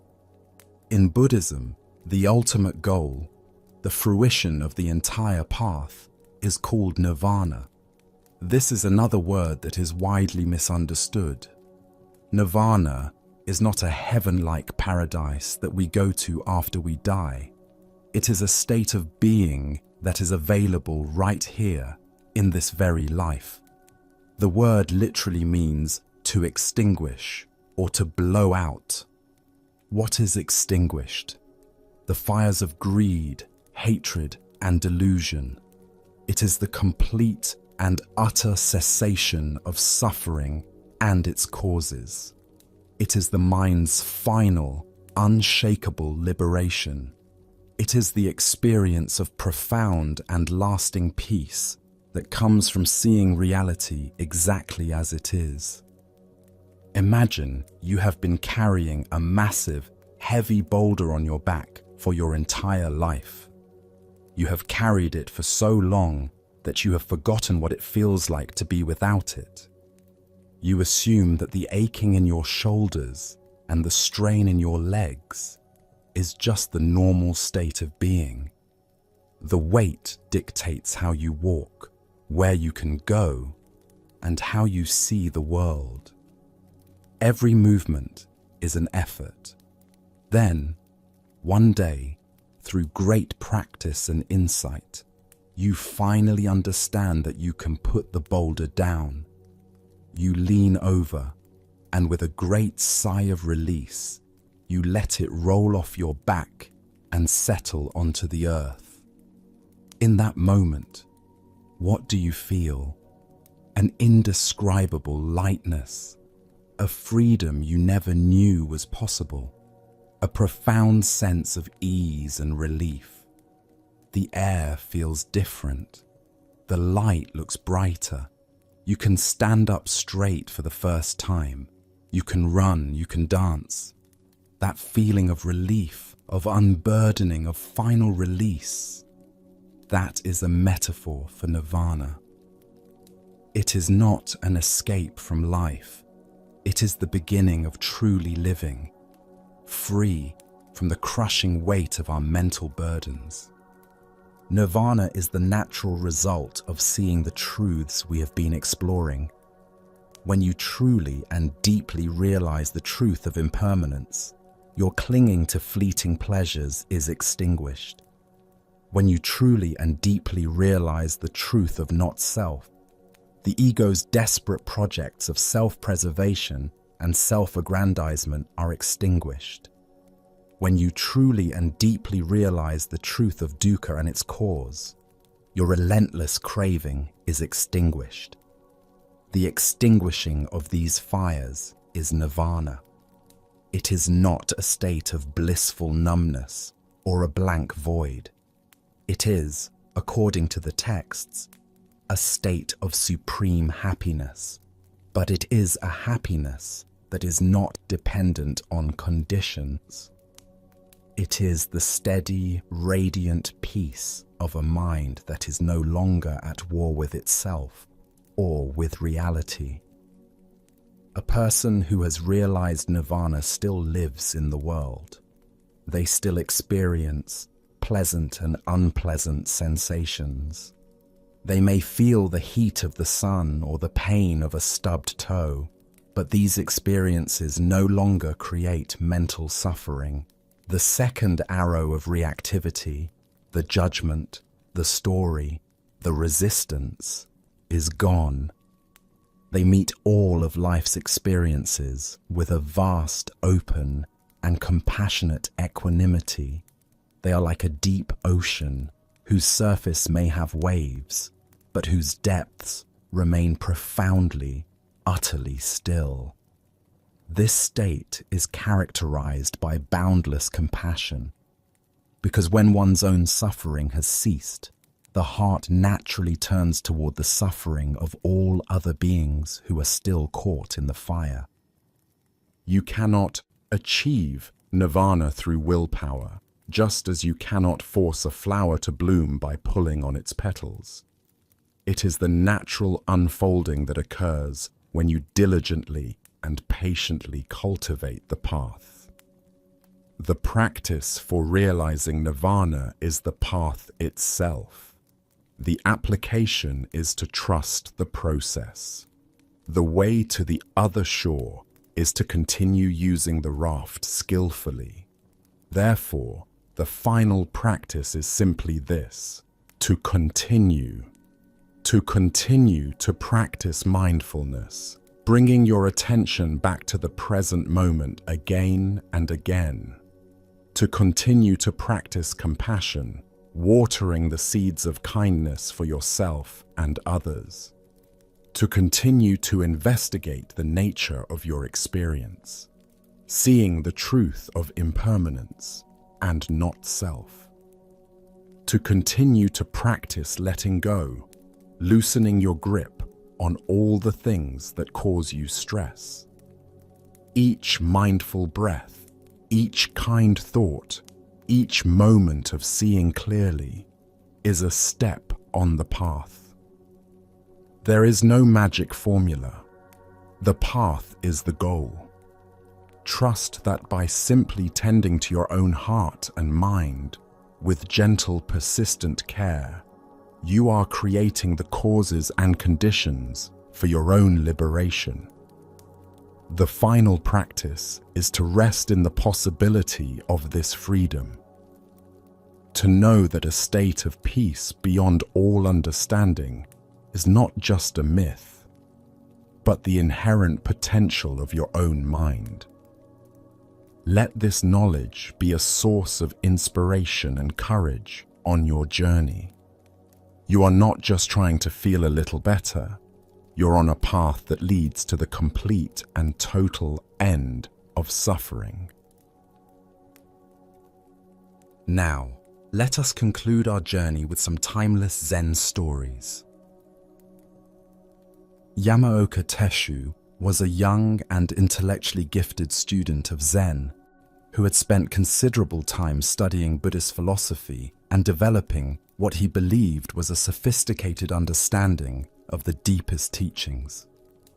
In Buddhism, the ultimate goal, the fruition of the entire path, is called nirvana. This is another word that is widely misunderstood. Nirvana is not a heaven-like paradise that we go to after we die. It is a state of being that is available right here in this very life. The word literally means to extinguish or to blow out. What is extinguished? The fires of greed, hatred, and delusion. It is the complete and utter cessation of suffering and its causes. It is the mind's final, unshakable liberation. It is the experience of profound and lasting peace that comes from seeing reality exactly as it is. Imagine you have been carrying a massive, heavy boulder on your back for your entire life. You have carried it for so long that you have forgotten what it feels like to be without it. You assume that the aching in your shoulders and the strain in your legs is just the normal state of being. The weight dictates how you walk, where you can go, and how you see the world. Every movement is an effort. Then, one day, through great practice and insight, you finally understand that you can put the boulder down. You lean over, and with a great sigh of release, you let it roll off your back and settle onto the earth. In that moment, what do you feel? An indescribable lightness, a freedom you never knew was possible, a profound sense of ease and relief. The air feels different. The light looks brighter. You can stand up straight for the first time. You can run, you can dance. That feeling of relief, of unburdening, of final release, that is a metaphor for nirvana. It is not an escape from life. It is the beginning of truly living, free from the crushing weight of our mental burdens. Nirvana is the natural result of seeing the truths we have been exploring. When you truly and deeply realize the truth of impermanence, your clinging to fleeting pleasures is extinguished. When you truly and deeply realize the truth of not self, the ego's desperate projects of self-preservation and self-aggrandizement are extinguished. When you truly and deeply realize the truth of dukkha and its cause, your relentless craving is extinguished. The extinguishing of these fires is nirvana. It is not a state of blissful numbness or a blank void. It is, according to the texts, a state of supreme happiness, but it is a happiness that is not dependent on conditions. It is the steady, radiant peace of a mind that is no longer at war with itself or with reality. A person who has realized nirvana still lives in the world. They still experience pleasant and unpleasant sensations. They may feel the heat of the sun or the pain of a stubbed toe, but these experiences no longer create mental suffering. The second arrow of reactivity, the judgment, the story, the resistance, is gone. They meet all of life's experiences with a vast, open, and compassionate equanimity. They are like a deep ocean whose surface may have waves, but whose depths remain profoundly, utterly still. This state is characterized by boundless compassion, because when one's own suffering has ceased, the heart naturally turns toward the suffering of all other beings who are still caught in the fire. You cannot achieve nirvana through willpower, just as you cannot force a flower to bloom by pulling on its petals. It is the natural unfolding that occurs when you diligently and patiently cultivate the path. The practice for realizing nirvana is the path itself. The application is to trust the process. The way to the other shore is to continue using the raft skillfully. Therefore, the final practice is simply this: to continue to practice mindfulness, bringing your attention back to the present moment again and again. To continue to practice compassion, watering the seeds of kindness for yourself and others. To continue to investigate the nature of your experience, seeing the truth of impermanence and not self. To continue to practice letting go, loosening your grip on all the things that cause you stress. Each mindful breath, each kind thought, each moment of seeing clearly is a step on the path. There is no magic formula. The path is the goal. Trust that by simply tending to your own heart and mind with gentle, persistent care, you are creating the causes and conditions for your own liberation. The final practice is to rest in the possibility of this freedom. To know that a state of peace beyond all understanding is not just a myth, but the inherent potential of your own mind. Let this knowledge be a source of inspiration and courage on your journey. You are not just trying to feel a little better. You're on a path that leads to the complete and total end of suffering. Now, let us conclude our journey with some timeless Zen stories. Yamaoka Teshu was a young and intellectually gifted student of Zen who had spent considerable time studying Buddhist philosophy and developing what he believed was a sophisticated understanding of the deepest teachings.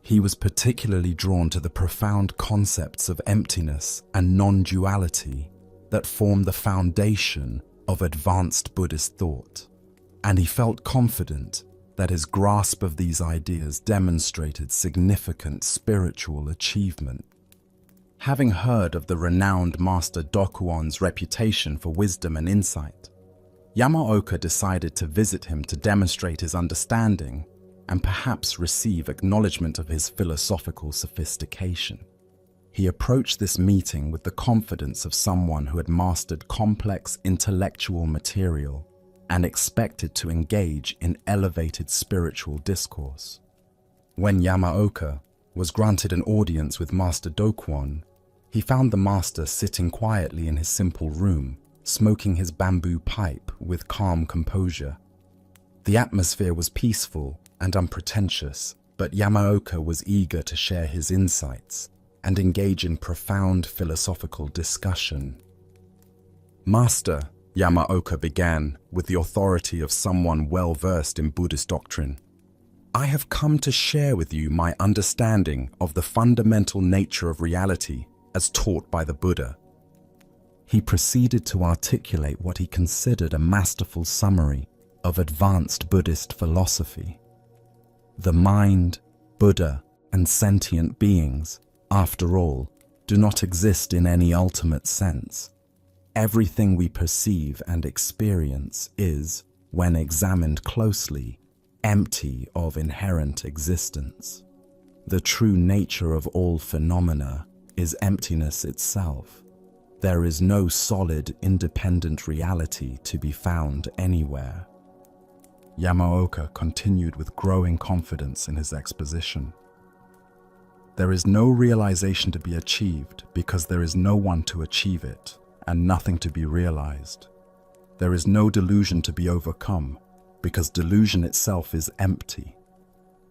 He was particularly drawn to the profound concepts of emptiness and non-duality that form the foundation of advanced Buddhist thought, and he felt confident that his grasp of these ideas demonstrated significant spiritual achievement. Having heard of the renowned Master Dokuon's reputation for wisdom and insight, Yamaoka decided to visit him to demonstrate his understanding and perhaps receive acknowledgement of his philosophical sophistication. He approached this meeting with the confidence of someone who had mastered complex intellectual material and expected to engage in elevated spiritual discourse. When Yamaoka was granted an audience with Master Dokuon, he found the master sitting quietly in his simple room, smoking his bamboo pipe with calm composure. The atmosphere was peaceful and unpretentious, but Yamaoka was eager to share his insights and engage in profound philosophical discussion. "Master," Yamaoka began with the authority of someone well-versed in Buddhist doctrine, "I have come to share with you my understanding of the fundamental nature of reality as taught by the Buddha." He proceeded to articulate what he considered a masterful summary of advanced Buddhist philosophy. The mind, Buddha, and sentient beings, after all, do not exist in any ultimate sense. Everything we perceive and experience is, when examined closely, empty of inherent existence. The true nature of all phenomena is emptiness itself. There is no solid, independent reality to be found anywhere. Yamaoka continued with growing confidence in his exposition. There is no realization to be achieved because there is no one to achieve it, and nothing to be realized. There is no delusion to be overcome because delusion itself is empty.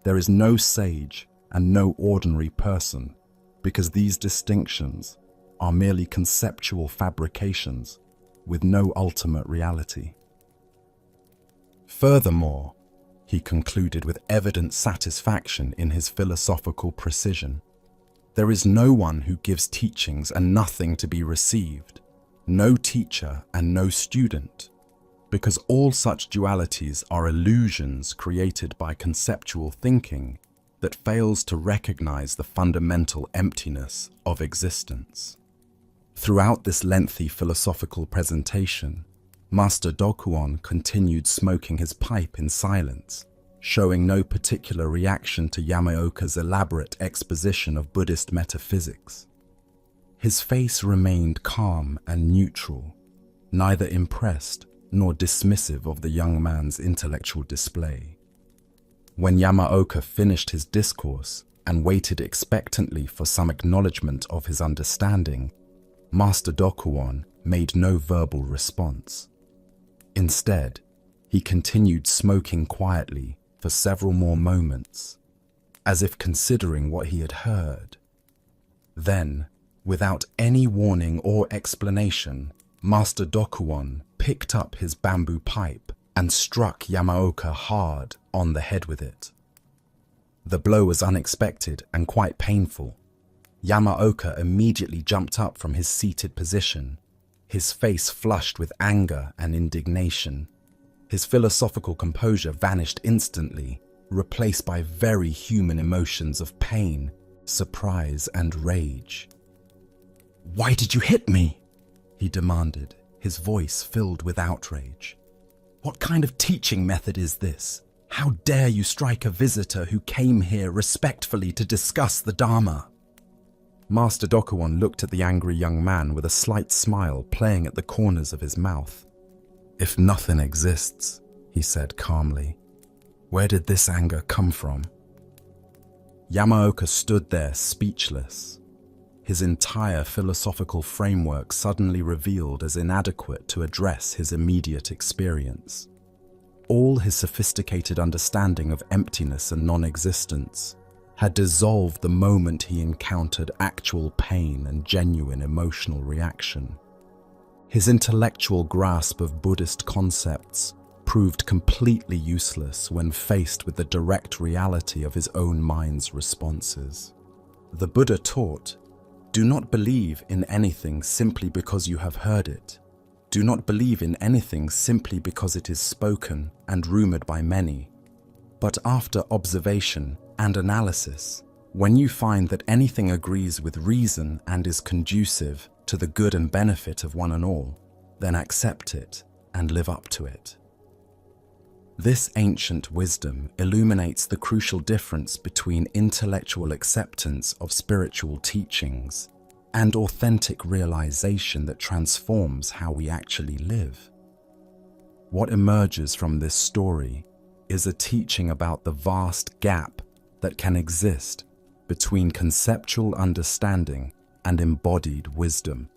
There is no sage and no ordinary person because these distinctions are merely conceptual fabrications with no ultimate reality. Furthermore, he concluded with evident satisfaction in his philosophical precision, there is no one who gives teachings and nothing to be received, no teacher and no student, because all such dualities are illusions created by conceptual thinking that fails to recognize the fundamental emptiness of existence. Throughout this lengthy philosophical presentation, Master Dokuon continued smoking his pipe in silence, showing no particular reaction to Yamaoka's elaborate exposition of Buddhist metaphysics. His face remained calm and neutral, neither impressed nor dismissive of the young man's intellectual display. When Yamaoka finished his discourse and waited expectantly for some acknowledgement of his understanding, Master Dokuon made no verbal response. Instead, he continued smoking quietly for several more moments, as if considering what he had heard. Then, without any warning or explanation, Master Dokuon picked up his bamboo pipe and struck Yamaoka hard on the head with it. The blow was unexpected and quite painful. Yamaoka immediately jumped up from his seated position, his face flushed with anger and indignation. His philosophical composure vanished instantly, replaced by very human emotions of pain, surprise, and rage. "Why did you hit me?" he demanded, his voice filled with outrage. "What kind of teaching method is this? How dare you strike a visitor who came here respectfully to discuss the Dharma?" Master Dokuon looked at the angry young man with a slight smile playing at the corners of his mouth. "If nothing exists," he said calmly, "where did this anger come from?" Yamaoka stood there speechless, his entire philosophical framework suddenly revealed as inadequate to address his immediate experience. All his sophisticated understanding of emptiness and non-existence had dissolved the moment he encountered actual pain and genuine emotional reaction. His intellectual grasp of Buddhist concepts proved completely useless when faced with the direct reality of his own mind's responses. The Buddha taught, "Do not believe in anything simply because you have heard it. Do not believe in anything simply because it is spoken and rumored by many. But after observation and analysis, when you find that anything agrees with reason and is conducive to the good and benefit of one and all, then accept it and live up to it." This ancient wisdom illuminates the crucial difference between intellectual acceptance of spiritual teachings and authentic realization that transforms how we actually live. What emerges from this story is a teaching about the vast gap that can exist between conceptual understanding and embodied wisdom.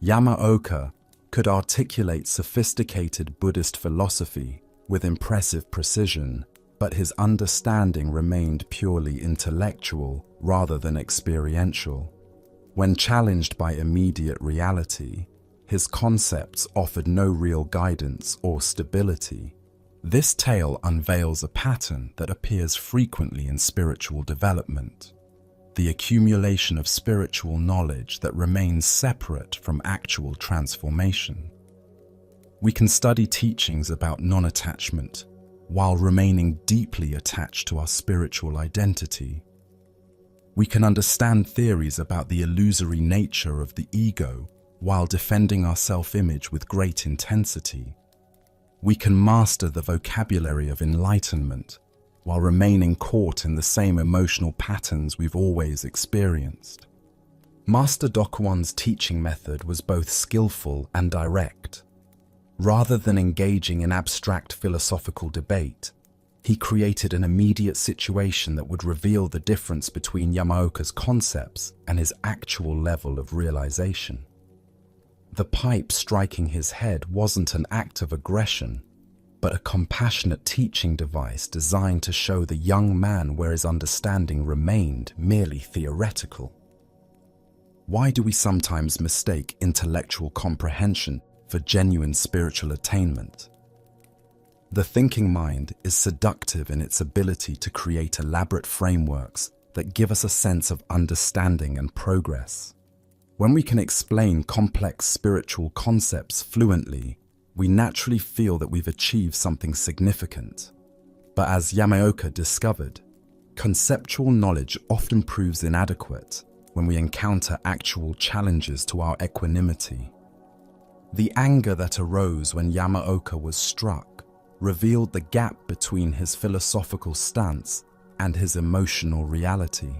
Yamaoka could articulate sophisticated Buddhist philosophy with impressive precision, but his understanding remained purely intellectual rather than experiential. When challenged by immediate reality, his concepts offered no real guidance or stability. This tale unveils a pattern that appears frequently in spiritual development: the accumulation of spiritual knowledge that remains separate from actual transformation. We can study teachings about non-attachment while remaining deeply attached to our spiritual identity. We can understand theories about the illusory nature of the ego while defending our self-image with great intensity. We can master the vocabulary of enlightenment while remaining caught in the same emotional patterns we've always experienced. Master Dokuan's teaching method was both skillful and direct. Rather than engaging in abstract philosophical debate, he created an immediate situation that would reveal the difference between Yamaoka's concepts and his actual level of realization. The pipe striking his head wasn't an act of aggression, but a compassionate teaching device designed to show the young man where his understanding remained merely theoretical. Why do we sometimes mistake intellectual comprehension for genuine spiritual attainment? The thinking mind is seductive in its ability to create elaborate frameworks that give us a sense of understanding and progress. When we can explain complex spiritual concepts fluently, we naturally feel that we've achieved something significant. But as Yamaoka discovered, conceptual knowledge often proves inadequate when we encounter actual challenges to our equanimity. The anger that arose when Yamaoka was struck revealed the gap between his philosophical stance and his emotional reality.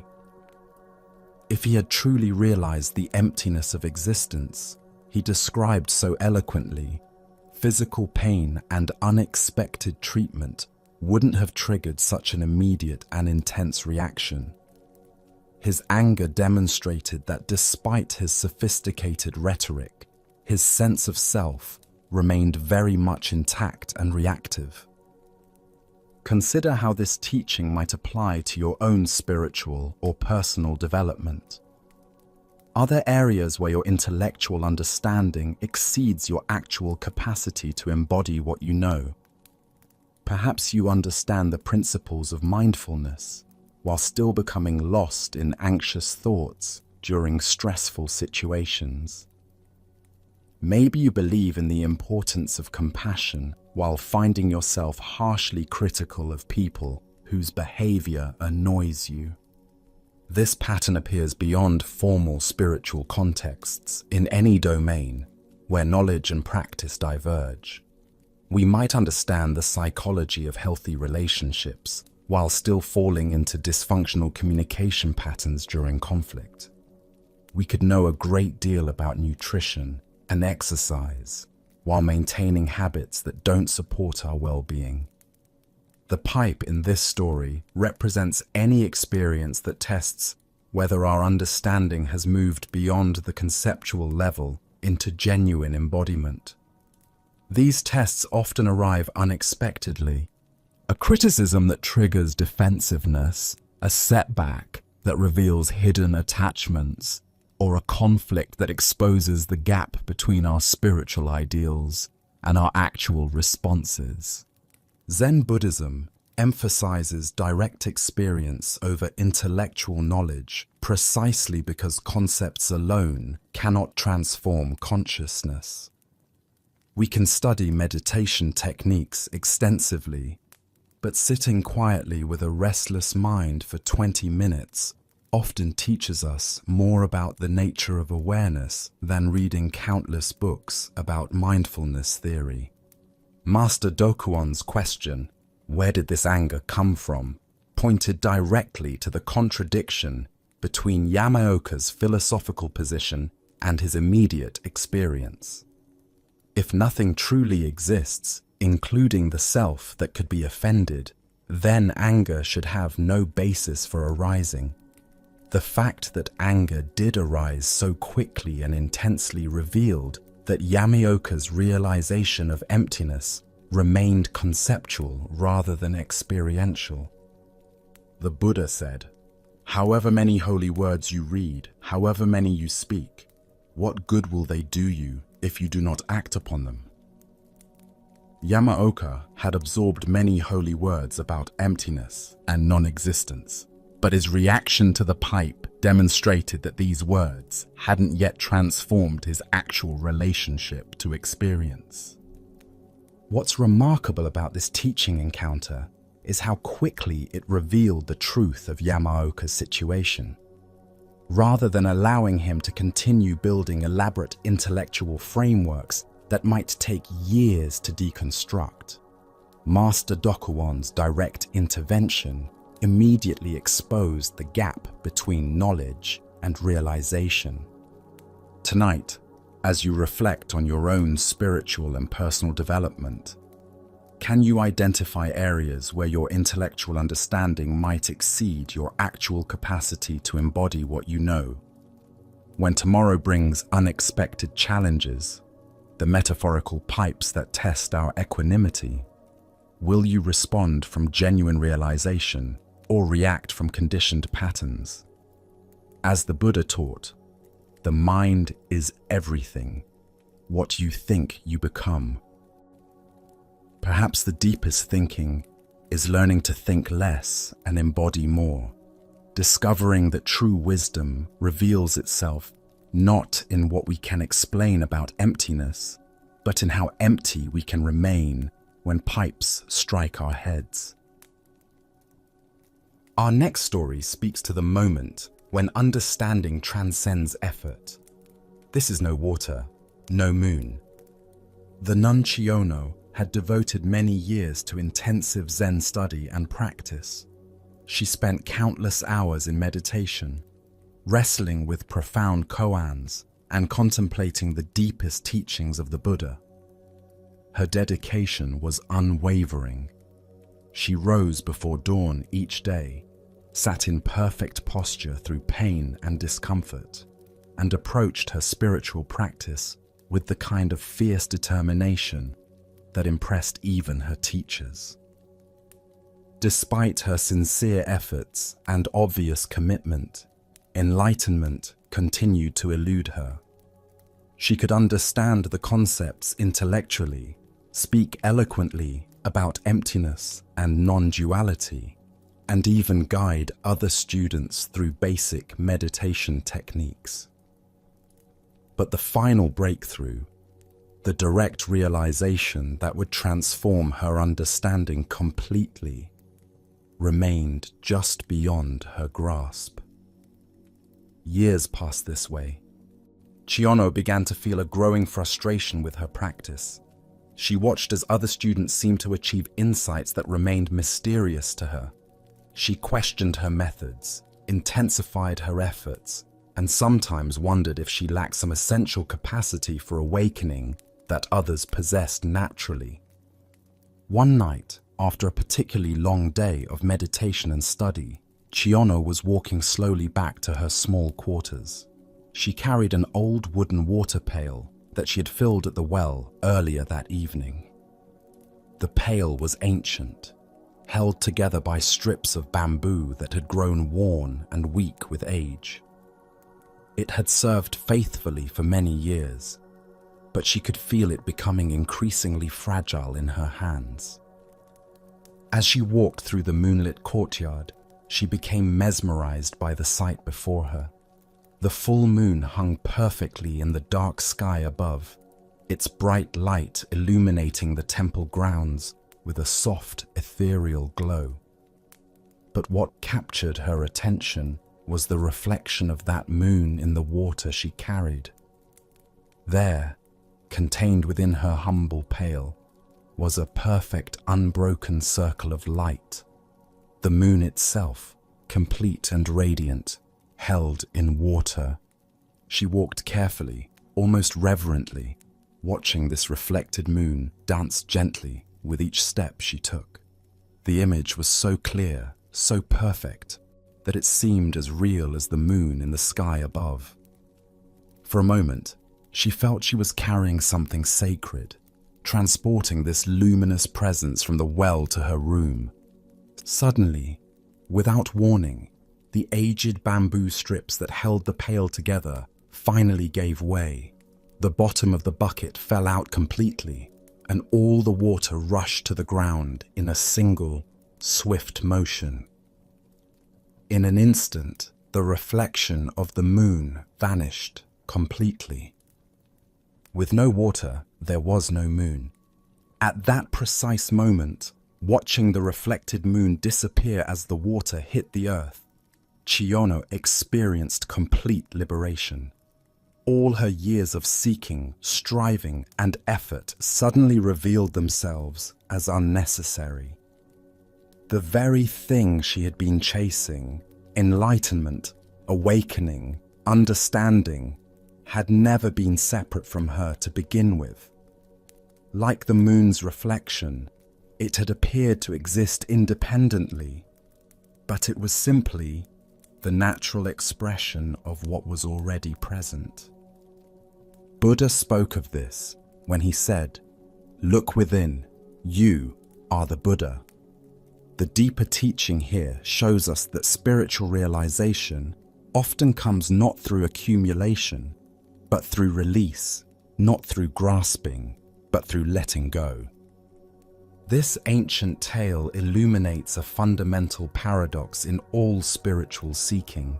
If he had truly realized the emptiness of existence he described so eloquently, physical pain and unexpected treatment wouldn't have triggered such an immediate and intense reaction. His anger demonstrated that despite his sophisticated rhetoric, his sense of self remained very much intact and reactive. Consider how this teaching might apply to your own spiritual or personal development. Are there areas where your intellectual understanding exceeds your actual capacity to embody what you know? Perhaps you understand the principles of mindfulness while still becoming lost in anxious thoughts during stressful situations. Maybe you believe in the importance of compassion while finding yourself harshly critical of people whose behavior annoys you. This pattern appears beyond formal spiritual contexts in any domain where knowledge and practice diverge. We might understand the psychology of healthy relationships while still falling into dysfunctional communication patterns during conflict. We could know a great deal about nutrition and exercise while maintaining habits that don't support our well-being. The pipe in this story represents any experience that tests whether our understanding has moved beyond the conceptual level into genuine embodiment. These tests often arrive unexpectedly. A criticism that triggers defensiveness, a setback that reveals hidden attachments, or a conflict that exposes the gap between our spiritual ideals and our actual responses. Zen Buddhism emphasizes direct experience over intellectual knowledge precisely because concepts alone cannot transform consciousness. We can study meditation techniques extensively, but sitting quietly with a restless mind for 20 minutes often teaches us more about the nature of awareness than reading countless books about mindfulness theory. Master Dokuan's question, "Where did this anger come from?" pointed directly to the contradiction between Yamaoka's philosophical position and his immediate experience. If nothing truly exists, including the self that could be offended, then anger should have no basis for arising. The fact that anger did arise so quickly and intensely revealed that Yamaoka's realization of emptiness remained conceptual rather than experiential. The Buddha said, "However many holy words you read, however many you speak, what good will they do you if you do not act upon them?" Yamaoka had absorbed many holy words about emptiness and non-existence, but his reaction to the pipe demonstrated that these words hadn't yet transformed his actual relationship to experience. What's remarkable about this teaching encounter is how quickly it revealed the truth of Yamaoka's situation. Rather than allowing him to continue building elaborate intellectual frameworks that might take years to deconstruct, Master Dokuwan's direct intervention immediately exposed the gap between knowledge and realization. Tonight, as you reflect on your own spiritual and personal development, can you identify areas where your intellectual understanding might exceed your actual capacity to embody what you know? When tomorrow brings unexpected challenges, the metaphorical pipes that test our equanimity, will you respond from genuine realization or react from conditioned patterns? As the Buddha taught, the mind is everything. What you think, you become. Perhaps the deepest thinking is learning to think less and embody more, discovering that true wisdom reveals itself not in what we can explain about emptiness, but in how empty we can remain when pipes strike our heads. Our next story speaks to the moment when understanding transcends effort. This is no water, no moon. The nun Chiono had devoted many years to intensive Zen study and practice. She spent countless hours in meditation, wrestling with profound koans and contemplating the deepest teachings of the Buddha. Her dedication was unwavering. She rose before dawn each day, sat in perfect posture through pain and discomfort, and approached her spiritual practice with the kind of fierce determination that impressed even her teachers. Despite her sincere efforts and obvious commitment, enlightenment continued to elude her. She could understand the concepts intellectually, speak eloquently about emptiness and non-duality, and even guide other students through basic meditation techniques. But the final breakthrough, the direct realization that would transform her understanding completely, remained just beyond her grasp. Years passed this way. Chiono began to feel a growing frustration with her practice. She watched as other students seemed to achieve insights that remained mysterious to her. She questioned her methods, intensified her efforts, and sometimes wondered if she lacked some essential capacity for awakening that others possessed naturally. One night, after a particularly long day of meditation and study, Chiono was walking slowly back to her small quarters. She carried an old wooden water pail that she had filled at the well earlier that evening. The pail was ancient, held together by strips of bamboo that had grown worn and weak with age. It had served faithfully for many years, but she could feel it becoming increasingly fragile in her hands. As she walked through the moonlit courtyard, she became mesmerized by the sight before her. The full moon hung perfectly in the dark sky above, its bright light illuminating the temple grounds with a soft, ethereal glow. But what captured her attention was the reflection of that moon in the water she carried. There, contained within her humble pail, was a perfect, unbroken circle of light. The moon itself, complete and radiant, held in water. She walked carefully, almost reverently, watching this reflected moon dance gently with each step she took. The image was so clear, so perfect, that it seemed as real as the moon in the sky above. For a moment, she felt she was carrying something sacred, transporting this luminous presence from the well to her room. Suddenly, without warning, the aged bamboo strips that held the pail together finally gave way. The bottom of the bucket fell out completely, and all the water rushed to the ground in a single, swift motion. In an instant, the reflection of the moon vanished completely. With no water, there was no moon. At that precise moment, watching the reflected moon disappear as the water hit the earth, Chiyono experienced complete liberation. All her years of seeking, striving, and effort suddenly revealed themselves as unnecessary. The very thing she had been chasing, enlightenment, awakening, understanding, had never been separate from her to begin with. Like the moon's reflection, it had appeared to exist independently, but it was simply the natural expression of what was already present. Buddha spoke of this when he said, "Look within, you are the Buddha." The deeper teaching here shows us that spiritual realization often comes not through accumulation, but through release, not through grasping, but through letting go. This ancient tale illuminates a fundamental paradox in all spiritual seeking.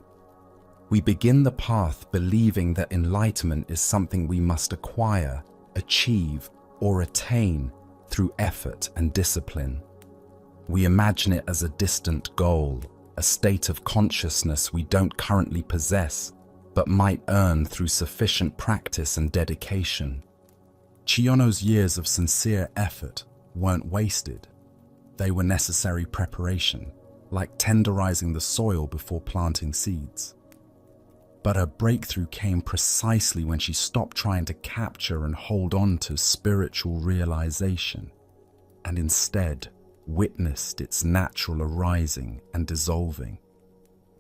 We begin the path believing that enlightenment is something we must acquire, achieve, or attain through effort and discipline. We imagine it as a distant goal, a state of consciousness we don't currently possess, but might earn through sufficient practice and dedication. Chiyono's years of sincere effort weren't wasted. They were necessary preparation, like tenderizing the soil before planting seeds. But her breakthrough came precisely when she stopped trying to capture and hold on to spiritual realization, and instead witnessed its natural arising and dissolving.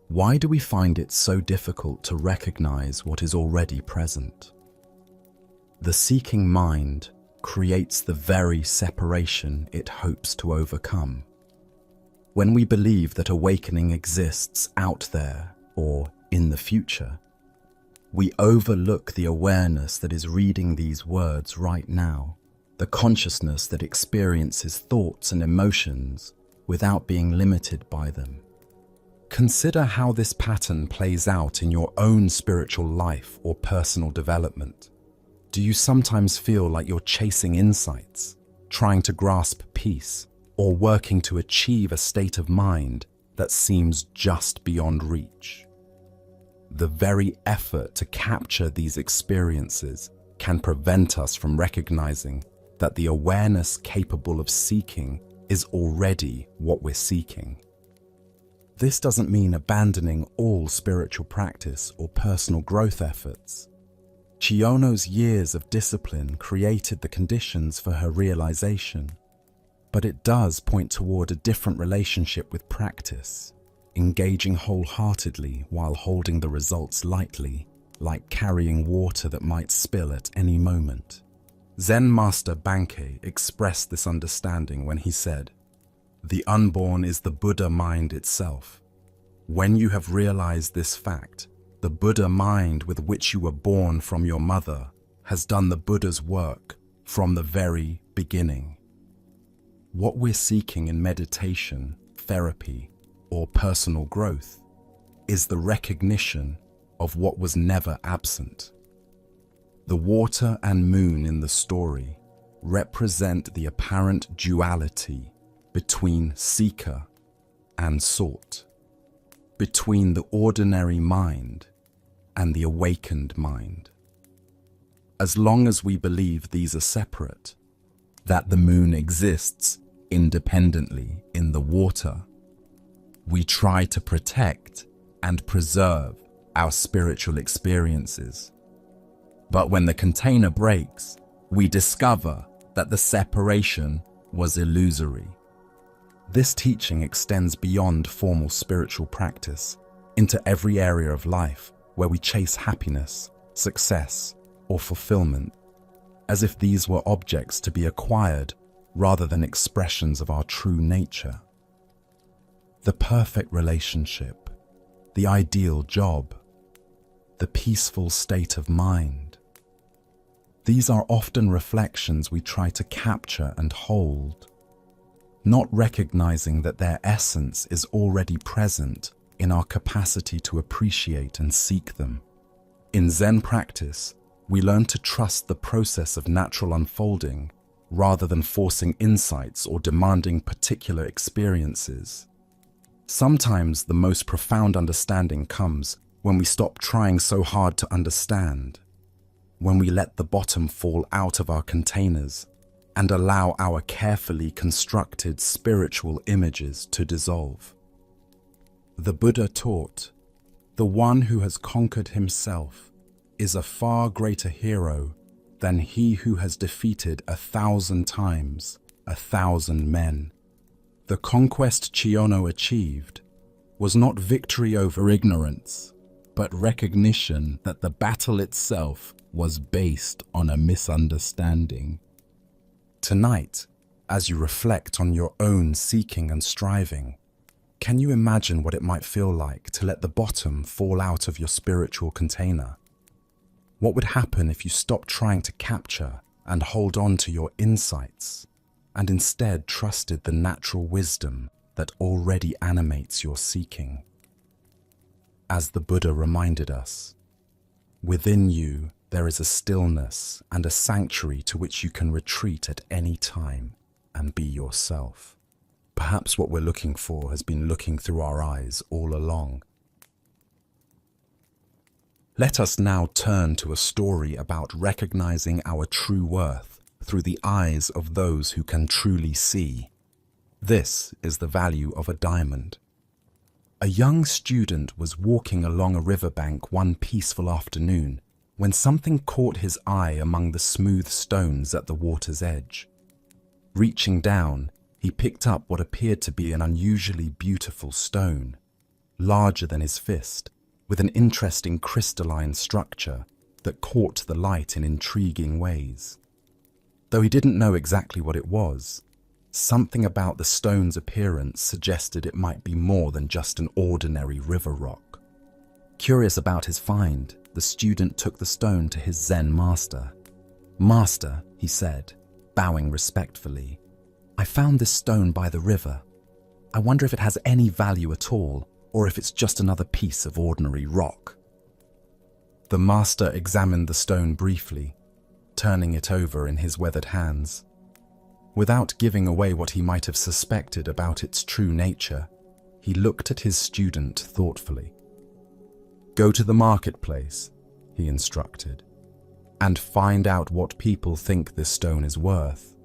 Why do we find it so difficult to recognize what is already present? The seeking mind creates the very separation it hopes to overcome. When we believe that awakening exists out there or in the future, we overlook the awareness that is reading these words right now, the consciousness that experiences thoughts and emotions without being limited by them. Consider how this pattern plays out in your own spiritual life or personal development. Do you sometimes feel like you're chasing insights, trying to grasp peace, or working to achieve a state of mind that seems just beyond reach? The very effort to capture these experiences can prevent us from recognizing that the awareness capable of seeking is already what we're seeking. This doesn't mean abandoning all spiritual practice or personal growth efforts. Chiyono's years of discipline created the conditions for her realization, but it does point toward a different relationship with practice, engaging wholeheartedly while holding the results lightly, like carrying water that might spill at any moment. Zen master Bankei expressed this understanding when he said, "The unborn is the Buddha mind itself. When you have realized this fact, the Buddha mind with which you were born from your mother has done the Buddha's work from the very beginning." What we're seeking in meditation, therapy, or personal growth is the recognition of what was never absent. The water and moon in the story represent the apparent duality between seeker and sought, between the ordinary mind and the awakened mind. As long as we believe these are separate, that the moon exists independently in the water, we try to protect and preserve our spiritual experiences. But when the container breaks, we discover that the separation was illusory. This teaching extends beyond formal spiritual practice into every area of life where we chase happiness, success, or fulfillment. as if these were objects to be acquired rather than expressions of our true nature. The perfect relationship, the ideal job, the peaceful state of mind. These are often reflections we try to capture and hold, not recognizing that their essence is already present in our capacity to appreciate and seek them. In Zen practice, we learn to trust the process of natural unfolding rather than forcing insights or demanding particular experiences. Sometimes the most profound understanding comes when we stop trying so hard to understand, when we let the bottom fall out of our containers and allow our carefully constructed spiritual images to dissolve. The Buddha taught, "The one who has conquered himself is a far greater hero than he who has defeated 1,000 times 1,000 men." The conquest Chiono achieved was not victory over ignorance, but recognition that the battle itself was based on a misunderstanding. Tonight, as you reflect on your own seeking and striving, can you imagine what it might feel like to let the bottom fall out of your spiritual container? What would happen if you stopped trying to capture and hold on to your insights and instead trusted the natural wisdom that already animates your seeking? As the Buddha reminded us, within you there is a stillness and a sanctuary to which you can retreat at any time and be yourself. Perhaps what we're looking for has been looking through our eyes all along. Let us now turn to a story about recognizing our true worth through the eyes of those who can truly see. This is the value of a diamond. A young student was walking along a riverbank one peaceful afternoon when something caught his eye among the smooth stones at the water's edge. Reaching down, he picked up what appeared to be an unusually beautiful stone, larger than his fist, with an interesting crystalline structure that caught the light in intriguing ways. Though he didn't know exactly what it was, something about the stone's appearance suggested it might be more than just an ordinary river rock. Curious about his find, the student took the stone to his Zen master. "Master," he said, bowing respectfully, "I found this stone by the river. I wonder if it has any value at all, or if it's just another piece of ordinary rock." The master examined the stone briefly, turning it over in his weathered hands. Without giving away what he might have suspected about its true nature, he looked at his student thoughtfully. "Go to the marketplace," he instructed, "and find out what people think this stone is worth.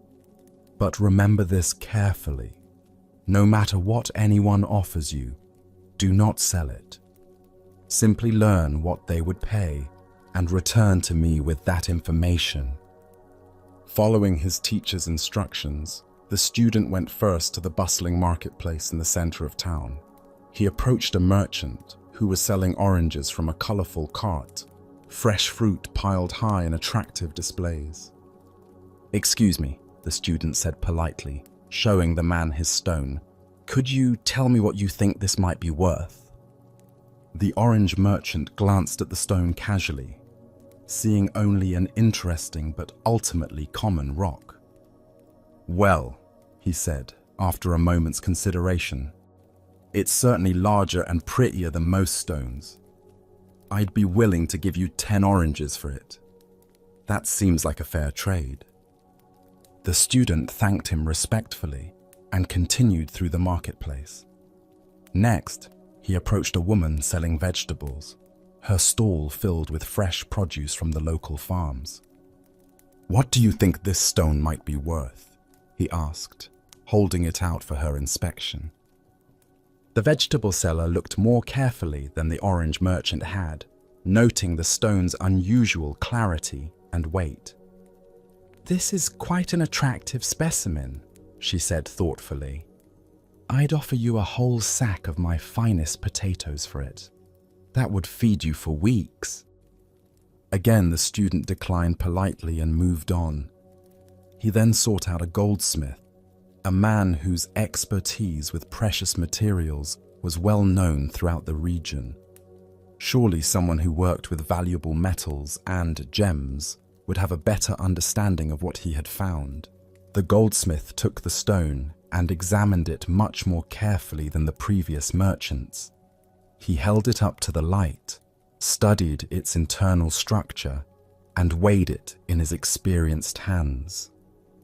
But remember this carefully. No matter what anyone offers you, do not sell it. Simply learn what they would pay and return to me with that information." Following his teacher's instructions, the student went first to the bustling marketplace in the center of town. He approached a merchant who was selling oranges from a colorful cart, fresh fruit piled high in attractive displays. "Excuse me," the student said politely, showing the man his stone. "Could you tell me what you think this might be worth?" The orange merchant glanced at the stone casually, seeing only an interesting but ultimately common rock. "Well," he said, after a moment's consideration, "it's certainly larger and prettier than most stones. I'd be willing to give you 10 oranges for it. That seems like a fair trade." The student thanked him respectfully and continued through the marketplace. Next, he approached a woman selling vegetables, her stall filled with fresh produce from the local farms. "What do you think this stone might be worth?" he asked, holding it out for her inspection. The vegetable seller looked more carefully than the orange merchant had, noting the stone's unusual clarity and weight. "This is quite an attractive specimen," she said thoughtfully. "I'd offer you a whole sack of my finest potatoes for it. That would feed you for weeks." Again, the student declined politely and moved on. He then sought out a goldsmith, a man whose expertise with precious materials was well known throughout the region. Surely someone who worked with valuable metals and gems would have a better understanding of what he had found. The goldsmith took the stone and examined it much more carefully than the previous merchants. He held it up to the light, studied its internal structure, and weighed it in his experienced hands.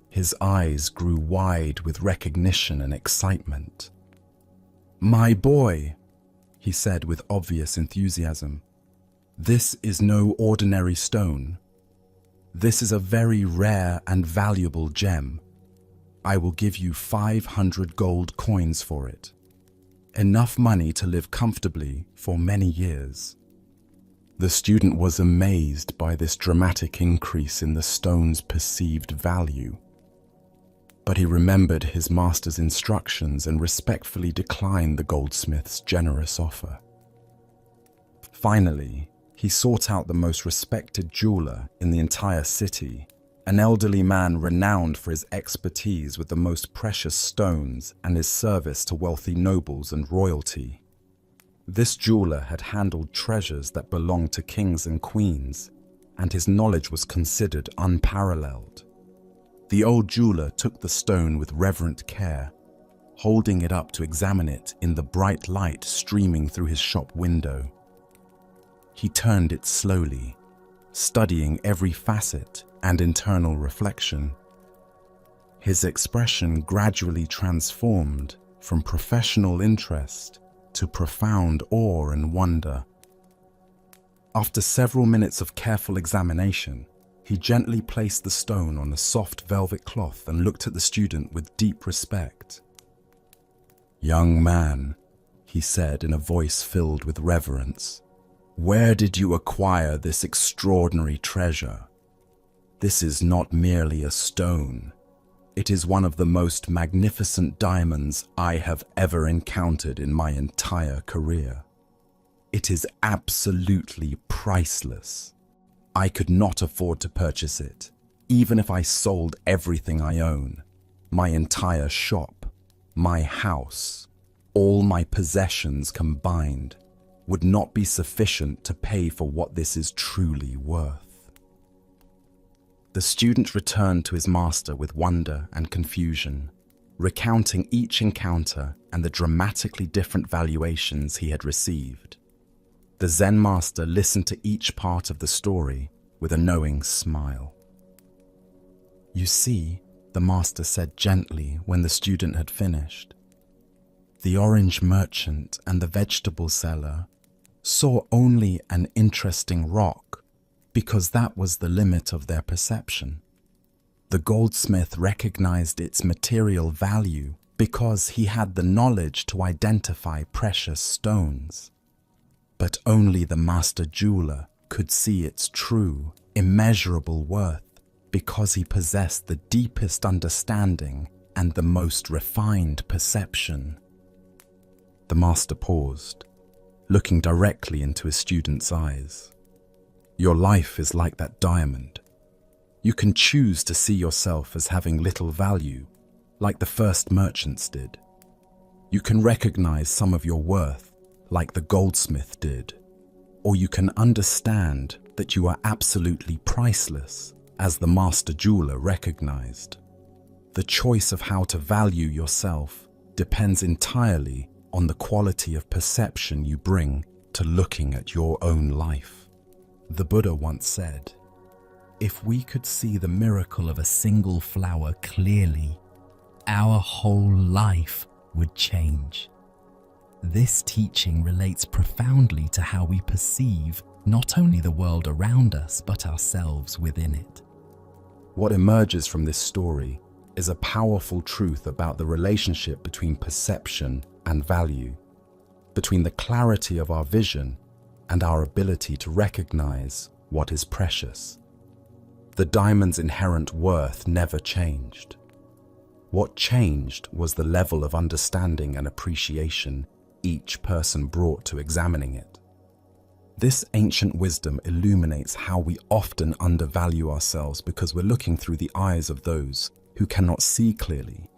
His eyes grew wide with recognition and excitement. "My boy," he said with obvious enthusiasm, "this is no ordinary stone. This is a very rare and valuable gem. I will give you 500 gold coins for it. Enough money to live comfortably for many years." The student was amazed by this dramatic increase in the stone's perceived value. But he remembered his master's instructions and respectfully declined the goldsmith's generous offer. Finally, he sought out the most respected jeweler in the entire city, an elderly man renowned for his expertise with the most precious stones and his service to wealthy nobles and royalty. This jeweler had handled treasures that belonged to kings and queens, and his knowledge was considered unparalleled. The old jeweler took the stone with reverent care, holding it up to examine it in the bright light streaming through his shop window. He turned it slowly, studying every facet and internal reflection. His expression gradually transformed from professional interest to profound awe and wonder. After several minutes of careful examination, he gently placed the stone on a soft velvet cloth and looked at the student with deep respect. "Young man," he said in a voice filled with reverence, "where did you acquire this extraordinary treasure? This is not merely a stone. It is one of the most magnificent diamonds I have ever encountered in my entire career. It is absolutely priceless. I could not afford to purchase it, even if I sold everything I own, my entire shop, my house, all my possessions combined, would not be sufficient to pay for what this is truly worth." The student returned to his master with wonder and confusion, recounting each encounter and the dramatically different valuations he had received. The Zen master listened to each part of the story with a knowing smile. "You see," the master said gently when the student had finished, "the orange merchant and the vegetable seller saw only an interesting rock because that was the limit of their perception. The goldsmith recognized its material value because he had the knowledge to identify precious stones. But only the master jeweler could see its true, immeasurable worth because he possessed the deepest understanding and the most refined perception." The master paused, looking directly into his student's eyes. "Your life is like that diamond. You can choose to see yourself as having little value, like the first merchants did. You can recognize some of your worth, like the goldsmith did, or you can understand that you are absolutely priceless, as the master jeweler recognized. The choice of how to value yourself depends entirely on the quality of perception you bring to looking at your own life." The Buddha once said, "If we could see the miracle of a single flower clearly, our whole life would change." This teaching relates profoundly to how we perceive not only the world around us, but ourselves within it. What emerges from this story is a powerful truth about the relationship between perception and value, between the clarity of our vision and our ability to recognize what is precious. The diamond's inherent worth never changed. What changed was the level of understanding and appreciation each person brought to examining it. This ancient wisdom illuminates how we often undervalue ourselves because we're looking through the eyes of those who cannot see clearly,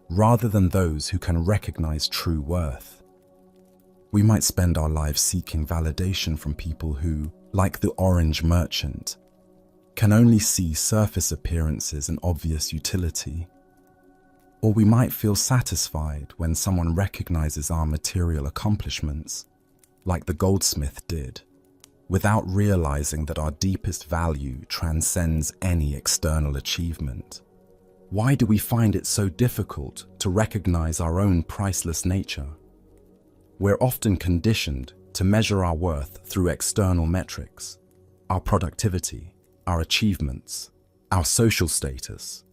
rather than those who can recognize true worth. We might spend our lives seeking validation from people who, like the orange merchant, can only see surface appearances and obvious utility. Or we might feel satisfied when someone recognizes our material accomplishments, like the goldsmith did, without realizing that our deepest value transcends any external achievement. Why do we find it so difficult to recognize our own priceless nature? We're often conditioned to measure our worth through external metrics, our productivity, our achievements, our social status,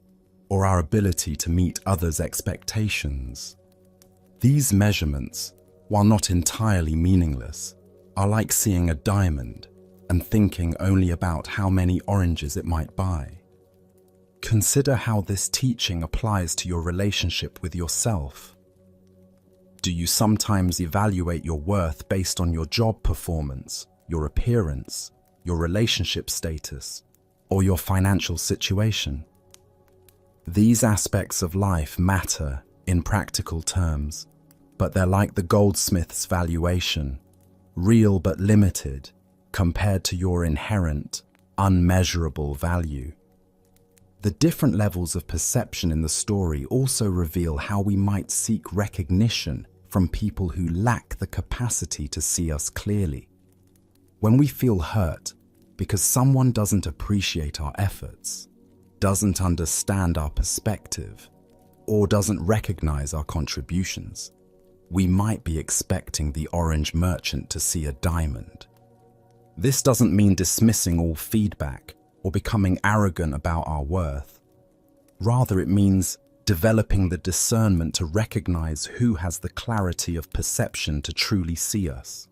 or our ability to meet others' expectations. These measurements, while not entirely meaningless, are like seeing a diamond and thinking only about how many oranges it might buy. Consider how this teaching applies to your relationship with yourself. Do you sometimes evaluate your worth based on your job performance, your appearance, your relationship status, or your financial situation? These aspects of life matter in practical terms, but they're like the goldsmith's valuation, real but limited compared to your inherent, unmeasurable value. The different levels of perception in the story also reveal how we might seek recognition from people who lack the capacity to see us clearly. When we feel hurt because someone doesn't appreciate our efforts, doesn't understand our perspective, or doesn't recognize our contributions, we might be expecting the orange merchant to see a diamond. This doesn't mean dismissing all feedback or becoming arrogant about our worth. Rather, it means developing the discernment to recognize who has the clarity of perception to truly see us.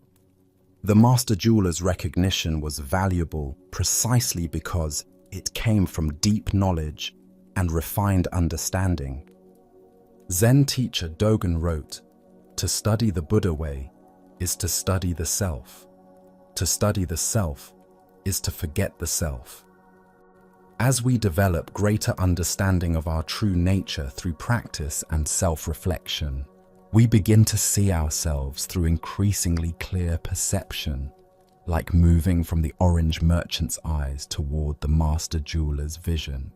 The master jeweler's recognition was valuable precisely because it came from deep knowledge and refined understanding. Zen teacher Dogen wrote, "To study the Buddha way is to study the self. To study the self is to forget the self." As we develop greater understanding of our true nature through practice and self-reflection, we begin to see ourselves through increasingly clear perception, like moving from the orange merchant's eyes toward the master jeweler's vision.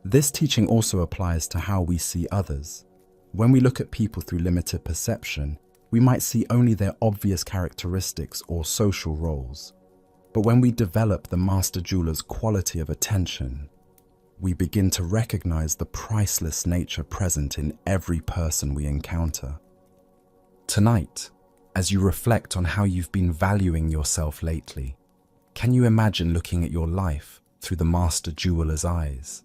This teaching also applies to how we see others. When we look at people through limited perception, we might see only their obvious characteristics or social roles. But when we develop the master jeweler's quality of attention, we begin to recognize the priceless nature present in every person we encounter. Tonight, as you reflect on how you've been valuing yourself lately, can you imagine looking at your life through the master jeweler's eyes?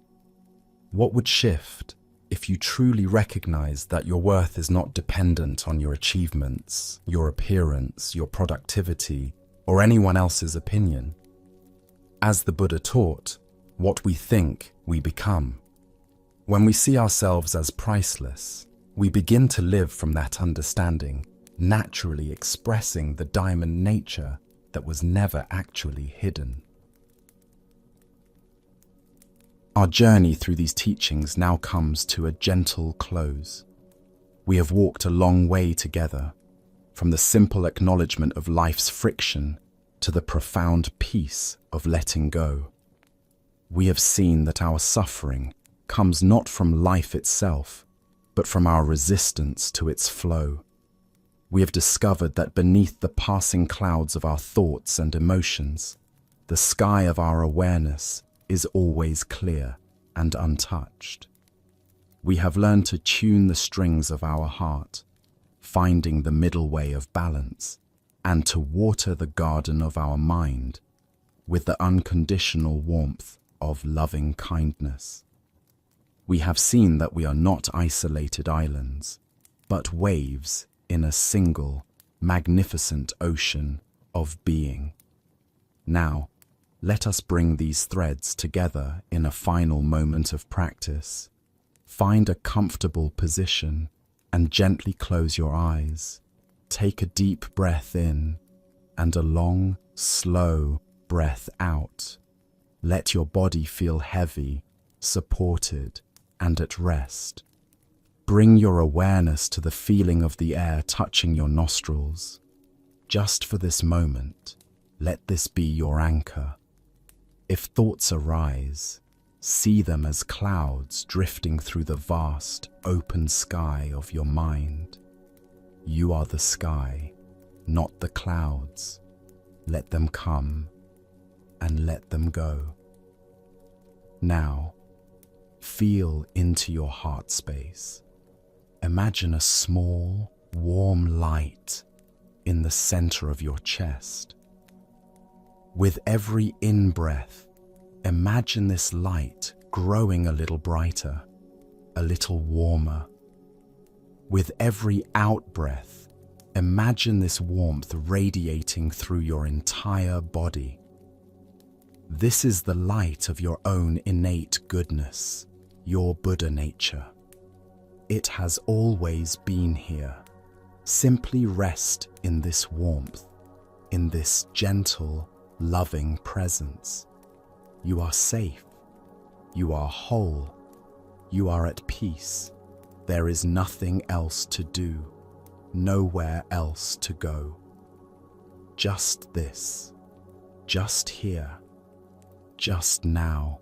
What would shift if you truly recognized that your worth is not dependent on your achievements, your appearance, your productivity, or anyone else's opinion? As the Buddha taught, what we think, we become. When we see ourselves as priceless, we begin to live from that understanding, naturally expressing the diamond nature that was never actually hidden. Our journey through these teachings now comes to a gentle close. We have walked a long way together, from the simple acknowledgement of life's friction to the profound peace of letting go. We have seen that our suffering comes not from life itself, but from our resistance to its flow. We have discovered that beneath the passing clouds of our thoughts and emotions, the sky of our awareness is always clear and untouched. We have learned to tune the strings of our heart, finding the middle way of balance, and to water the garden of our mind with the unconditional warmth of loving kindness. We have seen that we are not isolated islands, but waves in a single, magnificent ocean of being. Now, let us bring these threads together in a final moment of practice. Find a comfortable position and gently close your eyes. Take a deep breath in and a long, slow breath out. Let your body feel heavy, supported, and at rest. Bring your awareness to the feeling of the air touching your nostrils. Just for this moment, let this be your anchor. If thoughts arise, see them as clouds drifting through the vast, open sky of your mind. You are the sky, not the clouds. Let them come and let them go. Now, feel into your heart space. Imagine a small, warm light in the center of your chest. With every in-breath, imagine this light growing a little brighter, a little warmer. With every out-breath, imagine this warmth radiating through your entire body. This is the light of your own innate goodness, your Buddha nature. It has always been here. Simply rest in this warmth, in this gentle, loving presence. You are safe. You are whole. You are at peace. There is nothing else to do, nowhere else to go. Just this, just here, just now.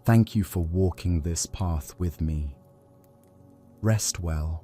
Thank you for walking this path with me. Rest well.